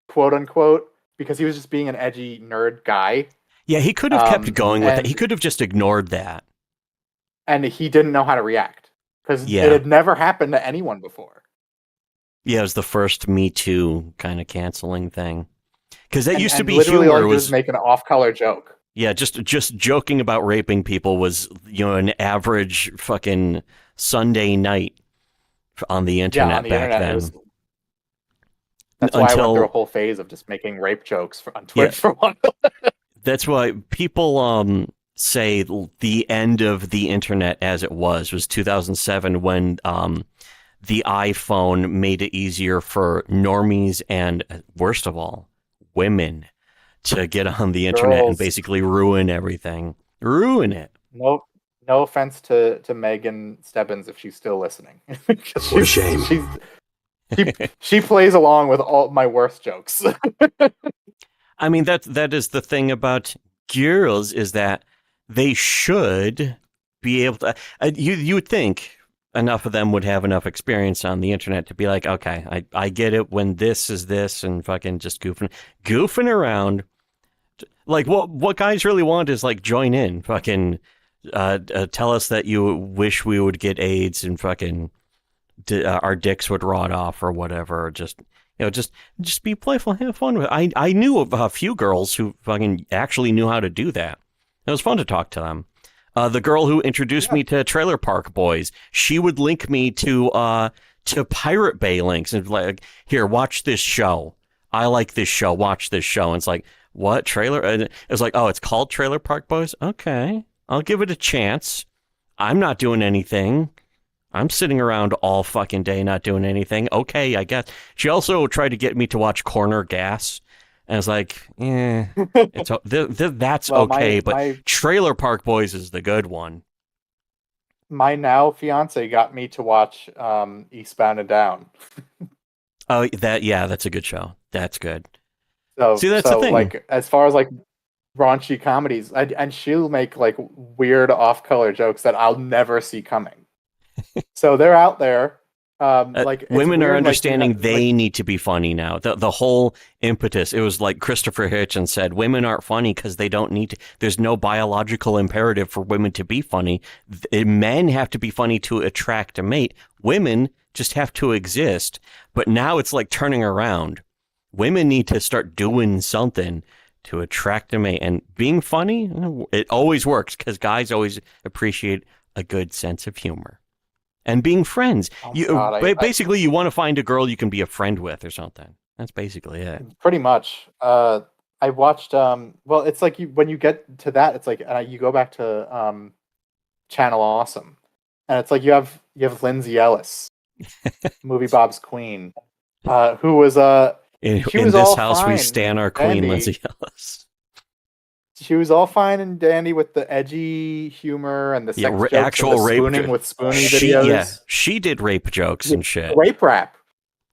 quote unquote, because he was just being an edgy nerd guy. Yeah, he could have kept going with it. and- He could have just ignored that. And he didn't know how to react because Yeah. it had never happened to anyone before. Yeah, it was the first Me Too kind of canceling thing. Because that used to And be literally all humor. he did Was was make an off-color joke. Yeah, just joking about raping people was, an average fucking Sunday night on the internet on the back internet, then. That's why I went Until- through a whole phase of just making rape jokes on Twitch for one. That's why people say the end of the internet as it was 2007 when the iPhone made it easier for normies and, worst of all, women to get on the internet and Girls. basically ruin everything. Ruin it. No offense to Megan Stebbins if she's still listening. What a shame. She plays along with all my worst jokes. I mean, that is the thing about girls, is that they should be able to. You would think enough of them would have enough experience on the internet to be like, okay, I get it when this is this and fucking just goofing around. Like what guys really want is like join in, fucking tell us that you wish we would get AIDS and fucking our dicks would rot off or whatever. Just be playful, have fun with it. I knew of a few girls who fucking actually knew how to do that. It was fun to talk to them. The girl who introduced me to Trailer Park Boys, she would link me to Pirate Bay links and like, here, watch this show. I like this show. Watch this show. And it's like, what trailer? And it was like, oh, it's called Trailer Park Boys. Okay, I'll give it a chance. I'm not doing anything. I'm sitting around all fucking day not doing anything. Okay, I guess. She also tried to get me to watch Corner Gas. And I was like, that's Well, okay, my- but my- Trailer Park Boys is the good one. My now fiance got me to watch Eastbound and Down. Oh, that's a good show. That's good. So, See, that's the thing. Like, as far as like raunchy comedies, and she'll make like weird off-color jokes that I'll never see coming. So they're out there. Like it's Women weird, are like, understanding you know, they like, need to be funny now. The whole impetus, it was like Christopher Hitchens said, women aren't funny because they don't need to. There's no biological imperative for women to be funny. Men have to be funny to attract a mate. Women just have to exist. But now it's like turning around. Women need to start doing something to attract a mate. And being funny, it always works because guys always appreciate a good sense of humor. And being friends. Basically, you want to find a girl you can be a friend with or something. That's basically it. pretty much. I watched. Well, it's like when you get to that, it's like you go back to Channel Awesome, and it's like you have Lindsay Ellis, movie Bob's Queen, who was In She this was all house, we fine, stan our queen, Andy. Lindsay Ellis. She was all fine and dandy with the edgy humor and the sex jokes actual and the rape spooning jo- with spooning videos. she did rape jokes and shit. Rape rap.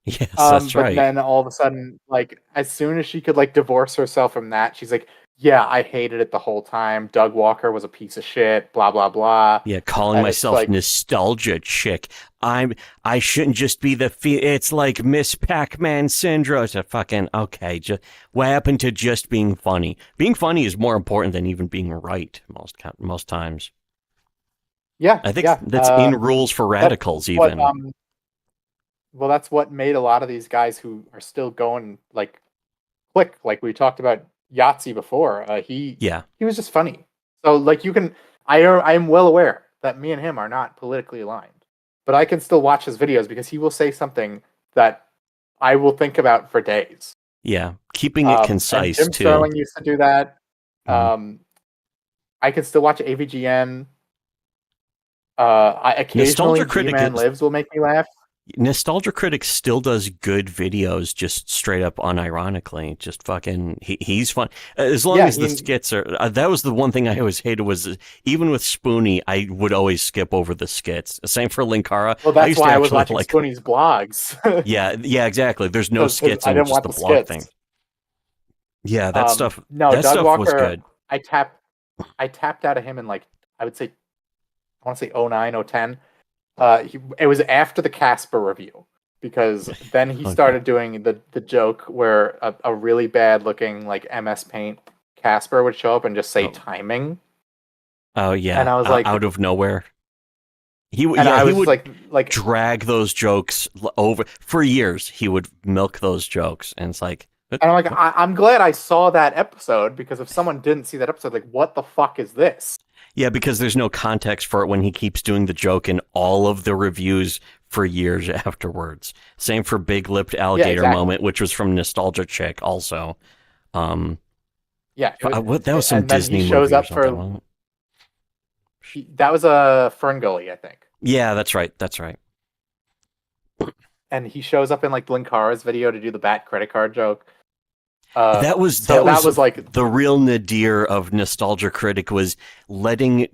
Yes, that's But right. then all of a sudden, like as soon as she could like divorce herself from that, she's like, "Yeah, I hated it the whole time. Doug Walker was a piece of shit. Blah blah blah." Yeah, calling and it's myself like- nostalgia chick. I shouldn't just be it's like Miss Pac-Man syndrome. It's a fucking okay. What happened to just being funny? Being funny is more important than even being right most times. Yeah, I think yeah. that's in rules for radicals What, even. well, that's what made a lot of these guys who are still going like click. Like we talked about Yahtzee before. He Yeah. was just funny. So like I am well aware that me and him are not politically aligned, but I can still watch his videos because he will say something that I will think about for days. Yeah, keeping it concise and Jim too. Sterling used to do that. I can still watch AVGN. Occasionally, Nostalgia Critic G-Man Lives will make me laugh. Nostalgia Critic still does good videos, just straight up unironically. Just fucking, he's fun. As long as the skits are, that was the one thing I always hated was, even with Spoonie, I would always skip over the skits. Same for Linkara. Well, that's why I was watching Spoonie's blogs. yeah, exactly. There's no skits in just the blog thing. Yeah, that stuff, no, that Doug stuff Walker, was good. I tapped out of him in like, I would say, I want to say 09, 010. It was after the Casper review, because then he started doing the joke where a really bad looking like MS Paint Casper would show up and just say timing. Oh yeah, and I was like, out of nowhere. He would like drag those jokes over for years. He would milk those jokes, and it's like, and I'm like, I'm glad I saw that episode, because if someone didn't see that episode, like, what the fuck is this? Yeah, because there's no context for it when he keeps doing the joke in all of the reviews for years afterwards. Same for Big Lipped Alligator Moment, which was from Nostalgia Chick also. That was some Disney movie or something. That was a Ferngully, I think. Yeah, that's right. And he shows up in like Linkara's video to do the Bat credit card joke. That was like the real nadir of Nostalgia Critic, was letting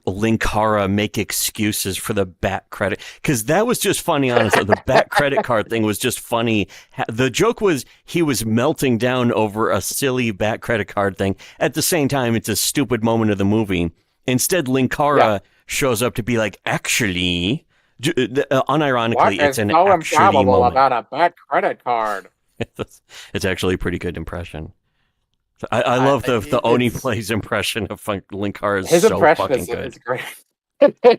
Linkara make excuses for the Bat credit, because that was just funny. Honestly, the Bat credit card thing was just funny. The joke was he was melting down over a silly Bat credit card thing. At the same time, it's a stupid moment of the movie. Instead, Linkara shows up to be like, actually, unironically, it's an actually moment about a Bat credit card. It's actually a pretty good impression. I love the Oni plays impression of Linkara. His so impression fucking good. Is great.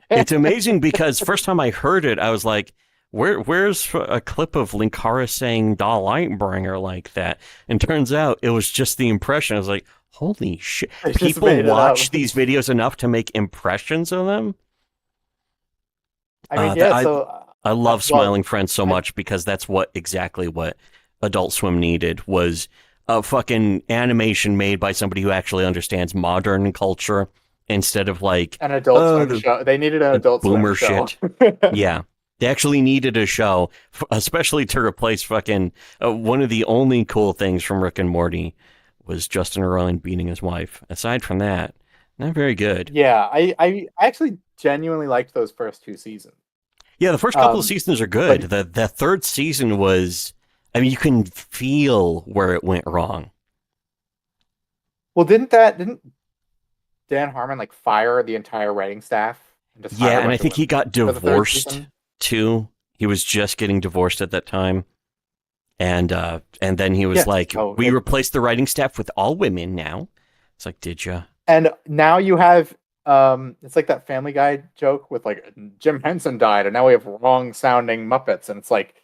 It's amazing, because first time I heard it, I was like, where's a clip of Linkara saying "Da Lightbringer" like that? And turns out it was just the impression. I was like, holy shit! People watch these videos enough to make impressions of them. I mean, I love Smiling Friends so much, because that's exactly what Adult Swim needed, was a fucking animation made by somebody who actually understands modern culture, instead of like an Adult Swim show. They needed an Adult boomer Swim show. Yeah, they actually needed a show, especially to replace fucking one of the only cool things from Rick and Morty was Justin Roiland beating his wife. Aside from that, not very good. Yeah, I actually genuinely liked those first two seasons. Yeah, the first couple of seasons are good. The third season was, I mean, you can feel where it went wrong. Well, didn't Dan Harmon like fire the entire writing staff? And I think he got divorced too. He was just getting divorced at that time, and then he was we replaced the writing staff with all women now. It's like, did ya? And now you have it's like that Family Guy joke with like Jim Henson died, and now we have wrong sounding Muppets, and it's like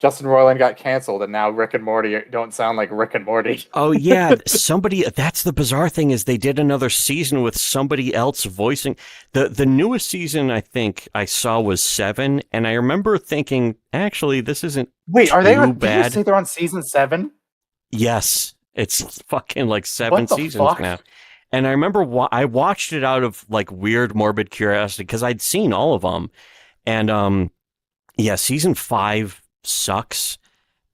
Justin Roiland got canceled, and now Rick and Morty don't sound like Rick and Morty. Oh yeah, that's the bizarre thing, is they did another season with somebody else voicing. The newest season I think I saw was 7, and I remember thinking, actually, this isn't are they bad. Did you say they're on season 7? Yes, it's fucking like 7 seasons now. And I remember I watched it out of like weird morbid curiosity, because I'd seen all of them, and season 5 sucks,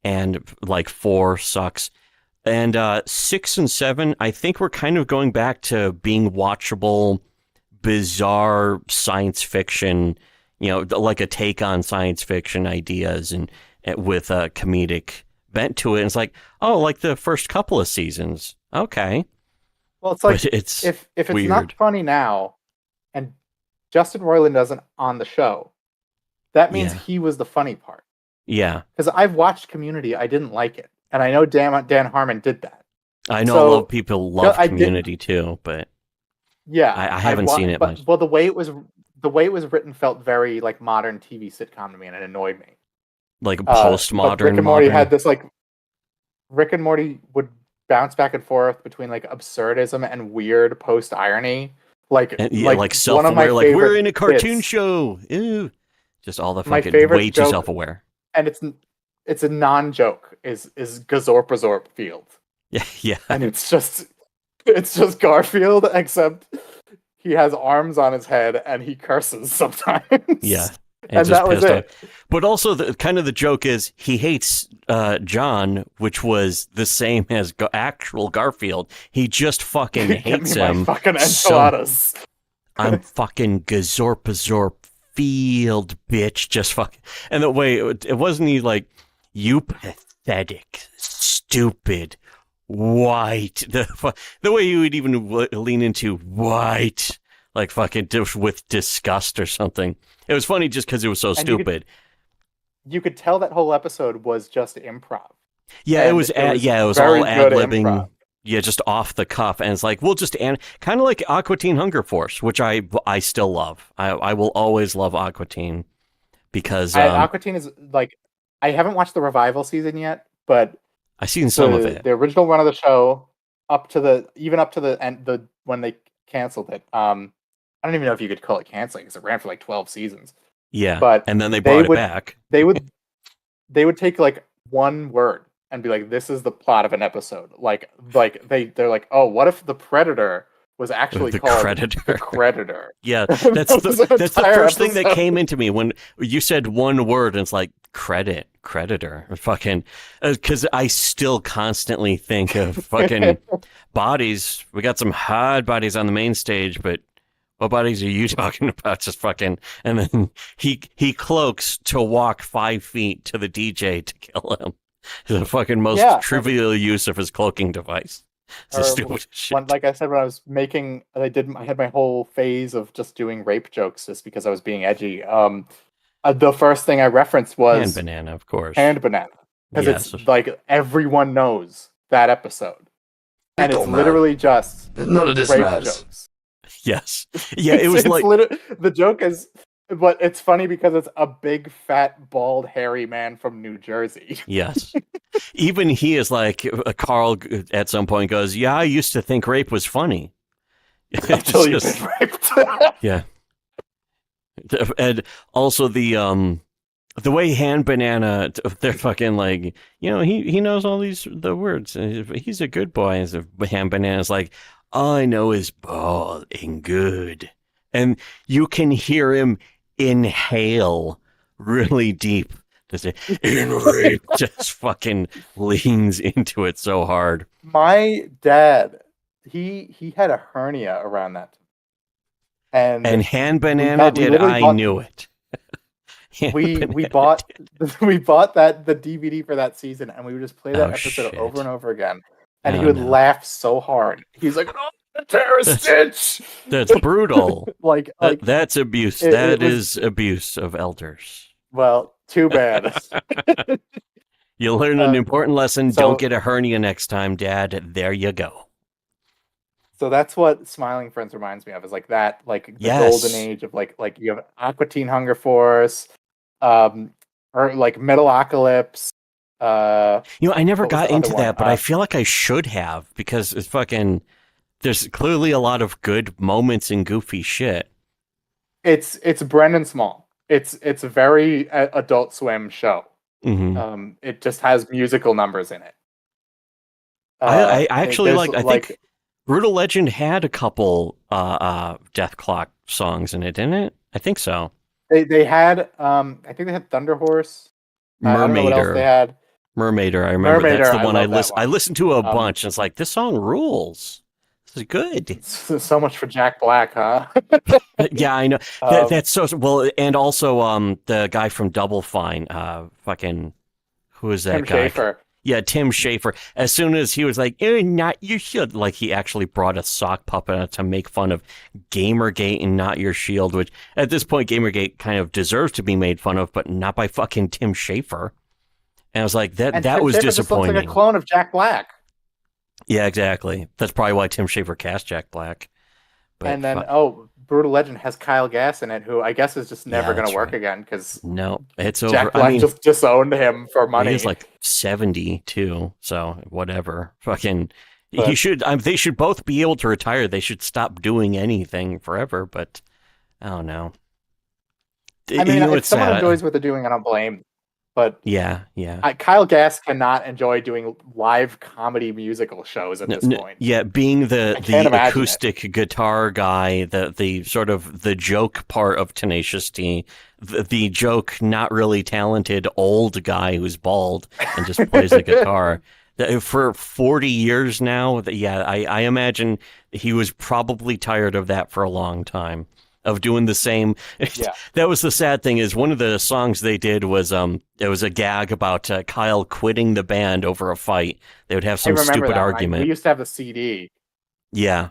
and like 4 sucks, and 6 and 7 I think we're kind of going back to being watchable, bizarre science fiction, like a take on science fiction ideas, and with a comedic bent to it. And it's like, oh, like the first couple of seasons, okay. Well, it's like, it's if it's weird. Not funny now, and Justin Roiland isn't on the show, that means he was the funny part. Yeah. Because I've watched Community, I didn't like it. And I know Dan Harmon did that. I know a lot of people love Community too, but yeah, I haven't seen it much. Well, the way it was written felt very like modern TV sitcom to me, and it annoyed me. Like postmodern. Rick and Morty had this like, Rick and Morty would bounce back and forth between like absurdism and weird post irony. Like, And, yeah, like like one of my self-aware, like we're in a favorite cartoon bits. show. Ew. Just all the My fucking favorite way too joke- self-aware. And it's a non-joke. Is Gazorp Field, Yeah, yeah. and it's just Garfield, except he has arms on his head and he curses sometimes. Yeah. And just that was pissed it. off. But also, the joke is he hates John, which was the same as actual Garfield. He just fucking Give hates me my him. fucking so- enchiladas. I'm fucking Gazorp Field, bitch. Just fucking. And the way it wasn't he like, you pathetic, stupid, white. The way you would even lean into white, like fucking with disgust or something. It was funny just because it was so stupid. You could tell that whole episode was just improv. Yeah, And it was very all good ad-libbing. improv. Yeah, just off the cuff, and it's like we'll just kind of like Aqua Teen Hunger Force, which I still love. I will always love Aqua Teen because Aqua Teen is like, I haven't watched the revival season yet, but I've seen some of it. The original run of the show up to the end, when they canceled it. I don't even know if you could call it canceling because it ran for like 12 seasons. Yeah, but and then they brought it back. They would take like one word and be like, "This is the plot of an episode." Like they're like, "Oh, what if the Predator was actually called the Creditor?" Yeah, that's the first thing that episode. came into me when you said one word, and it's like creditor, fucking, because I still constantly think of fucking bodies. We got some hard bodies on the main stage, but what bodies are you talking about? Just fucking, and then he cloaks to walk 5 feet to the DJ to kill him. The fucking most trivial use of his cloaking device. It's the stupid shit. Like I said, when I was making, I had my whole phase of just doing rape jokes just because I was being edgy. The first thing I referenced was Hand Banana, of course. Hand Banana, because Yes. it's like everyone knows that episode, and it's literally just None of this rape matters. jokes. Yes. Yeah, it was like the joke is, but it's funny because it's a big, fat, bald, hairy man from New Jersey. yes. Even he is like Carl at some point goes, "Yeah, I used to think rape was funny." Until you've Just- been raped. Yeah. And also the way Hand Banana, they're fucking like, he knows all the words. He's a good boy. As a Hand Banana's like, all I know is bald and good. And you can hear him inhale really deep. Just just fucking leans into it so hard. My dad, he had a hernia around that time. And Hand Banana we literally bought- knew it. Hand we Banana bought did. we bought the DVD for that season, and we would just play that Oh, episode shit. over and over again. And Oh, he would no. laugh so hard. He's like, "Oh, the terror stitch!" That's brutal. like That's abuse. it That was- is abuse of elders. well, too bad. You learn an important lesson. so- Don't get a hernia next time, Dad. There you go. So that's what Smiling Friends reminds me of, is like that, like the Yes. golden age of like you have Aqua Teen Hunger Force, or like Metalocalypse. I never What was got the into other one? that, but I feel like I should have because it's fucking. There's clearly a lot of good moments in goofy shit. It's Brendan Small. It's a very Adult Swim show. Hmm. It just has musical numbers in it. I actually there's, like. I think Brutal Legend had a couple Death Clock songs in it, didn't it? I think so. they had I think they had Thunder Horse. I don't know what else they had. Mermaider, I remember. That's Mermaider, the I one I love that listen. one. I listened to a bunch. And it's like this song rules. This is good. So much for Jack Black, huh? Yeah, I know. That's so well. And also, the guy from Double Fine, fucking, who is that Tim guy? Schafer. Yeah, Tim Schafer. As soon as he was like, "Not you should," like he actually brought a sock puppet out to make fun of Gamergate and Not Your Shield, which at this point Gamergate kind of deserves to be made fun of, but not by fucking Tim Schafer. And I was like, that And that Tim was Schafer just disappointing. looks like a clone of Jack Black. Yeah, exactly. That's probably why Tim Schafer cast Jack Black. But And then, fuck. Brutal Legend has Kyle Gass in it, who I guess is just never Yeah, going that's to work right. again because No, it's over. Jack Black I mean, just disowned him for money. he's like 70 too, so whatever. Fucking, He should. They should both be able to retire. They should stop doing anything forever. But I don't know. I mean, if it's someone sad. enjoys what they're doing, I don't blame. But Yeah. Kyle Gass cannot enjoy doing live comedy musical shows at this point. Yeah, being the can't imagine acoustic guitar guy, the sort of the joke part of Tenacious D, the joke not really talented old guy who's bald and just plays the guitar. For 40 years now, I imagine he was probably tired of that for a long time, of doing the same. Yeah. That was the sad thing, is one of the songs they did was it was a gag about Kyle quitting the band over a fight. They would have some stupid argument. We used to have the CD. Yeah.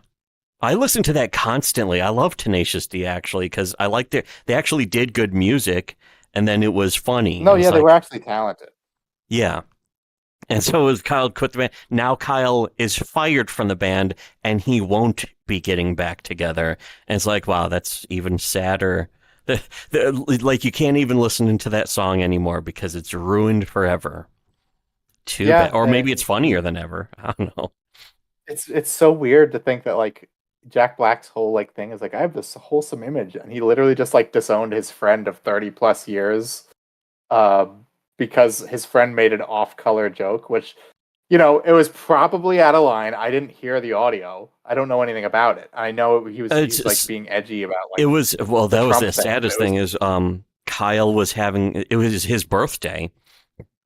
I listen to that constantly. I love Tenacious D, actually, because I liked it. They actually did good music, and then it was funny. No, yeah, they were actually talented. Yeah. And so as Kyle quit the band, now Kyle is fired from the band, and he won't be getting back together. And it's like, wow, that's even sadder. Like, you can't even listen into that song anymore because it's ruined forever. Too bad. Or maybe it's funnier than ever. I don't know. It's so weird to think that, like, Jack Black's whole, like, thing is, like, I have this wholesome image, and he literally just, like, disowned his friend of 30 plus years because his friend made an off-color joke, which, you know, it was probably out of line. I didn't hear the audio. I don't know anything about it. I know he's like being edgy about, like, it was, well, that was the Trump saddest thing is Kyle was having, it was his birthday,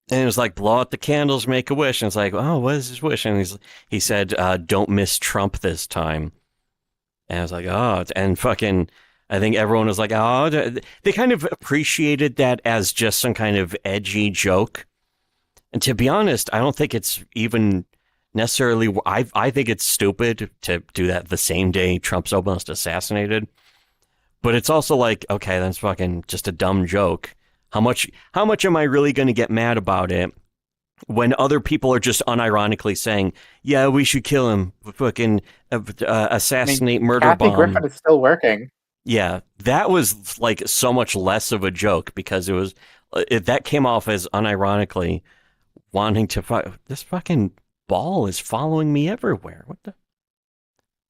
and it was like, blow out the candles, make a wish. And it's like, oh, what is his wish? And he said, don't miss Trump this time. And I was like, oh, and fucking, I think everyone was like, oh, they kind of appreciated that as just some kind of edgy joke. And to be honest, I don't think it's even necessarily, I think it's stupid to do that the same day Trump's almost assassinated. But it's also like, okay, that's fucking just a dumb joke. How much am I really going to get mad about it when other people are just unironically saying, yeah, we should kill him, fucking assassinate, murder Kathy bomb. Griffin is still working. Yeah, that was like so much less of a joke because it was that came off as unironically wanting to fight. This fucking ball is following me everywhere. What the?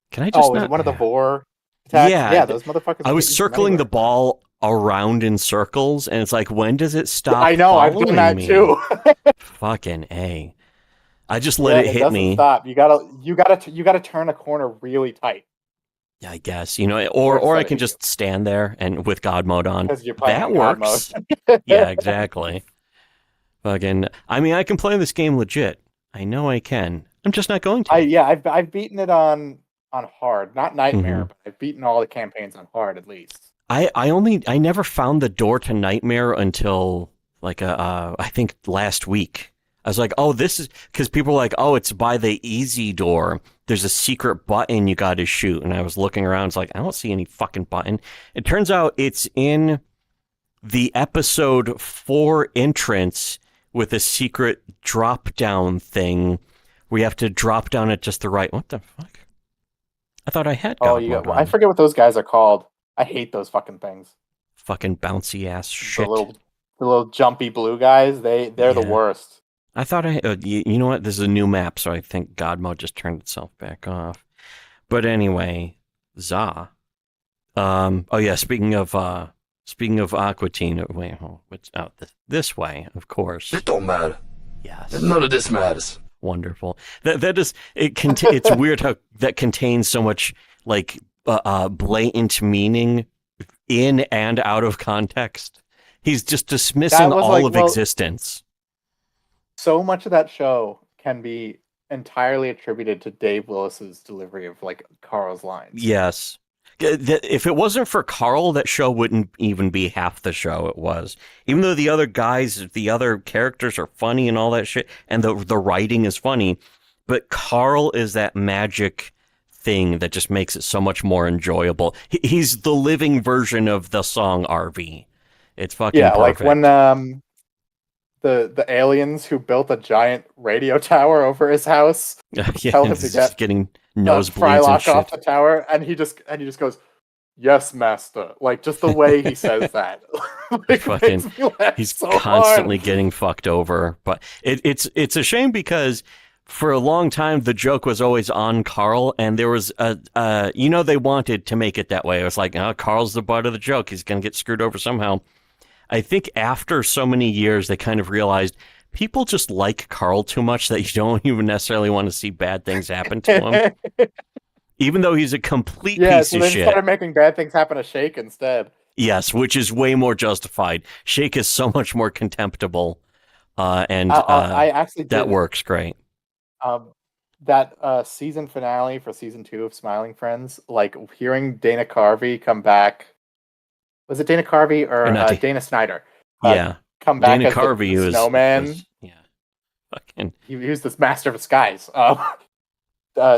Can I just? Oh, was it one of the Vor attacks? Yeah, those motherfuckers. I was circling the ball around in circles, and it's like, when does it stop? I know, I've done that too. Fucking A. I just let it hit me. Stop. You gotta turn a corner really tight. Yeah, I guess, you know, or I can just stand there and with God mode on. That works. Yeah, exactly. Fucking, I mean, I can play this game legit. I know I can. I'm just not going to. I've beaten it on hard, not Nightmare, but I've beaten all the campaigns on hard at least. I never found the door to Nightmare until like I think last week. I was like, oh, this is because people were like, oh, it's by the easy door. There's a secret button you got to shoot. And I was looking around. It's like, I don't see any fucking button. It turns out it's in the episode 4 entrance with a secret drop down thing. We have to drop down at just the right. What the fuck? I thought I had. I forget what those guys are called. I hate those fucking things. Fucking bouncy ass shit. The little jumpy blue guys. They're the worst. I thought you know what? This is a new map, so I think God mode just turned itself back off. But anyway, Za. Oh yeah, speaking of Aqua Teen, wait, what's out this way? Of course. It don't matter. Yes. None of this matters. Wonderful. That is it. It's weird how that contains so much like blatant meaning in and out of context. He's just dismissing all of existence. So much of that show can be entirely attributed to Dave Willis's delivery of like Carl's lines. Yes. If it wasn't for Carl, that show wouldn't even be half the show it was. Even though the other guys, the other characters are funny and all that shit, and the writing is funny, but Carl is that magic thing that just makes it so much more enjoyable. He's the living version of the song RV. It's fucking perfect. Like when the aliens who built a giant radio tower over his house tell him to get getting nosebleeds Frylock and shit off the tower, and he just goes, "Yes, master." Like just the way he says that. Like, fucking, he's so constantly hard. getting fucked over. But it's a shame because for a long time, the joke was always on Carl, and there was they wanted to make it that way. It was like, oh, Carl's the butt of the joke. He's going to get screwed over somehow. I think after so many years, they kind of realized people just like Carl too much that you don't even necessarily want to see bad things happen to him. Even though he's a complete piece so of they shit. started making bad things happen to Shake instead. Yes, which is way more justified. Shake is so much more contemptible, and I actually that works great. That season finale for season 2 of Smiling Friends, like hearing Dana Carvey come back. Was it Dana Carvey or Dana Snyder? Yeah, come back Dana as Carvey the snowman. Fucking. He was this master of disguise.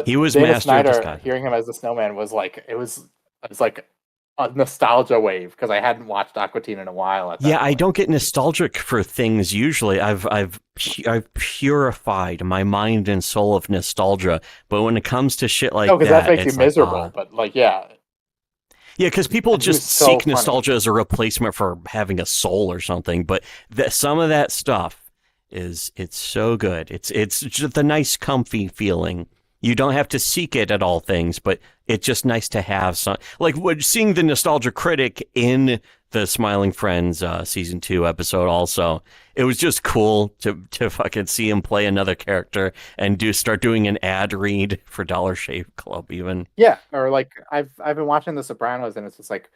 He was Dana master Snyder, of disguise. hearing him as the snowman was like it was like a nostalgia wave because I hadn't watched Aqua Teen in a while. At that point. I don't get nostalgic for things usually. I've purified my mind and soul of nostalgia, but when it comes to shit like because that makes you it's miserable. Like, but like, yeah, because people just so seek funny. nostalgia as a replacement for having a soul or something. But some of that stuff it's so good. It's just the nice, comfy feeling. You don't have to seek it at all things, but it's just nice to have some. Like seeing the nostalgia critic in the Smiling Friends season 2 episode. Also, it was just cool to fucking see him play another character and start doing an ad read for Dollar Shave Club. Even or like I've been watching The Sopranos and it's just like,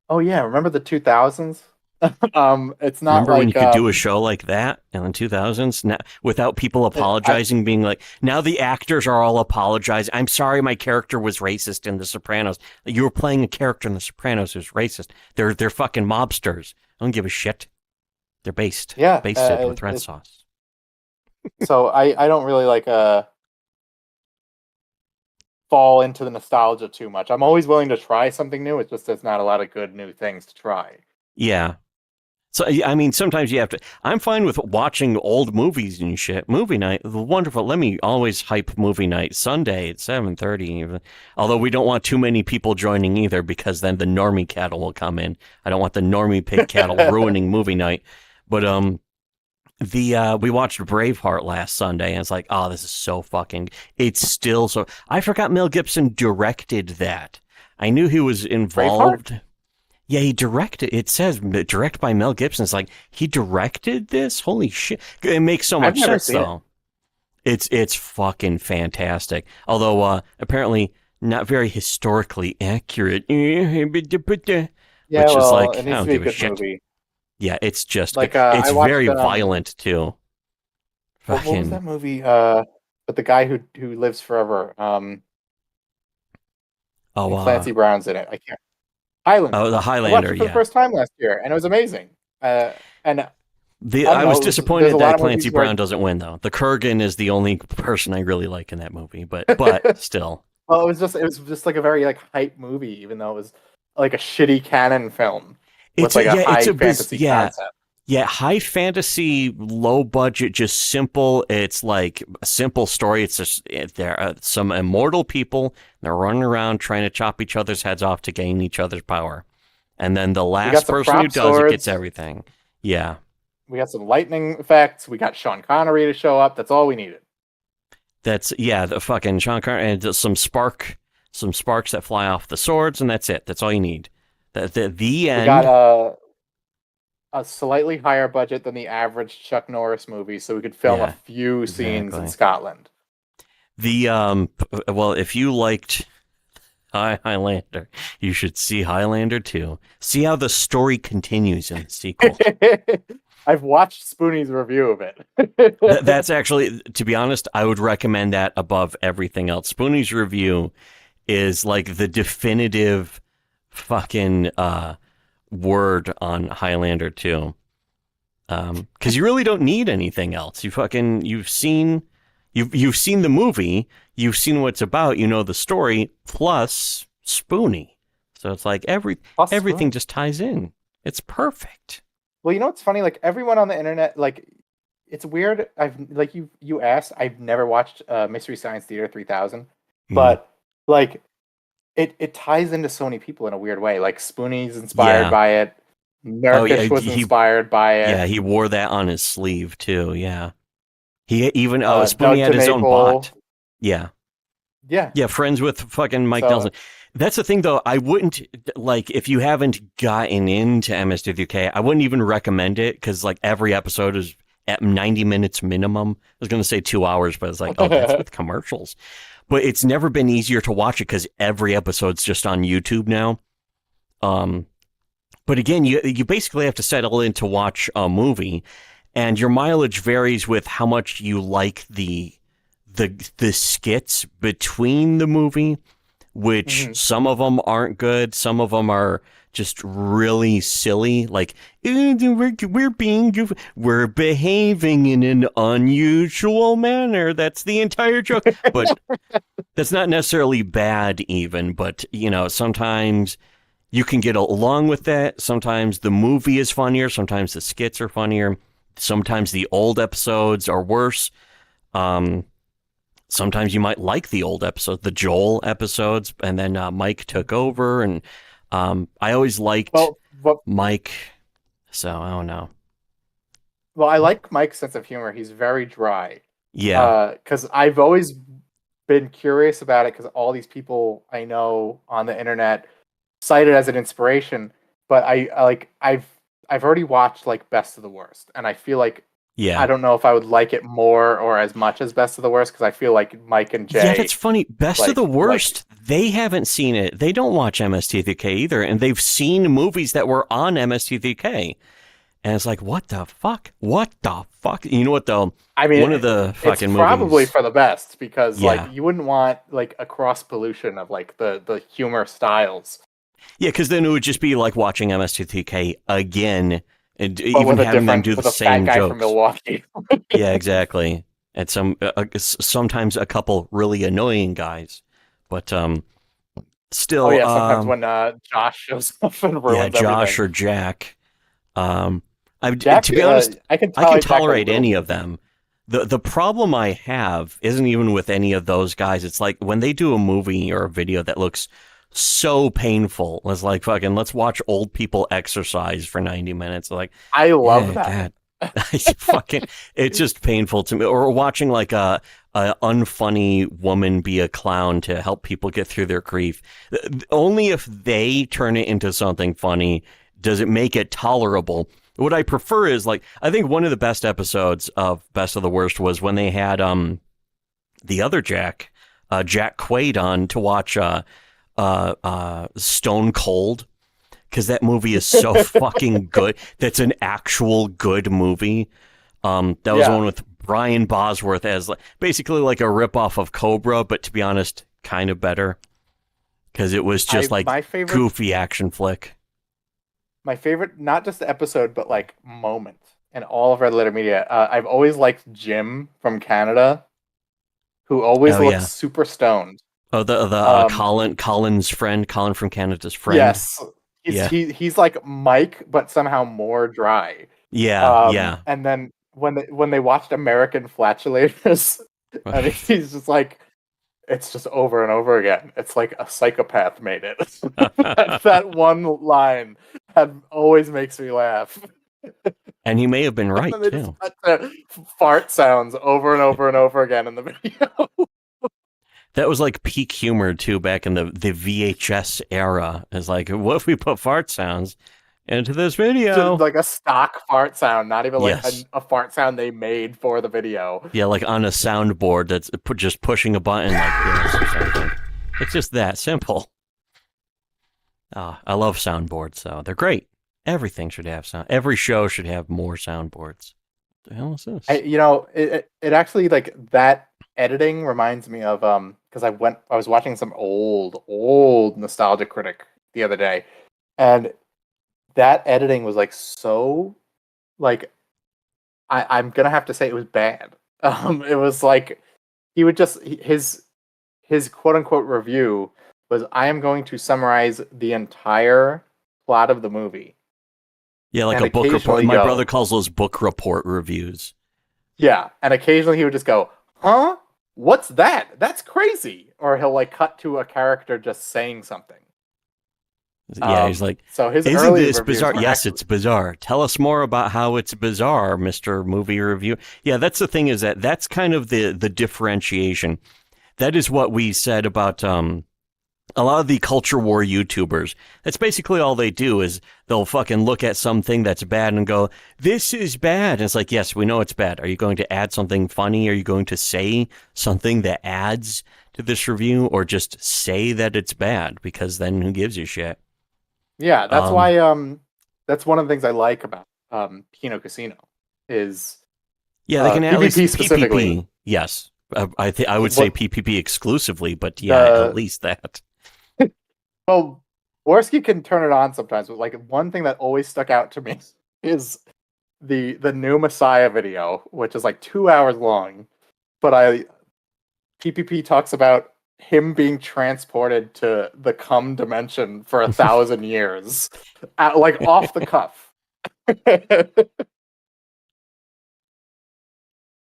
oh yeah, remember the 2000s? It's not remember like when you could do a show like that in the 2000s now, without people apologizing, being like, now the actors are all apologizing. I'm sorry, my character was racist in The Sopranos. You were playing a character in The Sopranos who's racist. They're fucking mobsters. I don't give a shit. They're basted with red sauce. So I don't really like fall into the nostalgia too much. I'm always willing to try something new. It's just there's not a lot of good new things to try. Yeah. So, I mean, sometimes you have to. I'm fine with watching old movies and shit. Movie night, wonderful. Let me always hype movie night Sunday at 7:30. Although we don't want too many people joining either, because then the normie cattle will come in. I don't want the normie pig cattle ruining movie night. But we watched Braveheart last Sunday, and it's like, oh, this is so fucking. It's still so. I forgot Mel Gibson directed that. I knew he was involved. Braveheart? Yeah, he directed. It says direct by Mel Gibson. It's like he directed this. Holy shit! It makes so much sense though. It's fucking fantastic. Although apparently not very historically accurate. Yeah, which is like, I don't give a shit. Movie. Yeah, it's just like it's very violent too. What was that movie? With the guy who lives forever. Clancy Brown's in it. I can't. Highlander. Oh, the Highlander. I watched it for the first time last year, and it was amazing. I was disappointed that Clancy Brown doesn't win, though. The Kurgan is the only person I really like in that movie, but still. Well, it was just like a very like hype movie, even though it was like a shitty canon film with like a high fantasy concept. Yeah, high fantasy, low budget, just simple. It's like a simple story. It's just there are some immortal people. They're running around trying to chop each other's heads off to gain each other's power. And then the last person who does it gets everything. Yeah. We got some lightning effects. We got Sean Connery to show up. That's all we needed. The fucking Sean Connery and some sparks that fly off the swords, and that's it. That's all you need. The end. We got a slightly higher budget than the average Chuck Norris movie, so we could film a few scenes in Scotland. Well, if you liked Highlander, you should see Highlander 2. See how the story continues in the sequel. I've watched Spoonie's review of it. That's actually, to be honest, I would recommend that above everything else. Spoonie's review is like the definitive fucking word on Highlander 2. Because you really don't need anything else. You've seen the movie, you've seen what it's about, you know the story, plus Spoonie. So it's like everything just ties in. It's perfect. Well, you know what's funny? Like everyone on the internet, like it's weird. You asked. I've never watched Mystery Science Theater 3000, but like it ties into so many people in a weird way. Like Spoonie's inspired by it. Nurkish was inspired by it. Yeah, he wore that on his sleeve too. Yeah. He even Spoonie Doug had his own DeMaple. bot. Yeah. Yeah. Yeah, friends with fucking Mike So- Nelson. That's the thing, though. I wouldn't, like, if you haven't gotten into MST3K, I wouldn't even recommend it because, like, every episode is at 90 minutes minimum. I was going to say 2 hours, but it's like, oh, that's with commercials. But it's never been easier to watch it because every episode's just on YouTube now. But again, you basically have to settle in to watch a movie, and your mileage varies with how much you like the skits between the movie, which some of them aren't good, some of them are just really silly, like we're behaving in an unusual manner. That's the entire joke, but that's not necessarily bad even. But you know, sometimes you can get along with that. Sometimes the movie is funnier. Sometimes the skits are funnier. Sometimes the old episodes are worse. Sometimes you might like the old episodes, the Joel episodes, and then Mike took over, and I always liked Mike, so I don't know. Well, I like Mike's sense of humor. He's very dry. Yeah. Because I've always been curious about it because all these people I know on the internet cite it as an inspiration, but I've already watched like Best of the Worst, and I feel like I don't know if I would like it more or as much as Best of the Worst because I feel like Mike and Jay. Yeah, that's funny. Best of the Worst, they haven't seen it. They don't watch MST3K either, and they've seen movies that were on MST3K. And it's like, what the fuck? What the fuck? You know what, though? I mean, one of the fucking it's probably movies, for the best because like you wouldn't want like a cross pollution of like the humor styles. Yeah, because then it would just be like watching MST3K again, and But even having them do the same fat guy jokes. from Milwaukee. Yeah, exactly. And sometimes a couple really annoying guys, but still. Oh yeah, sometimes when Josh shows up and ruins Josh everything. or Jack. Jack, to be honest, I can tolerate any of them. The problem I have isn't even with any of those guys. It's like when they do a movie or a video that looks so painful. It's like, fucking, let's watch old people exercise for 90 minutes. Like, I love that. It's just painful to me. Or watching like a unfunny woman be a clown to help people get through their grief. Only if they turn it into something funny does it make it tolerable. What I prefer is, like, I think one of the best episodes of Best of the Worst was when they had the other Jack Quaid on to watch Stone Cold, because that movie is so fucking good. That's an actual good movie. That was the one with Brian Bosworth as basically like a ripoff of Cobra, but to be honest, kind of better because it was just goofy action flick. My favorite, not just the episode, but like moment in all of Red Letter Media. I've always liked Jim from Canada, who always looks super stoned. Oh, Colin's friend, Colin from Canada's friend. Yes, he's like Mike, but somehow more dry. Yeah. And then when they watched American Flatulators, and he's just like, it's just over and over again. It's like a psychopath made it. that one line always makes me laugh. And he may have been right too. Fart sounds over and over and over again in the video. That was like peak humor too back in the VHS era. It's like, what if we put fart sounds into this video? Just like a stock fart sound, not even like a fart sound they made for the video. Yeah, like on a soundboard that's just pushing a button like this or something. It's just that simple. I love soundboards, though. They're great. Everything should have sound. Every show should have more soundboards. What the hell is this? It actually, like, that editing reminds me of because I was watching some old Nostalgia Critic the other day, and that editing was like so, like, I'm gonna have to say it was bad. It was like he would just his quote unquote review was, I am going to summarize the entire plot of the movie. Yeah, like a book report. My brother calls those book report reviews. Yeah, and occasionally he would just go, huh? What's that? That's crazy. Or he'll like cut to a character just saying something. Yeah, he's like, so his isn't early this reviews bizarre? were Yes, actually- it's bizarre. Tell us more about how it's bizarre, Mr. Movie Review. Yeah, that's the thing, is that's kind of the differentiation. That is what we said about a lot of the culture war YouTubers. That's basically all they do, is they'll fucking look at something that's bad and go, this is bad. And it's like, yes, we know it's bad. Are you going to add something funny? Are you going to say something that adds to this review, or just say that it's bad? Because then who gives a shit? Yeah, that's why that's one of the things I like about Kino Casino is Yeah, they can at PvP least specifically. PvP. Yes, I would say PvP exclusively, but yeah, at least that. Well, Worski can turn it on sometimes, but like one thing that always stuck out to me is the new Messiah video, which is like 2 hours long. But PPP talks about him being transported to the cum dimension for 1,000 years, like off the cuff.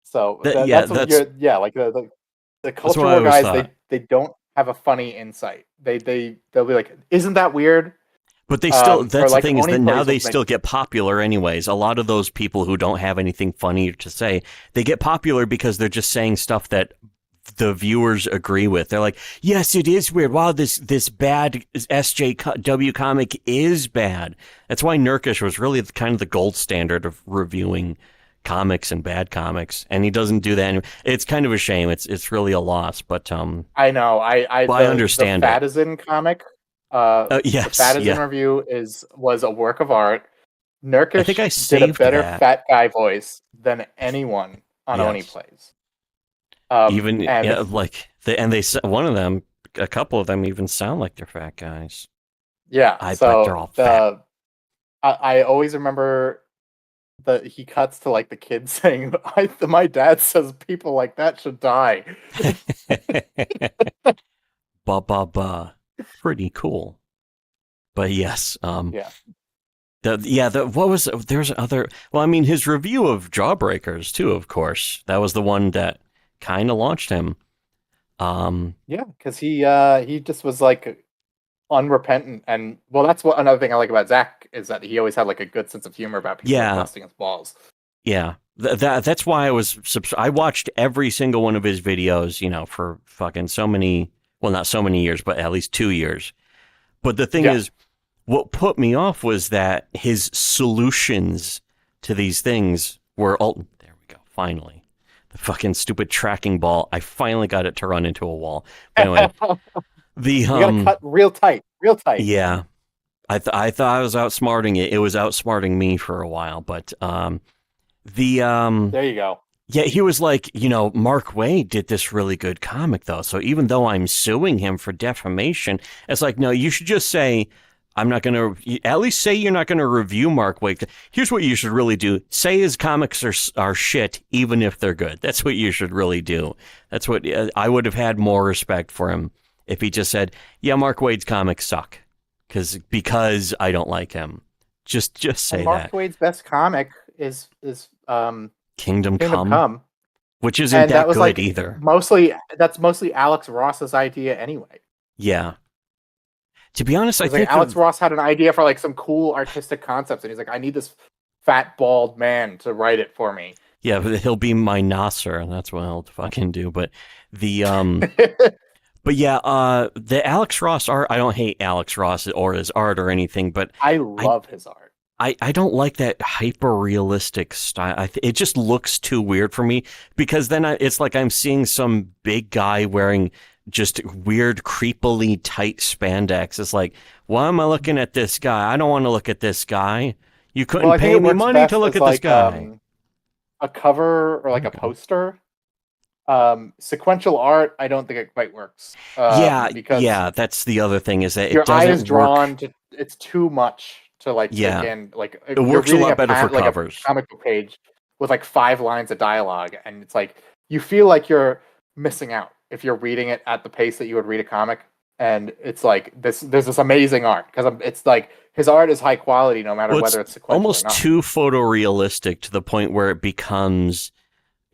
So that's what like the culture war guys. They don't have a funny insight. They'll be like, "Isn't that weird?" But they still, that's like the thing, is that now they plays still get popular anyways. A lot of those people who don't have anything funny to say, they get popular because they're just saying stuff that the viewers agree with. They're like, yes, it is weird. Wow, this bad SJW comic is bad. That's why Nurkish was really kind of the gold standard of reviewing comics and bad comics, and he doesn't do that anymore. It's kind of a shame. It's really a loss, but I know. I understand the Fatizin comic. Yes, the Fatizin review was a work of art. Nurkish I think I did a better that. fat guy voice than anyone on Oni Plays. Even one of them, a couple of them even sound like they're fat guys. Yeah, I bet they're all fat. I always remember that he cuts to like the kid saying, "My dad says people like that should die." Ba. Pretty cool. But yes, yeah. There's other. Well, I mean, his review of Jawbreakers too, of course. That was the one that kind of launched him. Yeah, because he just was like unrepentant, and well, that's what another thing I like about Zach is that he always had like a good sense of humor about people busting his balls. Yeah, that's why I watched every single one of his videos, for fucking so many. Well, not so many years, but at least 2 years. But the thing is, what put me off was that his solutions to these things were there we go. Finally, the fucking stupid tracking ball. I finally got it to run into a wall. But anyway, you gotta cut real tight. Yeah, I thought I was outsmarting it. It was outsmarting me for a while, but there you go. Yeah, he was like, Mark Waid did this really good comic, though. So even though I'm suing him for defamation, it's like, no, you should just say, I'm not going to, at least say you're not going to review Mark Waid. Here's what you should really do. Say his comics are shit, even if they're good. That's what you should really do. That's what, I would have had more respect for him if he just said, yeah, Mark Waid's comics suck. Because I don't like him. Just say Mark that. Waid's best comic is Kingdom Come, which isn't and that was good like either. That's mostly Alex Ross's idea anyway. Yeah. To be honest, I think Alex Ross had an idea for like some cool artistic concepts, and he's like, I need this fat bald man to write it for me. Yeah, but he'll be my Nasser, and that's what he'll fucking do. But the but yeah, the Alex Ross art. I don't hate Alex Ross or his art or anything, but I love his art. I don't like that hyper-realistic style. It just looks too weird for me, because then it's like I'm seeing some big guy wearing just weird, creepily tight spandex. It's like, why am I looking at this guy? I don't want to look at this guy. You couldn't pay me money to look at this guy. A cover or like a poster. Sequential art, I don't think it quite works. Because that's the other thing, is that your eye is drawn to, it's too much to like take in. Like it works a lot better for covers. Like a comic book page with like 5 lines of dialogue, and it's like you feel like you're missing out if you're reading it at the pace that you would read a comic. And it's like there's this amazing art, because it's like his art is high quality no matter whether it's sequential almost or not. Too photorealistic to the point where it becomes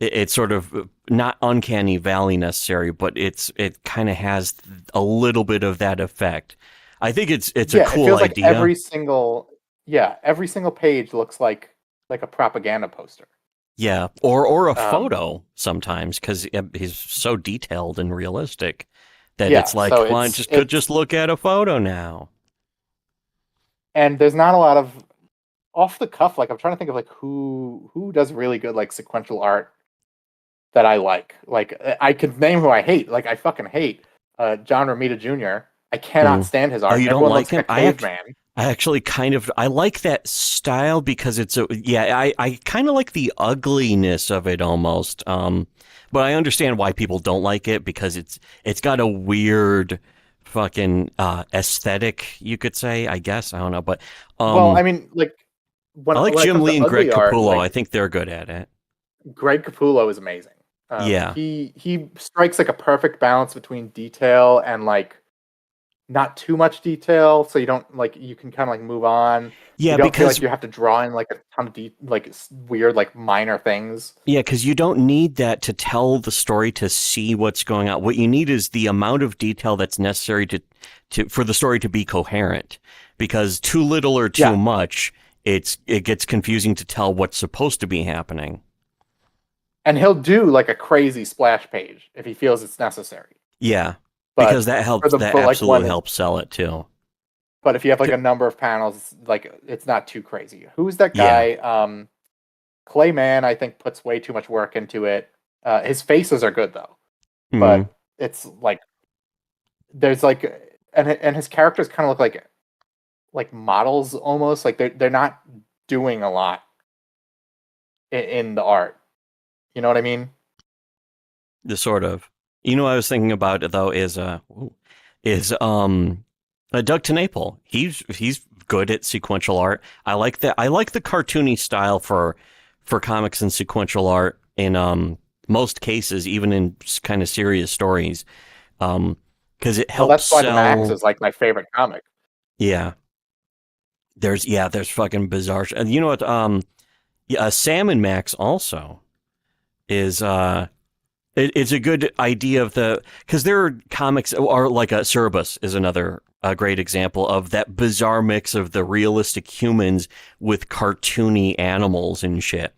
it's sort of not uncanny valley necessary, but it kind of has a little bit of that effect. I think it's a It cool feels like idea. every single page looks like a propaganda poster. Yeah, or a photo sometimes because he's so detailed and realistic that it's like, so come on, just look at a photo now. And there's not a lot of off the cuff. Like I'm trying to think of like who does really good like sequential art that I like. Like I could name who I hate. Like I fucking hate John Romita Jr. I cannot stand his art. Oh, you don't Everyone like looks him? like a caveman. I actually I like that style because I kind of like the ugliness of it almost. But I understand why people don't like it because it's got a weird fucking aesthetic, you could say, I guess. I don't know, but well, I mean, like I like when Jim Lee and Greg art, Capullo. like, I think they're good at it. Greg Capullo is amazing. Yeah, he strikes like a perfect balance between detail and like not too much detail, so you don't like you can kind of like move on. Yeah, you don't feel because like you have to draw in like a ton of like weird like minor things. yeah, because you don't need that to tell the story to see what's going on. What you need is the amount of detail that's necessary to for the story to be coherent. Because too little or too much, it gets confusing to tell what's supposed to be happening. And he'll do like a crazy splash page if he feels it's necessary. Yeah, But because that helps. That absolutely helps sell it too. But if you have like a number of panels, like it's not too crazy. Who's that guy? Yeah. Clayman, I think, puts way too much work into it. His faces are good though, but it's like there's like and his characters kind of look like models almost. Like they're not doing a lot in the art. You know what I mean? The sort of. You know what I was thinking about though is Doug TenNapel. He's good at sequential art. I like that. I like the cartoony style for comics and sequential art in most cases, even in kind of serious stories, because it helps. That's why the Max is like my favorite comic. Yeah. There's fucking bizarre. And you know what? Sam and Max also is it's a good idea of because there are comics or like Cerebus is another great example of that bizarre mix of the realistic humans with cartoony animals and shit,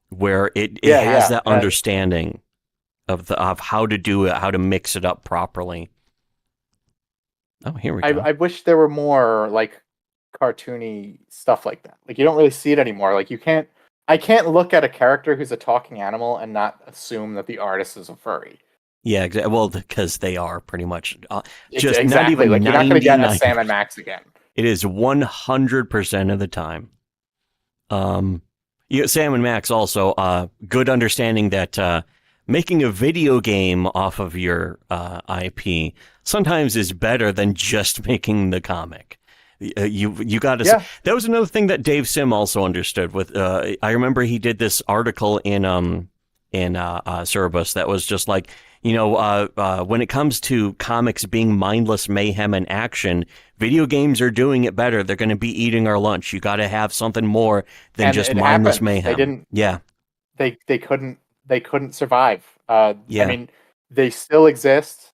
where it has that understanding of how to do it, how to mix it up properly. Oh, here we go. I wish there were more like cartoony stuff like that. Like you don't really see it anymore. Like I can't look at a character who's a talking animal and not assume that the artist is a furry. Yeah, exactly. Well, because they are pretty much just exactly. Not even like you're not going to get a Sam and Max again. It is 100% of the time. Sam and Max also good understanding that making a video game off of your IP sometimes is better than just making the comic. You got to. Yeah. That was another thing that Dave Sim also understood. With I remember he did this article in Cerebus that was just like, when it comes to comics being mindless mayhem and action, video games are doing it better. They're going to be eating our lunch. You got to have something more than just mindless mayhem. They didn't. Yeah. They couldn't survive. I mean, they still exist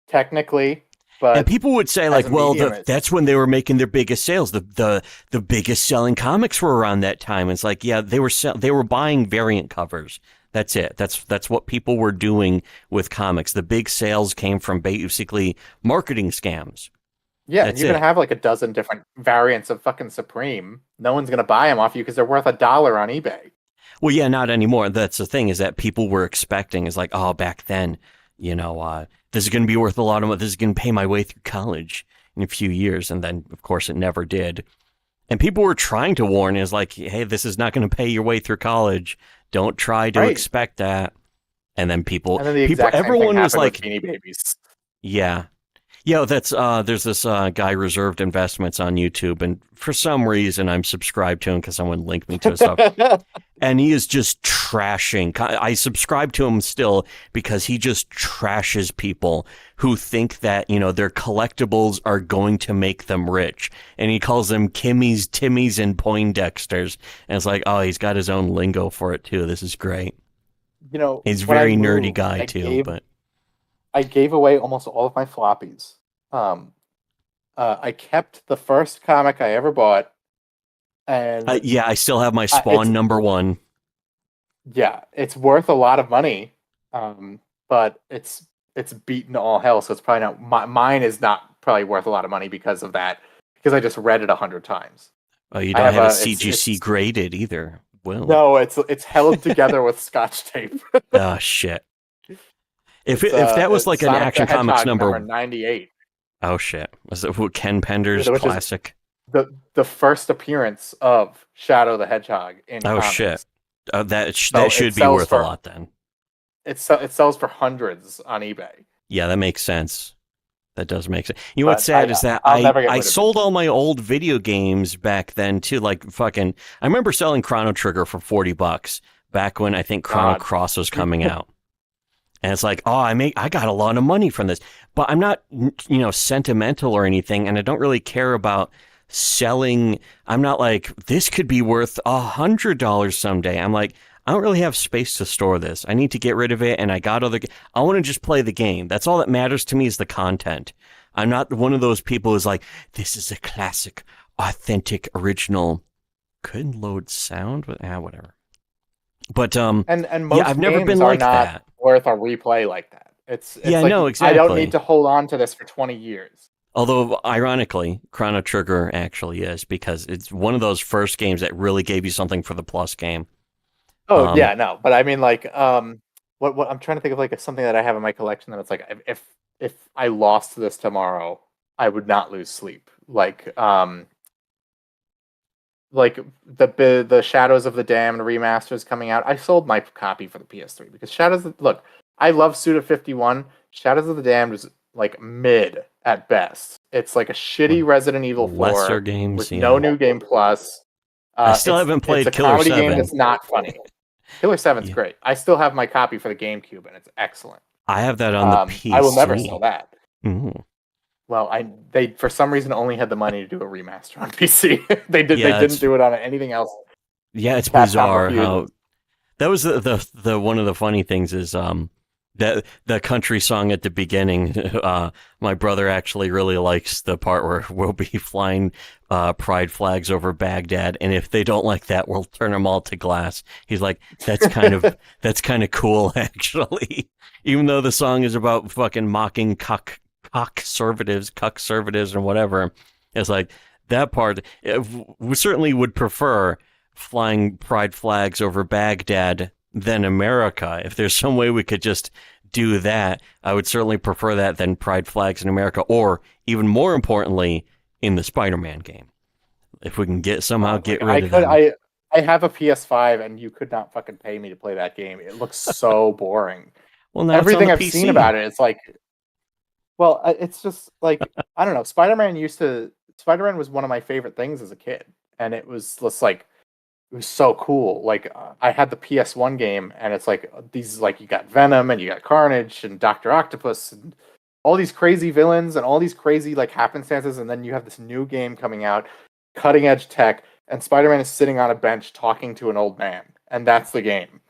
technically. But and people would say like, well, that's when they were making their biggest sales. The biggest selling comics were around that time. It's like, yeah, they were buying variant covers. That's it. That's what people were doing with comics. The big sales came from basically marketing scams. Yeah, and you're going to have like a dozen different variants of fucking Supreme. No one's going to buy them off you because they're worth $1 on eBay. Well, yeah, not anymore. That's the thing is that people were expecting is like, oh, back then, this is going to be worth a lot of money. This is going to pay my way through college in a few years. And then, of course, it never did. And people were trying to warn is like, hey, this is not going to pay your way through college. Don't try to expect that. And then everyone was like, Beanie Babies. Yeah. Yeah, that's there's this guy, Reserved Investments, on YouTube, and for some reason I'm subscribed to him because someone linked me to his stuff. And he is just trashing. I subscribe to him still because he just trashes people who think that, their collectibles are going to make them rich. And he calls them Kimmies, Timmies, and Poindexters. And it's like, oh, he's got his own lingo for it too. This is great. He's a very nerdy guy too, but I gave away almost all of my floppies. I kept the first comic I ever bought, and Yeah, I still have my Spawn #1. yeah, it's worth a lot of money, but it's beaten all hell. So it's probably not mine. Is not probably worth a lot of money because of that. Because I just read it 100 times. Oh, you don't have a CGC graded either. Well, no, it's held together with Scotch tape. Oh shit! If that was like an Action Comics number 98. Oh shit! Was it Ken Pender's classic? The first appearance of Shadow the Hedgehog in comics. Shit! That should be worth a lot then. It sells for hundreds on eBay. Yeah, that makes sense. That does make sense. You know what's sad is that I sold all my old video games back then too. Like fucking, I remember selling Chrono Trigger for $40 back when I think Chrono Cross was coming out. And it's like, oh, I got a lot of money from this, but I'm not, sentimental or anything, and I don't really care about selling. I'm not like, this could be worth $100 someday. I'm like, I don't really have space to store this. I need to get rid of it, and I want to just play the game. That's all that matters to me is the content. I'm not one of those people who's like, this is a classic, authentic, original. Couldn't load sound, but whatever. But and most I've never games been are like not that. Worth a replay like that. It's yeah, like, no, exactly. I don't need to hold on to this for 20 years. Although, ironically, Chrono Trigger actually is, because it's one of those first games that really gave you something for the Plus game. Oh yeah, no, but I mean, like, what I'm trying to think of, like, something that I have in my collection that it's like, if I lost this tomorrow, I would not lose sleep. Like the Shadows of the Damned remasters coming out. I sold my copy for the PS3 because look, I love Suda 51. Shadows of the Damned is like mid at best. It's like a shitty Resident Evil 4 lesser games with no new game plus. I still haven't played it's a Killer comedy 7. game that's not funny. Killer 7's great. I still have my copy for the GameCube, and it's excellent. I have that on the PC. I will never sell that. Mm-hmm. Well, they for some reason only had the money to do a remaster on PC. They didn't do it on anything else. Yeah, it's bizarre how that was the one of the funny things is that the country song at the beginning. My brother actually really likes the part where we'll be flying pride flags over Baghdad, and if they don't like that, we'll turn them all to glass. He's like, that's kind of cool, actually. Even though the song is about fucking mocking cuck-servatives, and whatever, it's like that part. We certainly would prefer flying pride flags over Baghdad than America. If there's some way we could just do that, I would certainly prefer that than pride flags in America, or even more importantly, in the Spider-Man game. If we can get rid of them. I have a PS5, and you could not fucking pay me to play that game. It looks so boring. Well, now everything it's on the I've PC. seen about it, it's like, well, it's just like, I don't know. Spider-Man was one of my favorite things as a kid, and it was just like, it was so cool. Like, I had the PS1 game, and it's like these, like, you got Venom, and you got Carnage, and Dr. Octopus, and all these crazy villains, and all these crazy, like, happenstances, and then you have this new game coming out, cutting edge tech, and Spider-Man is sitting on a bench talking to an old man, and that's the game.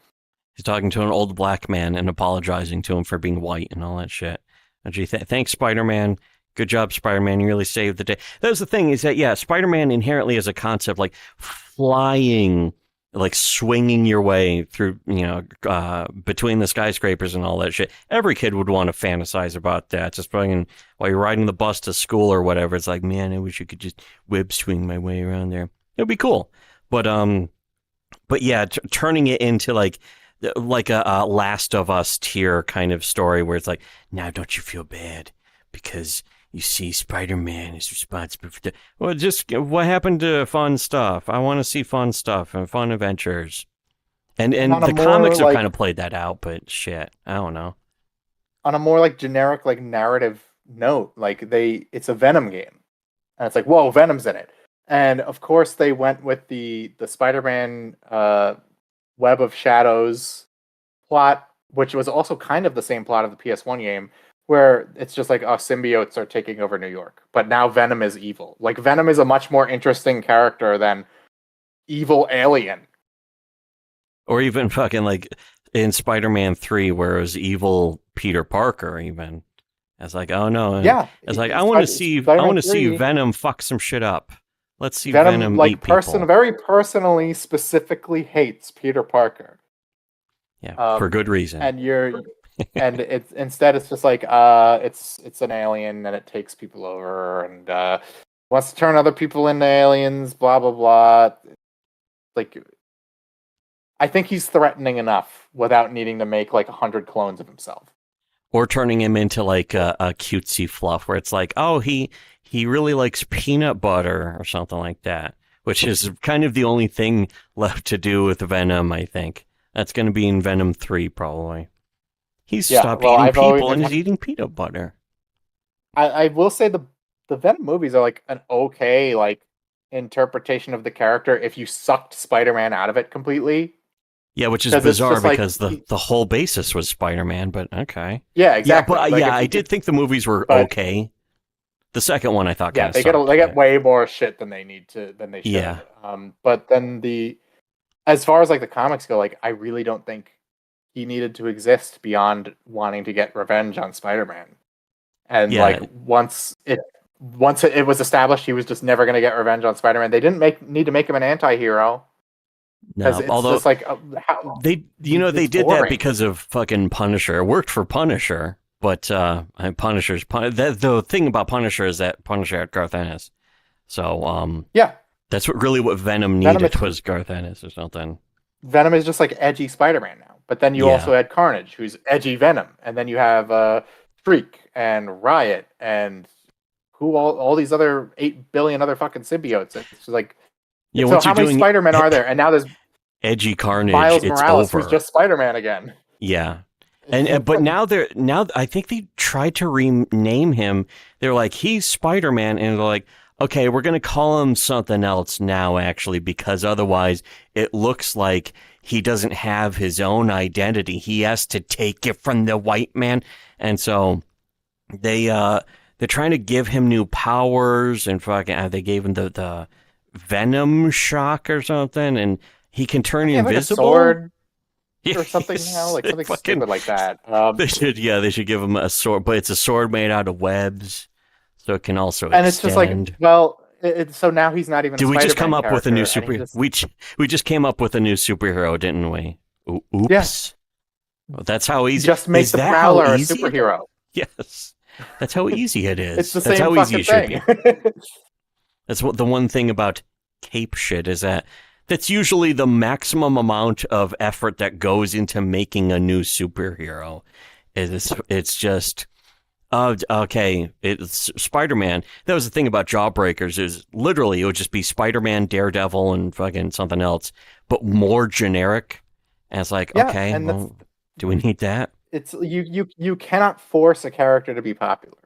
He's talking to an old black man and apologizing to him for being white and all that shit. And gee, thanks, Spider-Man. Good job, Spider-Man. You really saved the day. That was the thing, is that, yeah, Spider-Man inherently as a concept, like flying, like swinging your way through, between the skyscrapers and all that shit. Every kid would want to fantasize about that. Just fucking, while you're riding the bus to school or whatever, it's like, man, I wish you could just web swing my way around there. It would be cool. But yeah, turning it into like a Last of Us tier kind of story where it's like, now don't you feel bad because you see Spider-Man is responsible for well, just what happened to fun stuff? I want to see fun stuff and fun adventures. And the comics have kind of played that out, but shit, I don't know. On a more like generic, like narrative note, like it's a Venom game. And it's like, whoa, Venom's in it. And of course they went with the Spider-Man Web of Shadows plot, which was also kind of the same plot of the PS1 game, where it's just like, symbiotes are taking over New York, but now Venom is evil. Like, Venom is a much more interesting character than evil alien. Or even fucking like in Spider-Man 3, where it was evil Peter Parker, even. It's like, oh no. Yeah, It's like I want to see Spider-Man 3, Venom fuck some shit up. Let's see Venom Venom like eat people. very personally, specifically hates Peter Parker. Yeah, for good reason. And it's instead it's just like it's an alien and it takes people over and wants to turn other people into aliens, blah blah blah. Like, I think he's threatening enough without needing to make like 100 clones of himself. Or turning him into like a cutesy fluff where it's like, oh, he really likes peanut butter or something like that, which is kind of the only thing left to do with Venom, I think. That's going to be in Venom 3, probably. He's stopped eating people and he's eating peanut butter. I will say the Venom movies are like an okay like interpretation of the character if you sucked Spider-Man out of it completely. Yeah, which is bizarre because the whole basis was Spider-Man, but okay. Yeah, exactly. Yeah, but I did think the movies were okay. The second one I thought kind of they get way more shit than they should. Yeah. But then as far as like the comics go, like I really don't think he needed to exist beyond wanting to get revenge on Spider-Man. And like once it was established he was just never going to get revenge on Spider-Man, they didn't need to make him an anti-hero. No, although just like they did that because of fucking Punisher. It worked for Punisher, but the thing about Punisher is that Punisher had Garth Ennis. So that's what Venom needed was Garth Ennis or something. Venom is just like edgy Spider-Man now, but then you also had Carnage, who's edgy Venom, and then you have Shriek and Riot and all these other 8 billion other fucking symbiotes. It's just like. Yeah, so how many Spider-Men are there? And now there's edgy Carnage. Miles it's Morales, over. who's just Spider-Man again. Yeah, but now I think they tried to rename him. They're like, he's Spider-Man, and they're like, okay, we're gonna call him something else now, actually, because otherwise it looks like he doesn't have his own identity. He has to take it from the white man, and so they're trying to give him new powers, and fucking they gave him the Venom shock or something, and he can turn invisible. Like a sword or something now, like something stupid like that. They should give him a sword, but it's a sword made out of webs, so it can also and extend. It's just like, well, so now he's not even. Did we just come up with a new superhero? We just came up with a new superhero, didn't we? Oops. Yes. Well, that's how easy. Just make the Prowler a superhero. Yes, that's how easy it is. It's the that's same how easy fucking it thing. should be. That's what the one thing about cape shit is that's usually the maximum amount of effort that goes into making a new superhero. It's just okay. It's Spider-Man. That was the thing about Jawbreakers is literally it would just be Spider-Man, Daredevil, and fucking something else, but more generic. And it's like, okay, well, do we need that? It's you cannot force a character to be popular.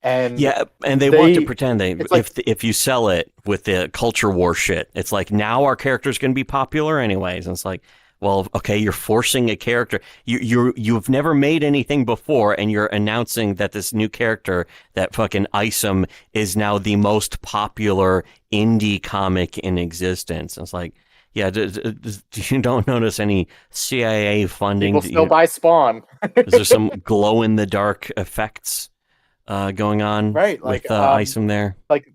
And they want to pretend if you sell it with the culture war shit, it's like now our character's going to be popular anyways. And it's like, well, okay, you're forcing a character. You've never made anything before, and you're announcing that this new character, that fucking Isom, is now the most popular indie comic in existence. And it's like, yeah, you don't notice any CIA funding? People still buy Spawn. Is there some glow in the dark effects going on with Isom there? Like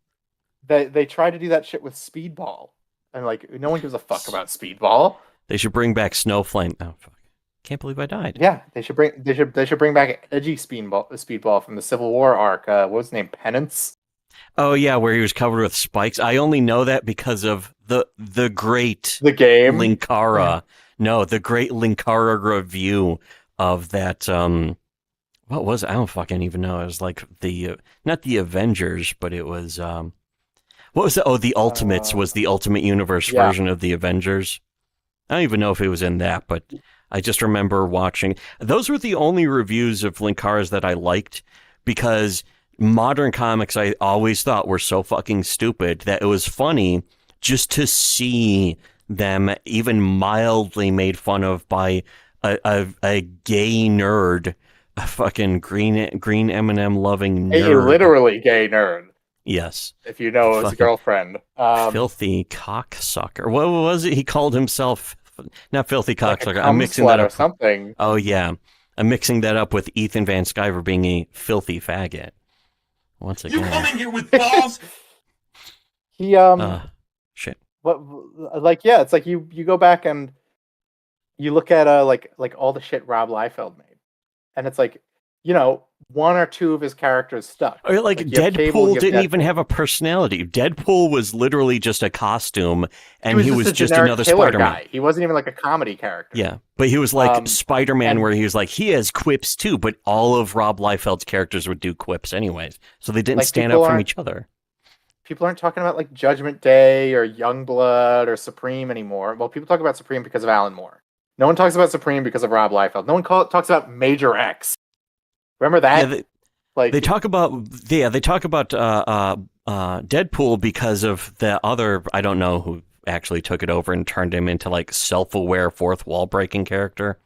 they try to do that shit with Speedball, and like no one gives a fuck about Speedball. They should bring back Snowflame. Oh fuck! Can't believe I died. Yeah, they should bring back edgy Speedball from the Civil War arc. What was his name? Penance. Oh yeah, where he was covered with spikes. I only know that because of the game Linkara. No, the great Linkara review of that. What was it? I don't fucking even know. It was like not the Avengers, but it was what was it? Oh, the Ultimates was the Ultimate Universe version of the Avengers. I don't even know if it was in that, but I just remember watching. Those were the only reviews of Linkara's that I liked because modern comics I always thought were so fucking stupid that it was funny just to see them even mildly made fun of by a gay nerd. A fucking green M&M loving nerd. A literally gay nerd. Yes. If you know his girlfriend. Filthy cocksucker. What was it? He called himself not filthy cocksucker. Like I'm mixing that up. Or something. Oh yeah. I'm mixing that up with Ethan Van Sciver being a filthy faggot. Once You again. coming here with balls? He Shit. what like yeah, it's like you go back and you look at like all the shit Rob Liefeld made, and it's like, you know, one or two of his characters stuck. Or like you have Cable, you Deadpool have didn't even Deadpool. have a personality. Deadpool was literally just a costume, and he was a just generic another killer Spider-Man. guy. He wasn't even like a comedy character. Yeah, but he was like Spider-Man, and- where he was like, he has quips too, but all of Rob Liefeld's characters would do quips anyways, so they didn't Like, stand people out from aren't- each other. People aren't talking about like Judgment Day or Youngblood or Supreme anymore. Well, people talk about Supreme because of Alan Moore. No one talks about Supreme because of Rob Liefeld. No one talks about Major X. Remember that? Yeah, like they talk about Deadpool because of the other, I don't know who actually took it over and turned him into like self-aware fourth wall breaking character,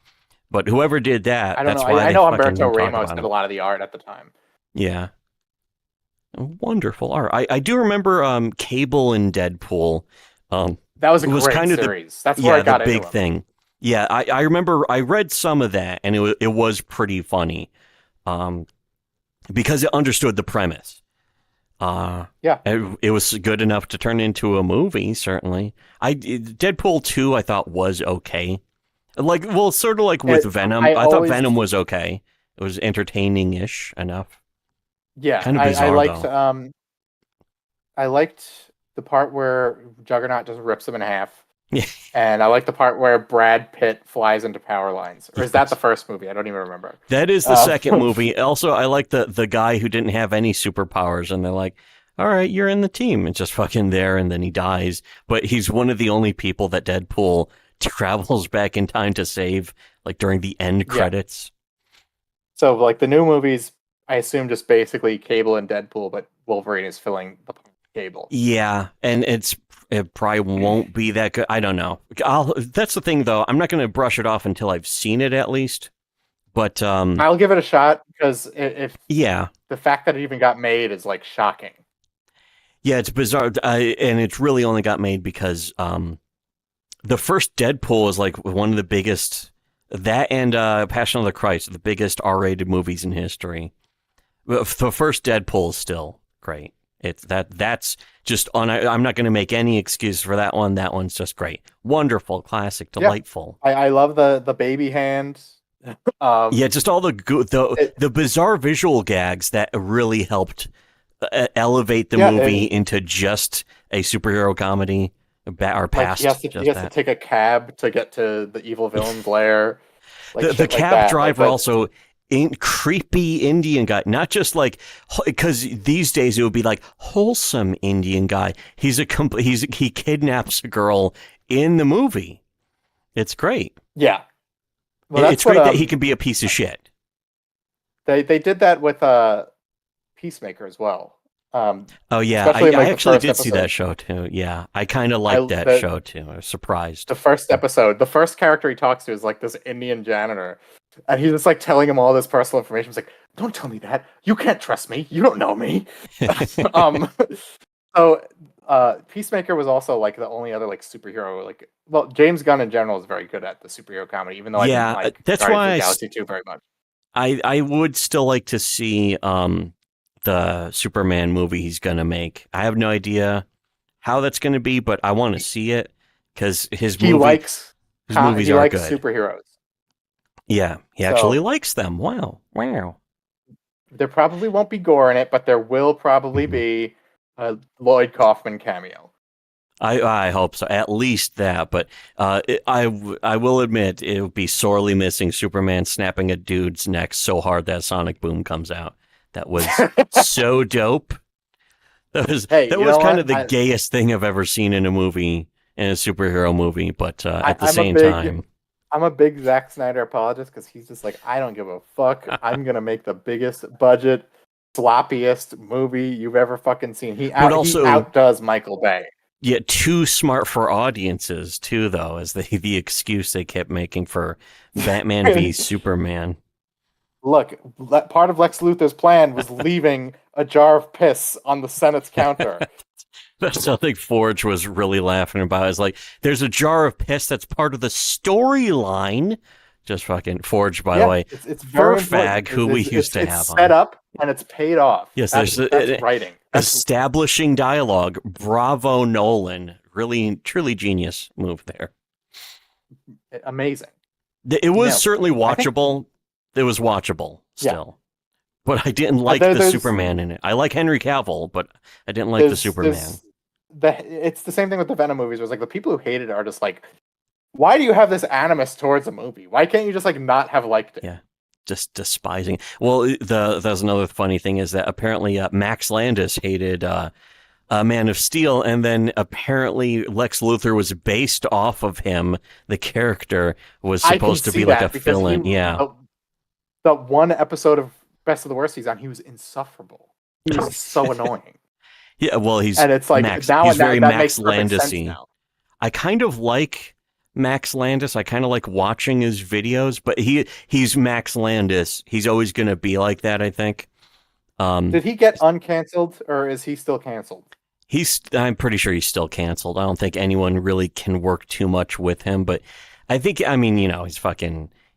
but whoever did that, I don't that's know. why I they know fucking Humberto don't talk Ramos about did him. a lot of the art at the time. Yeah. Wonderful art. I do remember Cable and Deadpool. That was a It was great kind of series. That's where I got the into big him. thing. Yeah, I remember I read some of that, and it was pretty funny, because it understood the premise. Yeah. It was good enough to turn into a movie. Certainly, Deadpool 2 I thought was okay. Like, well, sort of like with Venom. I thought Venom was okay. It was entertaining-ish enough. Yeah, Kind of bizarre, I liked though. I liked the part where Juggernaut just rips him in half. Yeah. And I like the part where Brad Pitt flies into power lines. Or is that the first movie? I don't even remember. That is the second movie. Also, I like the guy who didn't have any superpowers, and they're like, all right, you're in the team. And just fucking there, and then he dies. But he's one of the only people that Deadpool travels back in time to save, like during the end credits. So, like, the new movies, I assume just basically Cable and Deadpool, but Wolverine is filling the part of Cable. Yeah, and it probably won't be that good. I don't know. That's the thing, though. I'm not going to brush it off until I've seen it, at least. But I'll give it a shot, because if yeah, the fact that it even got made is, like, shocking. yeah, it's bizarre, and it's really only got made because the first Deadpool is like one of the biggest. That and Passion of the Christ, the biggest R-rated movies in history. The first Deadpool is still great. That's just on. I'm not going to make any excuse for that one. That one's just great, wonderful, classic, delightful. I love the baby hand. Yeah, just all the bizarre visual gags that really helped elevate the movie into just a superhero comedy. Or past. Like he has to take a cab to get to the evil villain's lair. Like the cab driver also ain't creepy Indian guy, not just like, because these days it would be like wholesome Indian guy. He kidnaps a girl in the movie. It's great. Yeah, well, it's great that he can be a piece of shit. They did that with Peacemaker as well. Oh yeah, I actually did see that show too. Yeah, I kind of liked that show too. I was surprised. The first episode, the first character he talks to is like this Indian janitor, and he's just like telling him all this personal information. He's like, "Don't tell me that. You can't trust me. You don't know me." So Peacemaker was also like the only other like superhero. Like, well, James Gunn in general is very good at the superhero comedy, even though I didn't like that's Guardians why of the Galaxy 2 very much. I would still like to see the Superman movie he's gonna make. I have no idea how that's gonna be, but I want to see it because his movies are good. Superheroes. Yeah, he actually likes them. Wow. There probably won't be gore in it, but there will probably be a Lloyd Kaufman cameo. I hope so. At least that. But I will admit it would be sorely missing Superman snapping a dude's neck so hard that Sonic Boom comes out. That was so dope. That was kind of the gayest thing I've ever seen in a movie, in a superhero movie. But at the same time, I'm a big Zack Snyder apologist because he's just like, I don't give a fuck. I'm gonna make the biggest budget, sloppiest movie you've ever fucking seen. He outdoes Michael Bay. Yeah, too smart for audiences too, though, is the excuse they kept making for Batman v Superman. Look, part of Lex Luthor's plan was leaving a jar of piss on the Senate's counter. That's something Forge was really laughing about. Is like, there's a jar of piss that's part of the storyline. Just fucking forged, by the way. It's very Fag, who we used to have it's on. set up and it's paid off. Yes, that's writing. That's Establishing dialogue. Bravo, Nolan. Really, truly genius move there. amazing. It was certainly watchable. It was watchable still. But I didn't like the Superman in it. I like Henry Cavill, but I didn't like the Superman. It's the same thing with the Venom movies. Where it's like the people who hate it are just like, why do you have this animus towards a movie? Why can't you just like not have liked it? Yeah, just despising. Well, there's another funny thing is that apparently Max Landis hated Man of Steel, and then apparently Lex Luthor was based off of him. The character was supposed to be like a fill-in. The one episode of Best of the Worst he's on, he was insufferable. He was so annoying. Yeah, well, he's like Max, now he's very that Max makes Landis-y. now. I kind of like Max Landis. I kind of like watching his videos, but he's Max Landis. He's always going to be like that, I think. Did he get uncanceled, or is he still canceled? I'm pretty sure he's still canceled. I don't think anyone really can work too much with him, but I think,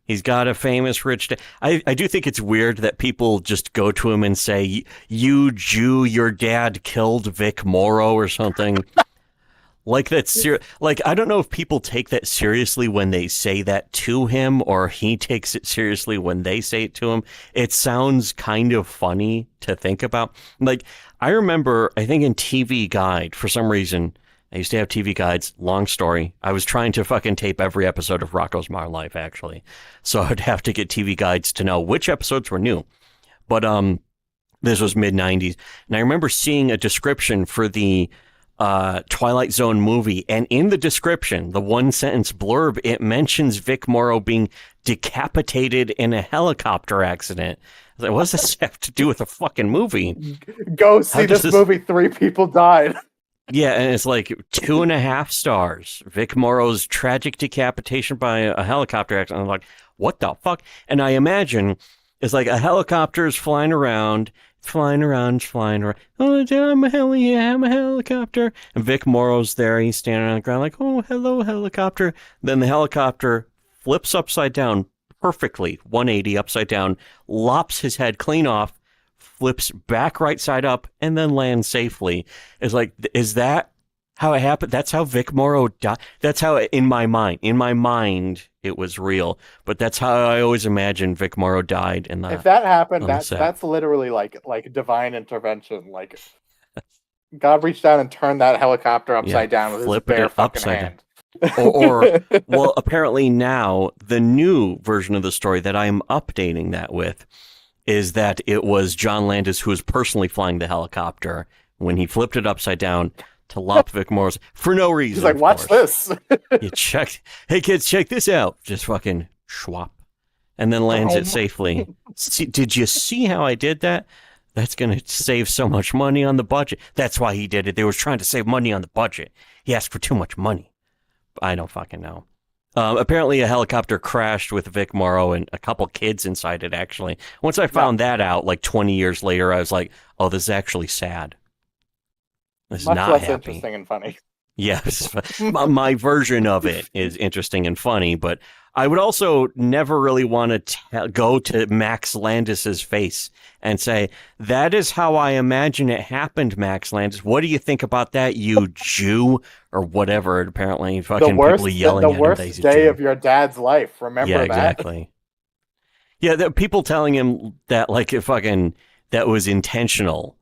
he's got a famous rich dad. I do think it's weird that people just go to him and say, "You Jew, your dad killed Vic Morrow," or something. Like that's like, I don't know if people take that seriously when they say that to him, or he takes it seriously when they say it to him. It sounds kind of funny to think about. Like, I remember, I think in TV Guide, for some reason, I used to have TV guides. Long story. I was trying to fucking tape every episode of Rocko's Modern Life, actually. So I'd have to get TV guides to know which episodes were new. But this was mid-90s. And I remember seeing a description for the Twilight Zone movie, and in the description, the one sentence blurb, it mentions Vic Morrow being decapitated in a helicopter accident. I was like, what does this have to do with a fucking movie? Go see this movie. 3 people died. Yeah, and it's like 2.5 stars. Vic Morrow's tragic decapitation by a helicopter accident. I'm like, what the fuck? And I imagine it's like a helicopter is flying around. Oh, I'm a helicopter. And Vic Morrow's there. He's standing on the ground like, oh, hello, helicopter. Then the helicopter flips upside down perfectly, 180 upside down, lops his head clean off, flips back right side up, and then lands safely. It's like, is that how it happened? That's how Vic Morrow died. That's how, in my mind, it was real. But that's how I always imagined Vic Morrow died. If that happened, that's literally like divine intervention. Like, God reached down and turned that helicopter upside down with his bare fucking hand. Well, apparently now the new version of the story that I'm updating that with is that it was John Landis who was personally flying the helicopter when he flipped it upside down to lop Vic Morrow's for no reason. He's like, watch this. You check. Hey kids, check this out. Just fucking schwap. And then lands it safely. Did you see how I did that? That's going to save so much money on the budget. That's why he did it. They were trying to save money on the budget. He asked for too much money. I don't fucking know. Apparently a helicopter crashed with Vic Morrow and a couple kids inside it, actually. Once I found that out, like 20 years later, I was like, oh, this is actually sad. This is much not less happy. Interesting and funny. Yes, my version of it is interesting and funny, but I would also never really want to go to Max Landis's face and say, that is how I imagine it happened, Max Landis. What do you think about that, you Jew? Or whatever. Apparently, fucking people yelling at him. The worst day of your dad's life. Remember that? Yeah, exactly. Yeah, people telling him that, like, that was intentional.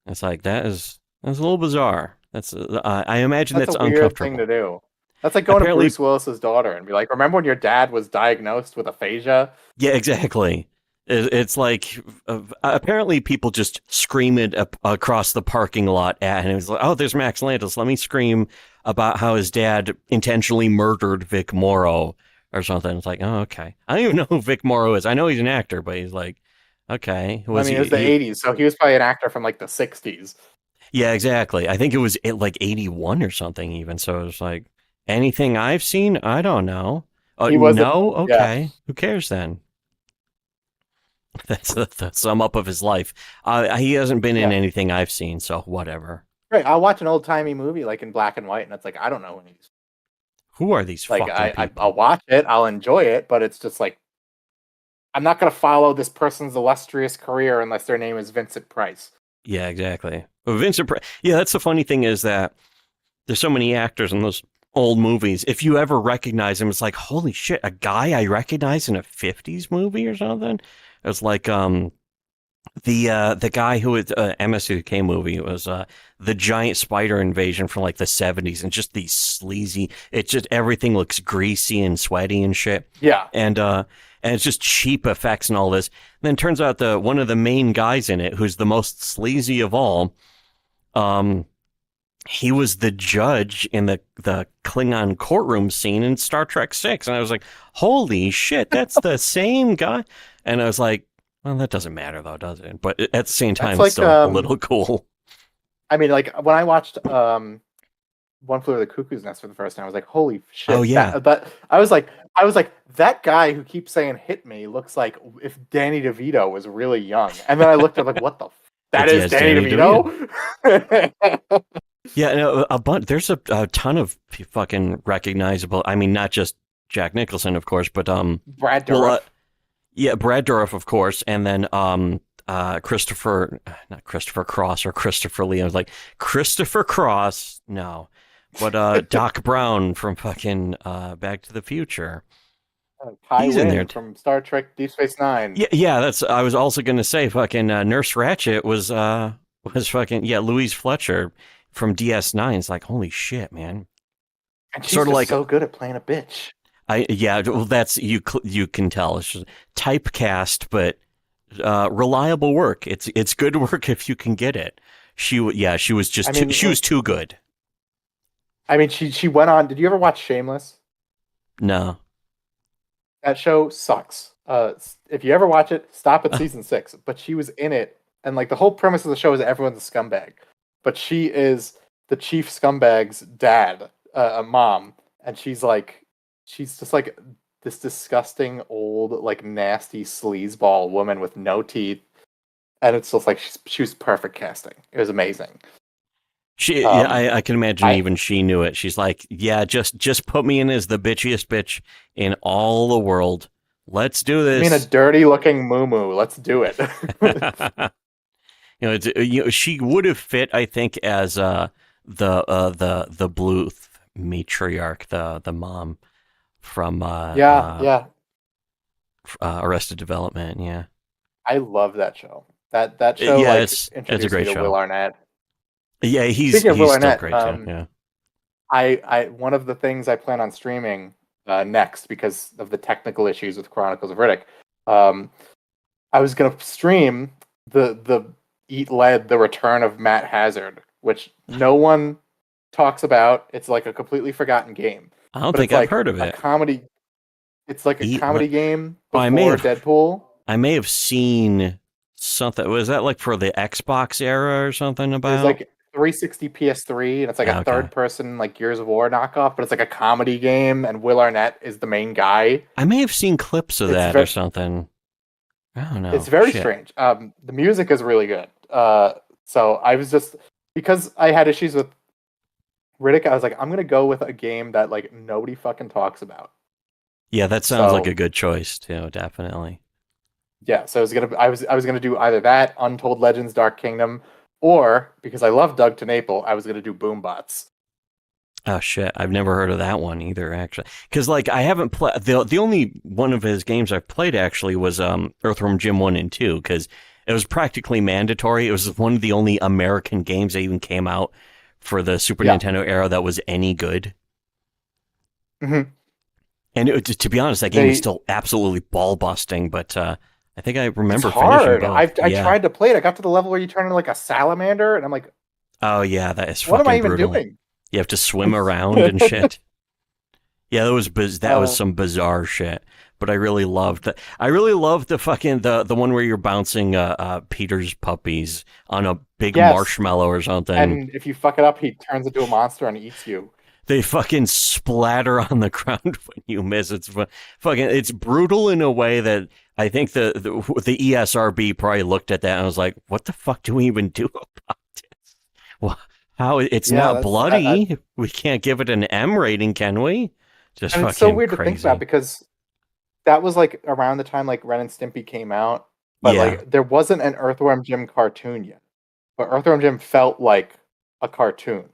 It's like, that's a little bizarre. I imagine that's a weird uncomfortable thing to do. That's like going to Bruce Willis's daughter and be like, remember when your dad was diagnosed with aphasia? Yeah, exactly. It's like, apparently people just scream it across the parking lot and it was like, oh, there's Max Landis. Let me scream about how his dad intentionally murdered Vic Morrow or something. It's like, oh, okay. I don't even know who Vic Morrow is. I know he's an actor, but he's like, okay. It was the 80s, so he was probably an actor from like the 60s. Yeah, exactly. I think it was like 81 or something even. So it was like, anything I've seen? I don't know. No? Okay. Yeah. Who cares then? That's the sum up of his life. He hasn't been in anything I've seen, so whatever. Right. I'll watch an old timey movie like in black and white, and it's like, I don't know who he's. Who are these Like fucking people? I'll watch it, I'll enjoy it, but it's just like I'm not gonna follow this person's illustrious career unless their name is Vincent Price. Yeah, exactly. Well, yeah, that's the funny thing is that there's so many actors in those old movies. If you ever recognize him, it's like, holy shit, a guy I recognize in a 50s movie or something. It was like the guy who was MST2K movie. It was the giant spider invasion from like the 70s, and just these sleazy. It just everything looks greasy and sweaty and shit. Yeah, And it's just cheap effects and all this. And then it turns out one of the main guys in it, who's the most sleazy of all, he was the judge in the Klingon courtroom scene in Star Trek 6. And I was like, holy shit, that's the same guy. And I was like, well, that doesn't matter though, does it? But at the same time, like, it's still a little cool. I mean, like when I watched One Flew Over the Cuckoo's Nest for the first time, I was like, holy shit. Oh, yeah. But I was like, that guy who keeps saying hit me looks like if Danny DeVito was really young. And then I looked at like, what the that is Danny DeVito? Yeah, no, there's a ton of fucking recognizable. I mean, not just Jack Nicholson, of course, but Brad Dourif. well, yeah, Brad Dourif, of course, and then not Christopher Cross or Christopher Lee. I was like, Christopher Cross, no, but Doc Brown from fucking Back to the Future. Kai He's Wynn in there from Star Trek Deep Space Nine. Yeah, that's. I was also gonna say fucking Nurse Ratched was fucking Louise Fletcher from DS9. It's like, holy shit, man. And she's Sort of just like so good at playing a bitch. Well, that's you can tell it's just typecast, but reliable work. It's good work if you can get it. She was just she was too good. I mean, she went on. Did you ever watch Shameless? No. That show sucks. If you ever watch it, stop at season 6. But she was in it, and like the whole premise of the show is everyone's a scumbag, but she is the chief scumbag's dad, mom, and she's just like this disgusting old, like nasty sleazeball woman with no teeth, and it's just like she was perfect casting. It was amazing. I can imagine even she knew it. She's like, yeah, just put me in as the bitchiest bitch in all the world. Let's do this. I mean, a dirty looking moo-moo. Let's do it. She would have fit, I think, as the Bluth matriarch, the mom from Arrested Development. Yeah, I love that show. That show, it's a great me to show. Will Arnett. Yeah, he's still Arnett, great too. Yeah, I one of the things I plan on streaming next because of the technical issues with Chronicles of Riddick. I was gonna stream the Eat Lead, the Return of Matt Hazard, which no one talks about. It's like a completely forgotten game. I don't think I've heard of it. It's like a comedy game before Deadpool. I may have seen something. Was that like for the Xbox era or something about? It's like 360 PS3, and it's like a third-person like Gears of War knockoff, but it's like a comedy game, and Will Arnett is the main guy. I may have seen clips of that or something. I don't know. It's very strange. The music is really good. So I was just, because I had issues with Riddick, I was like, I'm gonna go with a game that like nobody fucking talks about. Yeah, that sounds like a good choice too. Definitely. Yeah, so I was gonna do either that, Untold Legends: Dark Kingdom, or because I love Doug TenNapel, I was gonna do Boombots. Oh shit, I've never heard of that one either, actually. Because like I haven't played the only one of his games I've played actually was Earthworm Jim 1 and 2, because it was practically mandatory. It was one of the only American games that even came out for the Super Nintendo era that was any good. Mm-hmm. And to be honest, that game is still absolutely ball busting. But I think I remember it's hard. finishing both. I tried to play it. I got to the level where you turn into like a salamander, and I'm like, oh yeah, that is what fucking am I even brutal. doing? You have to swim around and shit. Yeah, that was some bizarre shit. But I really loved that. I really loved the fucking the one where you're bouncing Peter's puppies on a big marshmallow or something. And if you fuck it up, he turns into a monster and eats you. They fucking splatter on the ground when you miss. It's brutal in a way that I think the ESRB probably looked at that and was like, "What the fuck do we even do about this? Well, how it's not bloody? We can't give it an M rating, can we?" Just And fucking it's so weird crazy. to think about because that was like around the time like Ren and Stimpy came out, but Yeah. like there wasn't an Earthworm Jim cartoon yet. But Earthworm Jim felt like a cartoon.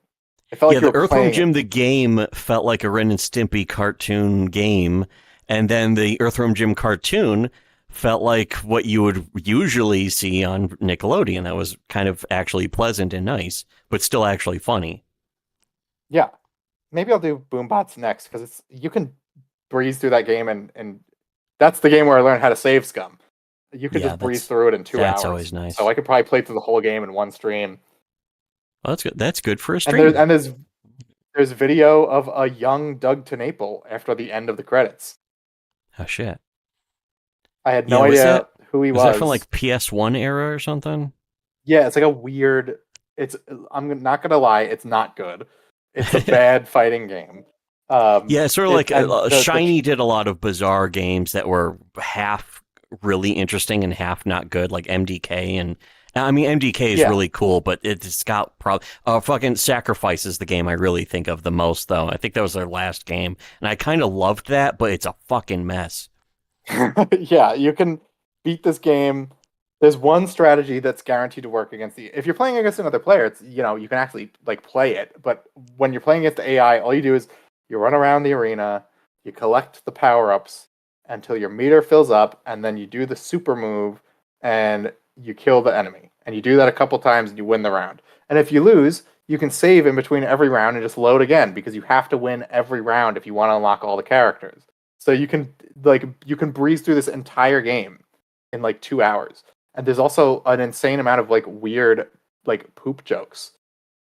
It felt like Yeah, you the were Earthworm playing Jim it. the game felt like a Ren and Stimpy cartoon game, and then the Earthworm Jim cartoon felt like what you would usually see on Nickelodeon. That was kind of actually pleasant and nice, but still actually funny. Yeah. Maybe I'll do Boombots next because you can breeze through that game and that's the game where I learned how to save scum. You could Yeah, just breeze through it in 2 hours. that's always nice. So I could probably play through the whole game in one stream. Well, that's good. That's good for a And stream. there's video of a young Doug TenNapel after the end of the credits. Oh shit! I had no Yeah, was idea that- who he Was was. that from like PS1 era or something? Yeah, it's like a weird. I'm not gonna lie, it's not good. It's a bad fighting game. Yeah, it's sort of like and Shiny did a lot of bizarre games that were half really interesting and half not good, like MDK. And I mean, MDK is Yeah. really cool, but it's got fucking Sacrifice is the game I really think of the most, though. I think that was their last game, and I kind of loved that, but it's a fucking mess. Yeah, you can beat this game. There's one strategy that's guaranteed to work against if you're playing against another player, it's you can actually like play it. But when you're playing against the AI, all you do is you run around the arena, you collect the power-ups until your meter fills up, and then you do the super move and you kill the enemy. And you do that a couple times and you win the round. And if you lose, you can save in between every round and just load again because you have to win every round if you want to unlock all the characters. So you can breeze through this entire game in like 2 hours. And there's also an insane amount of like weird like poop jokes.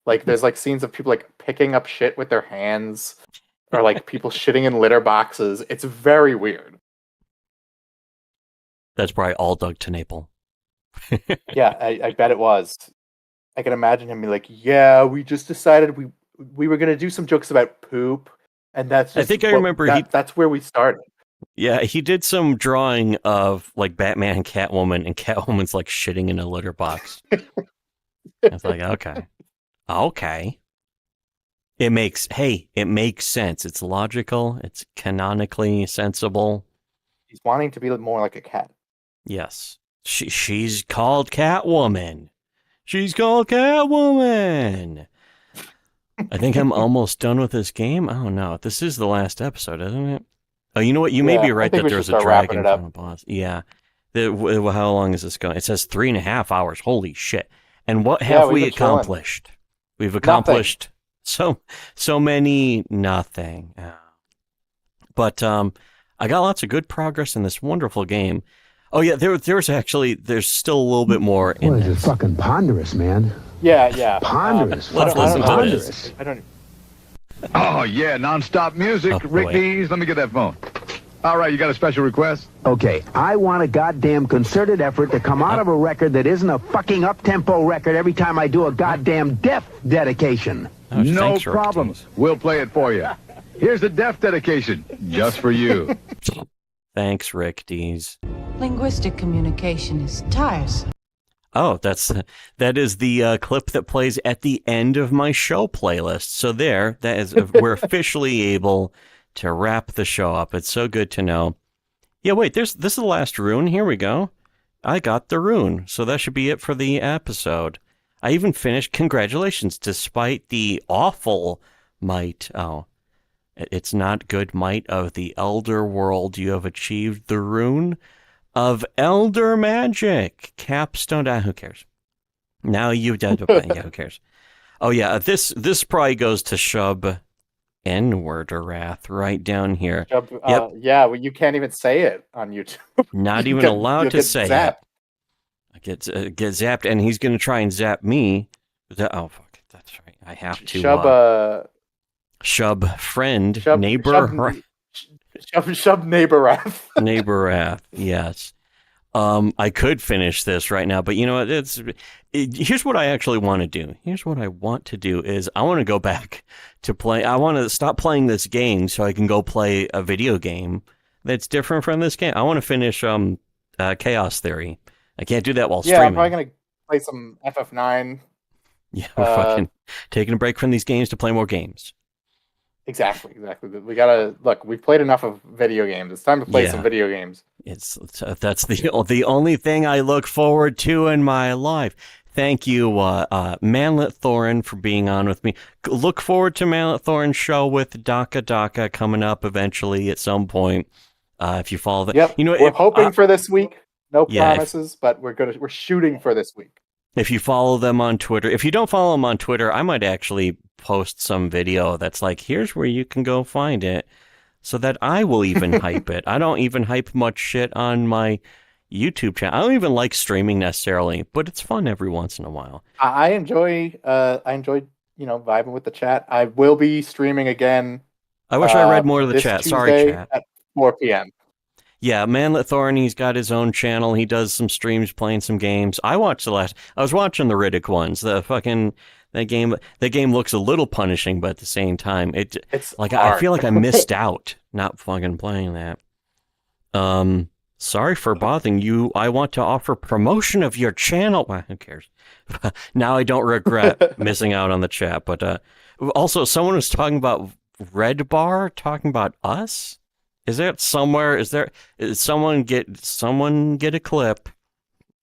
Like there's like scenes of people like picking up shit with their hands or like people shitting in litter boxes. It's very weird. That's probably all Doug TenNapel. Yeah, I bet it was. I can imagine him be like, "Yeah, we just decided we were gonna do some jokes about poop, and that's." I think I remember that's where we started. Yeah, he did some drawing of like Batman and Catwoman's like shitting in a litter box. It's like, okay. It makes sense. It's logical. It's canonically sensible. He's wanting to be more like a cat. Yes. She's called Catwoman. She's called Catwoman. I think I'm almost done with this game. Oh no, this is the last episode, isn't it? Oh, you know what? You may be right that there's a dragon final boss. Yeah. How long is this going? It says 3.5 hours. Holy shit. And what have we accomplished? We've accomplished so many nothing. But I got lots of good progress in this wonderful game. Oh yeah, there's still a little bit more in Boy, this. it's fucking ponderous, man. Yeah. Ponderous. Let's listen to this. I don't. Oh, yeah, non-stop music. Oh, Rick boy. Dees, let me get that phone. All right, you got a special request? Okay, I want a goddamn concerted effort to come out of a record that isn't a fucking up-tempo record every time I do a goddamn death dedication. Oh, No thanks, Rick problem. Dees. We'll play it for you. Here's the death dedication, just for you. Thanks, Rick Dees. Linguistic communication is tiresome. Oh, that is the clip that plays at the end of my show playlist. So we're officially able to wrap the show up. It's so good to know. Yeah, wait, this is the last rune. Here we go. I got the rune, so that should be it for the episode. I even finished. Congratulations, despite the awful might. Oh, it's not good might of the Elder World. You have achieved the rune of Elder Magic. Capstone. Who cares? Now you've done. Yeah, who cares? Oh yeah, this probably goes to Shub N-word or Wrath right down here. Yep. Yep. Well, you can't even say it on YouTube. Not even allowed to say zapped. it. I get zapped, and he's going to try and zap me. Oh, fuck. That's right. I have to. Shub friend, neighbor. Shub neighbor Wrath. Neighbor Wrath, yes. I could finish this right now, but you know what? Here's what I actually want to do. Here's what I want to do is I want to go back to play. I want to stop playing this game so I can go play a video game that's different from this game. I want to finish Chaos Theory. I can't do that while streaming. Yeah, I'm probably going to play some FF9. Yeah, we're fucking taking a break from these games to play more games. Exactly. We gotta look. We've played enough of video games. It's time to play some video games. That's the only thing I look forward to in my life. Thank you, Manlet Thorin, for being on with me. Look forward to Manlet Thorin's show with Daka coming up eventually at some point. If you follow that, Yep. We're hoping for this week. No promises, but we're shooting for this week. If you follow them on Twitter, if you don't follow them on Twitter, I might actually post some video that's like, here's where you can go find it, so that I will even hype it. I don't even hype much shit on my YouTube channel. I don't even like streaming necessarily, but it's fun every once in a while. I enjoy vibing with the chat. I will be streaming again. I wish I read more of the chat. Tuesday Sorry, chat. At 4 p.m. Yeah, Manlet Thorin, he's got his own channel. He does some streams playing some games. I was watching the Riddick ones. That game looks a little punishing, but at the same time, it's like hard. I feel like I missed out not fucking playing that. Sorry for bothering you. I want to offer promotion of your channel. Well, who cares? Now I don't regret missing out on the chat. But also, someone was talking about Red Bar, talking about us. Is there somewhere? Is someone get a clip?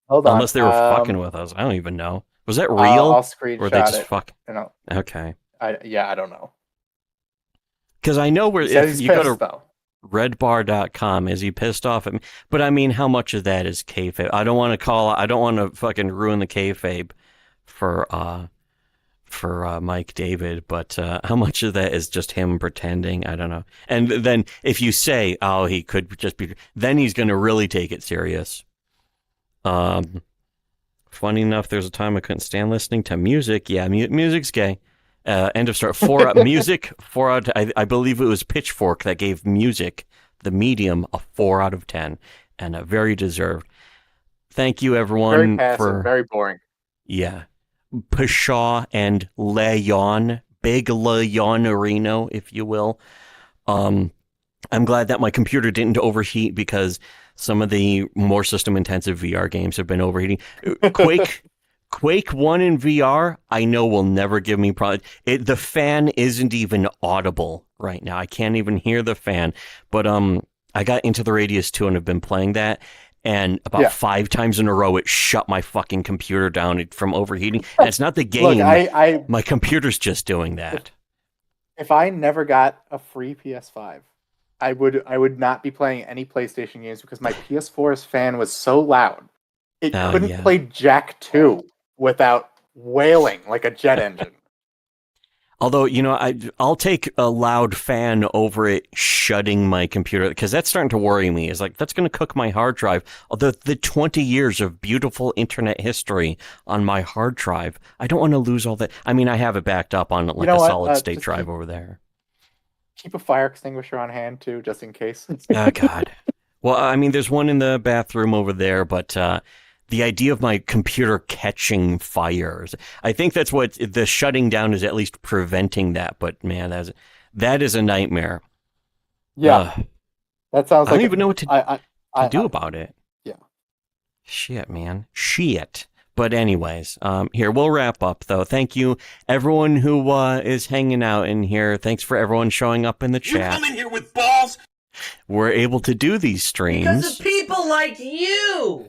Hold on. Unless they were fucking with us. I don't even know. Was that real? I'll screenshot or they just it. Fuck? Okay. I don't know. Because I know where if you go to though. redbar.com, is he pissed off at me? But I mean, how much of that is kayfabe? I don't want to fucking ruin the kayfabe for Mike David, but how much of that is just him pretending? I don't know. And then if you say, oh, he could just be, then he's going to really take it serious. Funny enough, there's a time I couldn't stand listening to music. Yeah, music's gay. End of story. Music, 4 out. I believe it was Pitchfork that gave music, the medium, a 4 out of 10, and a very deserved. Thank you, everyone. Very passive, very boring. Yeah. Pshaw and Leon, big Leonorino, if you will. I'm glad that my computer didn't overheat because some of the more system-intensive VR games have been overheating. Quake 1 in VR, I know will never give me problems. The fan isn't even audible right now. I can't even hear the fan. But I got Into the Radius 2 and have been playing that. And about 5 times in a row, it shut my fucking computer down from overheating. And it's not the game. Look, my computer's just doing that. If I never got a free PS5, I would not be playing any PlayStation games because my PS4's fan was so loud. It couldn't play Jack 2 without wailing like a jet engine. Although, I'll take a loud fan over it shutting my computer, because that's starting to worry me. It's like, that's going to cook my hard drive. Although the 20 years of beautiful internet history on my hard drive, I don't want to lose all that. I mean, I have it backed up on like a solid state drive over there. Keep a fire extinguisher on hand, too, just in case. Oh, God. Well, I mean, there's one in the bathroom over there, but the idea of my computer catching fires, I think that's what the shutting down is, at least preventing that. But man, that is a nightmare. Yeah, that sounds. I don't even know what to do about it. Yeah. Shit, man. Shit. But anyways, here, we'll wrap up, though. Thank you, everyone who is hanging out in here. Thanks for everyone showing up in the chat. You come in here with balls. We're able to do these streams because of people like you.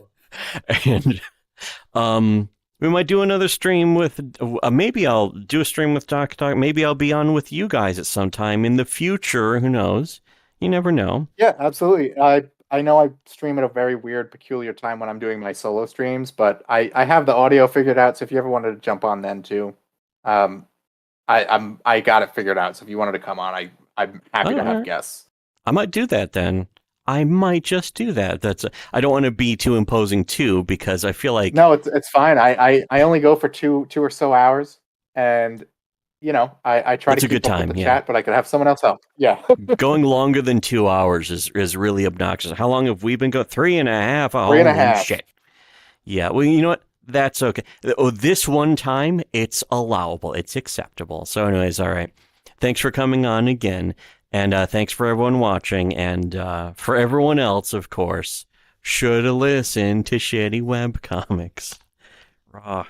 And we might do another stream with maybe I'll do a stream with Doc Talk. Maybe I'll be on with you guys at some time in the future. Who knows? You never know. Yeah, absolutely. I know I stream at a very weird, peculiar time when I'm doing my solo streams, but I have the audio figured out. So if you ever wanted to jump on then too, I got it figured out. So if you wanted to come on, I'm happy to have guests. I might do that then. I might just do that. I don't want to be too imposing too, because I feel like it's fine. I only go for two or so hours, and I try to keep up with the chat, but I could have someone else help. Yeah, going longer than 2 hours is really obnoxious. How long have we been going? 3.5. Oh, 3.5. Shit. Yeah. Well, you know what? That's okay. Oh, this one time it's allowable. It's acceptable. So, anyways, all right. Thanks for coming on again. And thanks for everyone watching, and for everyone else, of course, should have listened to shitty webcomics. Raw.